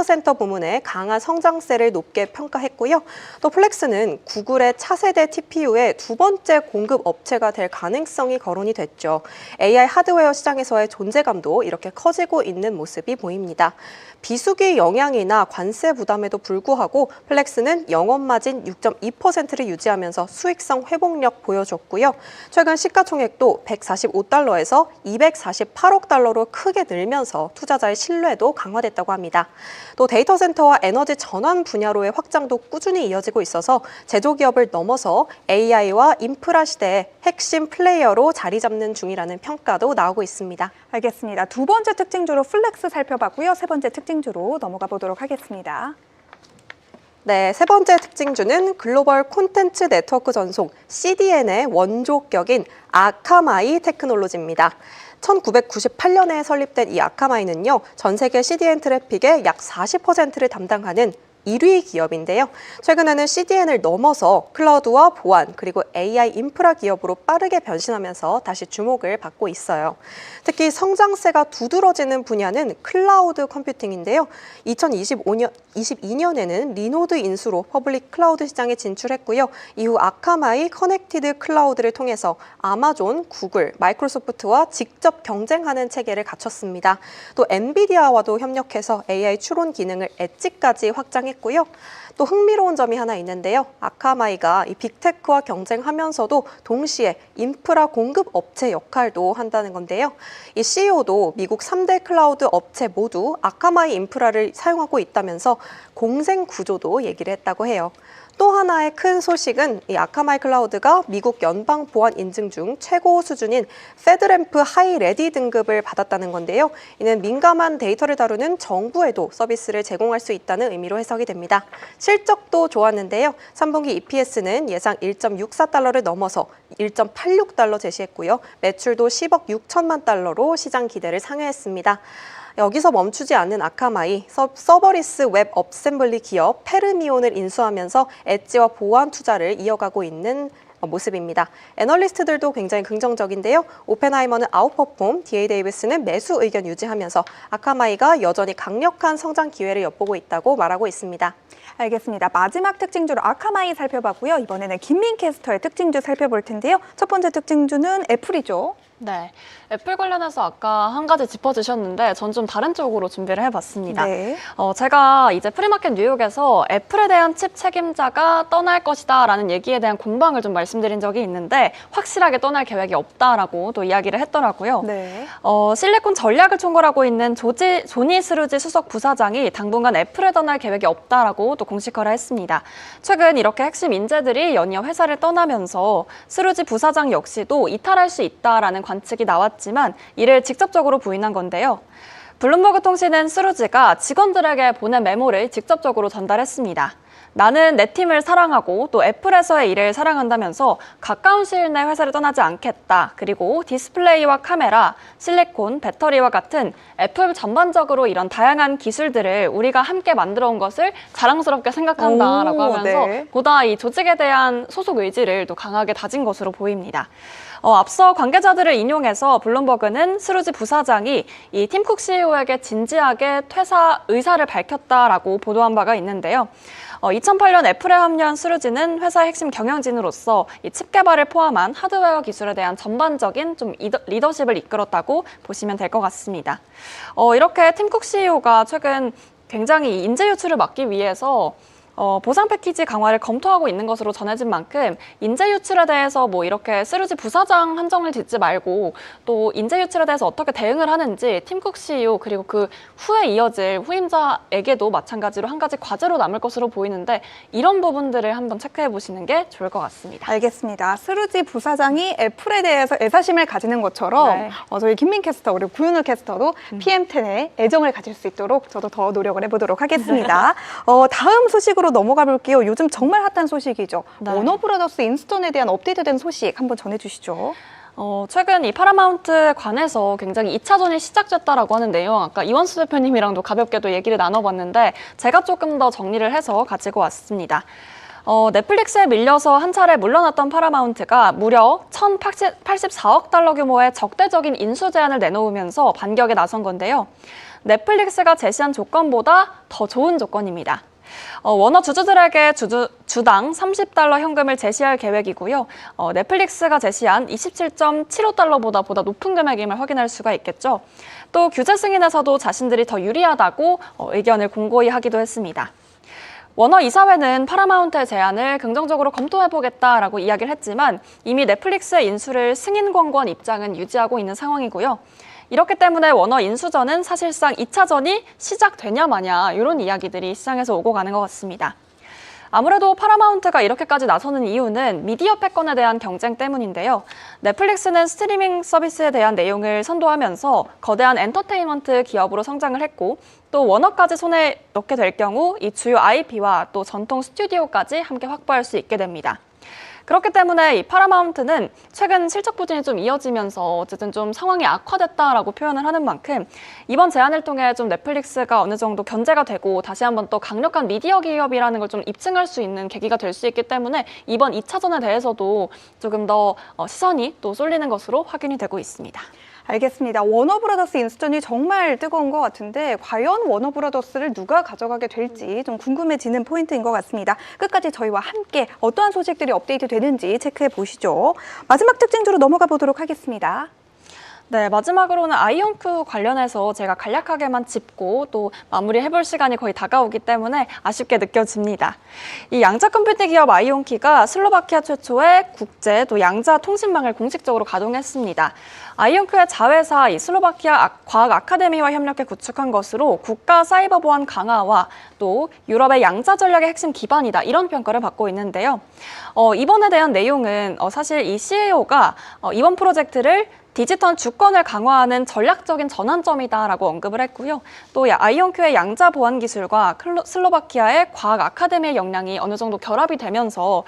센터 부문의 강한 성장세를 높게 평가했고요. 또 플렉스는 구글의 차세대 TPU의 두 번째 공급 업체가 될 가능성이 거론이 됐죠. AI 하드웨어 시장에서의 존재감도 이렇게 커지고 있는 모습이 보입니다. 비수기 영향이나 관세 부담에도 불구하고 플렉스는 영업마진 6.2%를 유지하면서 수익성 회복력 보여줬고요. 최근 시가총액도 145달러에서 248억 달러로 크게 늘면서 투자자의 신뢰도 강화됐다고 합니다. 또 데이터 센터와 에너지 전환 분야로의 확장도 꾸준히 이어지고 있어서 제조기업을 넘어서 AI와 인프라 시대의 핵심 플레이어로 자리 잡는 중이라는 평가도 나오고 있습니다. 알겠습니다. 두 번째 특징주로 플렉스 살펴봤고요. 세 번째 특징주로 넘어가 보도록 하겠습니다. 네, 세 번째 특징주는 글로벌 콘텐츠 네트워크 전송 CDN의 원조격인 아카마이 테크놀로지입니다. 1998년에 설립된 이 아카마이는요, 전 세계 CDN 트래픽의 약 40%를 담당하는 1위 기업인데요. 최근에는 CDN을 넘어서 클라우드와 보안 그리고 AI 인프라 기업으로 빠르게 변신하면서 다시 주목을 받고 있어요. 특히 성장세가 두드러지는 분야는 클라우드 컴퓨팅인데요. 2022년에는 리노드 인수로 퍼블릭 클라우드 시장에 진출했고요. 이후 아카마이 커넥티드 클라우드를 통해서 아마존, 구글, 마이크로소프트와 직접 경쟁하는 체계를 갖췄습니다. 또 엔비디아와도 협력해서 AI 추론 기능을 엣지까지 확장했고요. 또 흥미로운 점이 하나 있는데요. 아카마이가 이 빅테크와 경쟁하면서도 동시에 인프라 공급 업체 역할도 한다는 건데요. 이 CEO도 미국 3대 클라우드 업체 모두 아카마이 인프라를 사용하고 있다면서 공생 구조도 얘기를 했다고 해요. 또 하나의 큰 소식은 이 아카마이 클라우드가 미국 연방 보안 인증 중 최고 수준인 페드램프 하이 레디 등급을 받았다는 건데요. 이는 민감한 데이터를 다루는 정부에도 서비스를 제공할 수 있다는 의미로 해석이 됩니다. 실적도 좋았는데요. 3분기 EPS는 예상 1.64달러를 넘어서 1.86달러 제시했고요. 매출도 10억 6천만 달러로 시장 기대를 상회했습니다. 여기서 멈추지 않는 아카마이, 서버리스 웹 어셈블리 기업 페르미온을 인수하면서 엣지와 보안 투자를 이어가고 있는 모습입니다. 애널리스트들도 굉장히 긍정적인데요. 오펜하이머는 아웃퍼폼, DA 데이비스는 매수 의견 유지하면서 아카마이가 여전히 강력한 성장 기회를 엿보고 있다고 말하고 있습니다. 알겠습니다. 마지막 특징주로 아카마이 살펴봤고요. 이번에는 김민 캐스터의 특징주 살펴볼 텐데요. 첫 번째 특징주는 애플이죠. 네, 애플 관련해서 아까 한 가지 짚어주셨는데 전 좀 다른 쪽으로 준비를 해봤습니다. 네. 제가 이제 프리마켓 뉴욕에서 애플에 대한 칩 책임자가 떠날 것이다 라는 얘기에 대한 공방을 좀 말씀드린 적이 있는데 확실하게 떠날 계획이 없다라고 또 이야기를 했더라고요. 네. 실리콘 전략을 총괄하고 있는 조니 스루지 수석 부사장이 당분간 애플에 떠날 계획이 없다라고 또 공식화를 했습니다. 최근 이렇게 핵심 인재들이 연이어 회사를 떠나면서 스루지 부사장 역시도 이탈할 수 있다라는 관측이 나왔지만 이를 직접적으로 부인한 건데요. 블룸버그 통신은 스루지가 직원들에게 보낸 메모를 직접적으로 전달했습니다. 나는 내 팀을 사랑하고 또 애플에서의 일을 사랑한다면서 가까운 시일 내 회사를 떠나지 않겠다. 그리고 디스플레이와 카메라, 실리콘, 배터리와 같은 애플 전반적으로 이런 다양한 기술들을 우리가 함께 만들어 온 것을 자랑스럽게 생각한다라고 하면서 네. 보다 이 조직에 대한 소속 의지를 또 강하게 다진 것으로 보입니다. 앞서 관계자들을 인용해서 블룸버그는 스루지 부사장이 이 팀쿡 CEO에게 진지하게 퇴사 의사를 밝혔다라고 보도한 바가 있는데요. 2008년 애플에 합류한 스루지는 회사의 핵심 경영진으로서 이 칩 개발을 포함한 하드웨어 기술에 대한 전반적인 좀 리더십을 이끌었다고 보시면 될 것 같습니다. 이렇게 팀쿡 CEO가 최근 굉장히 인재 유출을 막기 위해서 보상 패키지 강화를 검토하고 있는 것으로 전해진 만큼 인재 유출에 대해서 뭐 이렇게 스루지 부사장 한정을 짓지 말고 또 인재 유출에 대해서 어떻게 대응을 하는지 팀쿡 CEO 그리고 그 후에 이어질 후임자에게도 마찬가지로 한 가지 과제로 남을 것으로 보이는데 이런 부분들을 한번 체크해 보시는 게 좋을 것 같습니다. 알겠습니다. 스루지 부사장이 애플에 대해서 애사심을 가지는 것처럼 네. 저희 김민 캐스터 그리고 구윤호 캐스터도 PM10에 애정을 가질 수 있도록 저도 더 노력을 해보도록 하겠습니다. 다음 소식으로 넘어가 볼게요. 요즘 정말 핫한 소식이죠. 네. 워너브라더스 인스턴에 대한 업데이트된 소식 한번 전해주시죠. 최근 이 파라마운트 관해서 굉장히 2차전이 시작됐다라고 하는 내용 아까 이원수 대표님이랑도 가볍게도 얘기를 나눠봤는데 제가 조금 더 정리를 해서 가지고 왔습니다. 넷플릭스에 밀려서 한 차례 물러났던 파라마운트가 무려 1,084억 달러 규모의 적대적인 인수 제안을 내놓으면서 반격에 나선 건데요. 넷플릭스가 제시한 조건보다 더 좋은 조건입니다. 워너 주주들에게 주당 30달러 현금을 제시할 계획이고요. 넷플릭스가 제시한 27.75달러보다 보다 높은 금액임을 확인할 수가 있겠죠. 또 규제 승인에서도 자신들이 더 유리하다고 의견을 공고히 하기도 했습니다. 워너 이사회는 파라마운트의 제안을 긍정적으로 검토해보겠다라고 이야기를 했지만 이미 넷플릭스의 인수를 승인 권고한 입장은 유지하고 있는 상황이고요. 이렇기 때문에 워너 인수전은 사실상 2차전이 시작되냐 마냐 이런 이야기들이 시장에서 오고 가는 것 같습니다. 아무래도 파라마운트가 이렇게까지 나서는 이유는 미디어 패권에 대한 경쟁 때문인데요. 넷플릭스는 스트리밍 서비스에 대한 내용을 선도하면서 거대한 엔터테인먼트 기업으로 성장을 했고 또 워너까지 손에 넣게 될 경우 이 주요 IP와 또 전통 스튜디오까지 함께 확보할 수 있게 됩니다. 그렇기 때문에 이 파라마운트는 최근 실적 부진이 좀 이어지면서 어쨌든 좀 상황이 악화됐다라고 표현을 하는 만큼 이번 제안을 통해 좀 넷플릭스가 어느 정도 견제가 되고 다시 한번 또 강력한 미디어 기업이라는 걸 좀 입증할 수 있는 계기가 될 수 있기 때문에 이번 2차전에 대해서도 조금 더 시선이 또 쏠리는 것으로 확인이 되고 있습니다. 알겠습니다. 워너브라더스 인수전이 정말 뜨거운 것 같은데 과연 워너브라더스를 누가 가져가게 될지 좀 궁금해지는 포인트인 것 같습니다. 끝까지 저희와 함께 어떠한 소식들이 업데이트 되는지 체크해 보시죠. 마지막 특징주로 넘어가 보도록 하겠습니다. 네, 마지막으로는 아이온큐 관련해서 제가 간략하게만 짚고 또 마무리해볼 시간이 거의 다가오기 때문에 아쉽게 느껴집니다. 이 양자 컴퓨팅 기업 아이온키가 슬로바키아 최초의 국제 또 양자 통신망을 공식적으로 가동했습니다. 아이온큐의 자회사 이 슬로바키아 과학 아카데미와 협력해 구축한 것으로 국가 사이버 보안 강화와 또 유럽의 양자 전략의 핵심 기반이다 이런 평가를 받고 있는데요. 이번에 대한 내용은 사실 이 CEO가 이번 프로젝트를 디지털 주권을 강화하는 전략적인 전환점이다라고 언급을 했고요. 또 아이온큐의 양자 보안 기술과 슬로바키아의 과학 아카데미의 역량이 어느 정도 결합이 되면서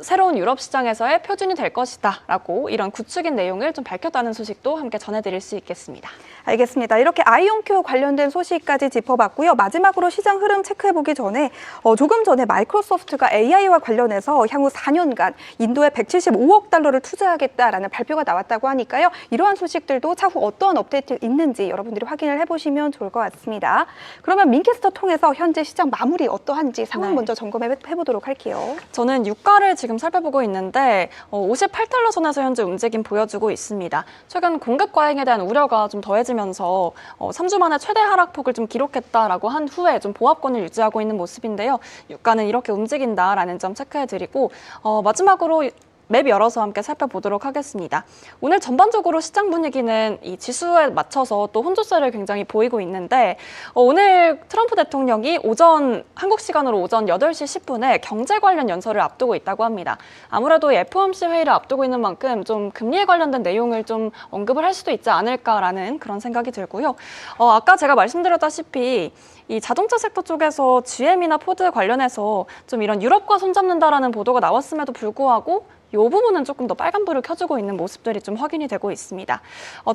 새로운 유럽 시장에서의 표준이 될 것이다라고 이런 구축인 내용을 좀 밝혔다는 소식도 함께 전해드릴 수 있겠습니다. 알겠습니다. 이렇게 아이온큐 관련된 소식까지 짚어봤고요. 마지막으로 시장 흐름 체크해보기 전에 조금 전에 마이크로소프트가 AI와 관련해서 향후 4년간 인도에 175억 달러를 투자하겠다라는 발표가 나왔다고 하니까요. 이러한 소식들도 차후 어떠한 업데이트 있는지 여러분들이 확인을 해보시면 좋을 것 같습니다. 그러면 민캐스터 통해서 현재 시장 마무리 어떠한지 상황 네. 먼저 점검해보도록 할게요. 저는 유가를 지금 살펴보고 있는데 58달러 선에서 현재 움직임 보여주고 있습니다. 최근 공급 과잉에 대한 우려가 좀 더해지면서 3주 만에 최대 하락폭을 좀 기록했다라고 한 후에 좀 보합권을 유지하고 있는 모습인데요. 유가는 이렇게 움직인다라는 점 체크해드리고 마지막으로 맵 열어서 함께 살펴보도록 하겠습니다. 오늘 전반적으로 시장 분위기는 이 지수에 맞춰서 또 혼조세를 굉장히 보이고 있는데 오늘 트럼프 대통령이 한국 시간으로 오전 8시 10분에 경제 관련 연설을 앞두고 있다고 합니다. 아무래도 FOMC 회의를 앞두고 있는 만큼 좀 금리에 관련된 내용을 좀 언급을 할 수도 있지 않을까라는 그런 생각이 들고요. 아까 제가 말씀드렸다시피 이 자동차 섹터 쪽에서 GM이나 포드 관련해서 좀 이런 유럽과 손잡는다라는 보도가 나왔음에도 불구하고 이 부분은 조금 더 빨간불을 켜주고 있는 모습들이 좀 확인이 되고 있습니다.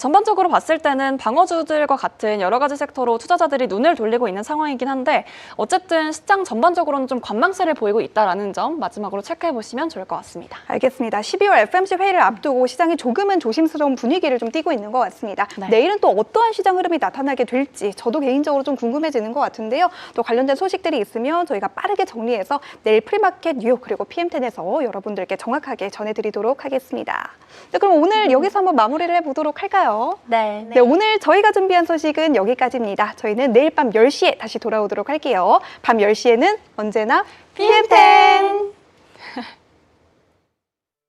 전반적으로 봤을 때는 방어주들과 같은 여러 가지 섹터로 투자자들이 눈을 돌리고 있는 상황이긴 한데 어쨌든 시장 전반적으로는 좀 관망세를 보이고 있다는 점 마지막으로 체크해 보시면 좋을 것 같습니다. 알겠습니다. 12월 FOMC 회의를 앞두고 시장이 조금은 조심스러운 분위기를 좀 띠고 있는 것 같습니다. 네. 내일은 또 어떠한 시장 흐름이 나타나게 될지 저도 개인적으로 좀 궁금해지는 것 같은데요. 또 관련된 소식들이 있으면 저희가 빠르게 정리해서 내일 프리마켓 뉴욕 그리고 PM10에서 여러분들께 정확하게 여러분들께 전해드리도록 하겠습니다. 네, 그럼 오늘 여기서 한번 마무리를 해보도록 할까요? 네. 네, 오늘 저희가 준비한 소식은 여기까지입니다. 저희는 내일 밤 10시에 다시 돌아오도록 할게요. 밤 10시에는 언제나 PM10!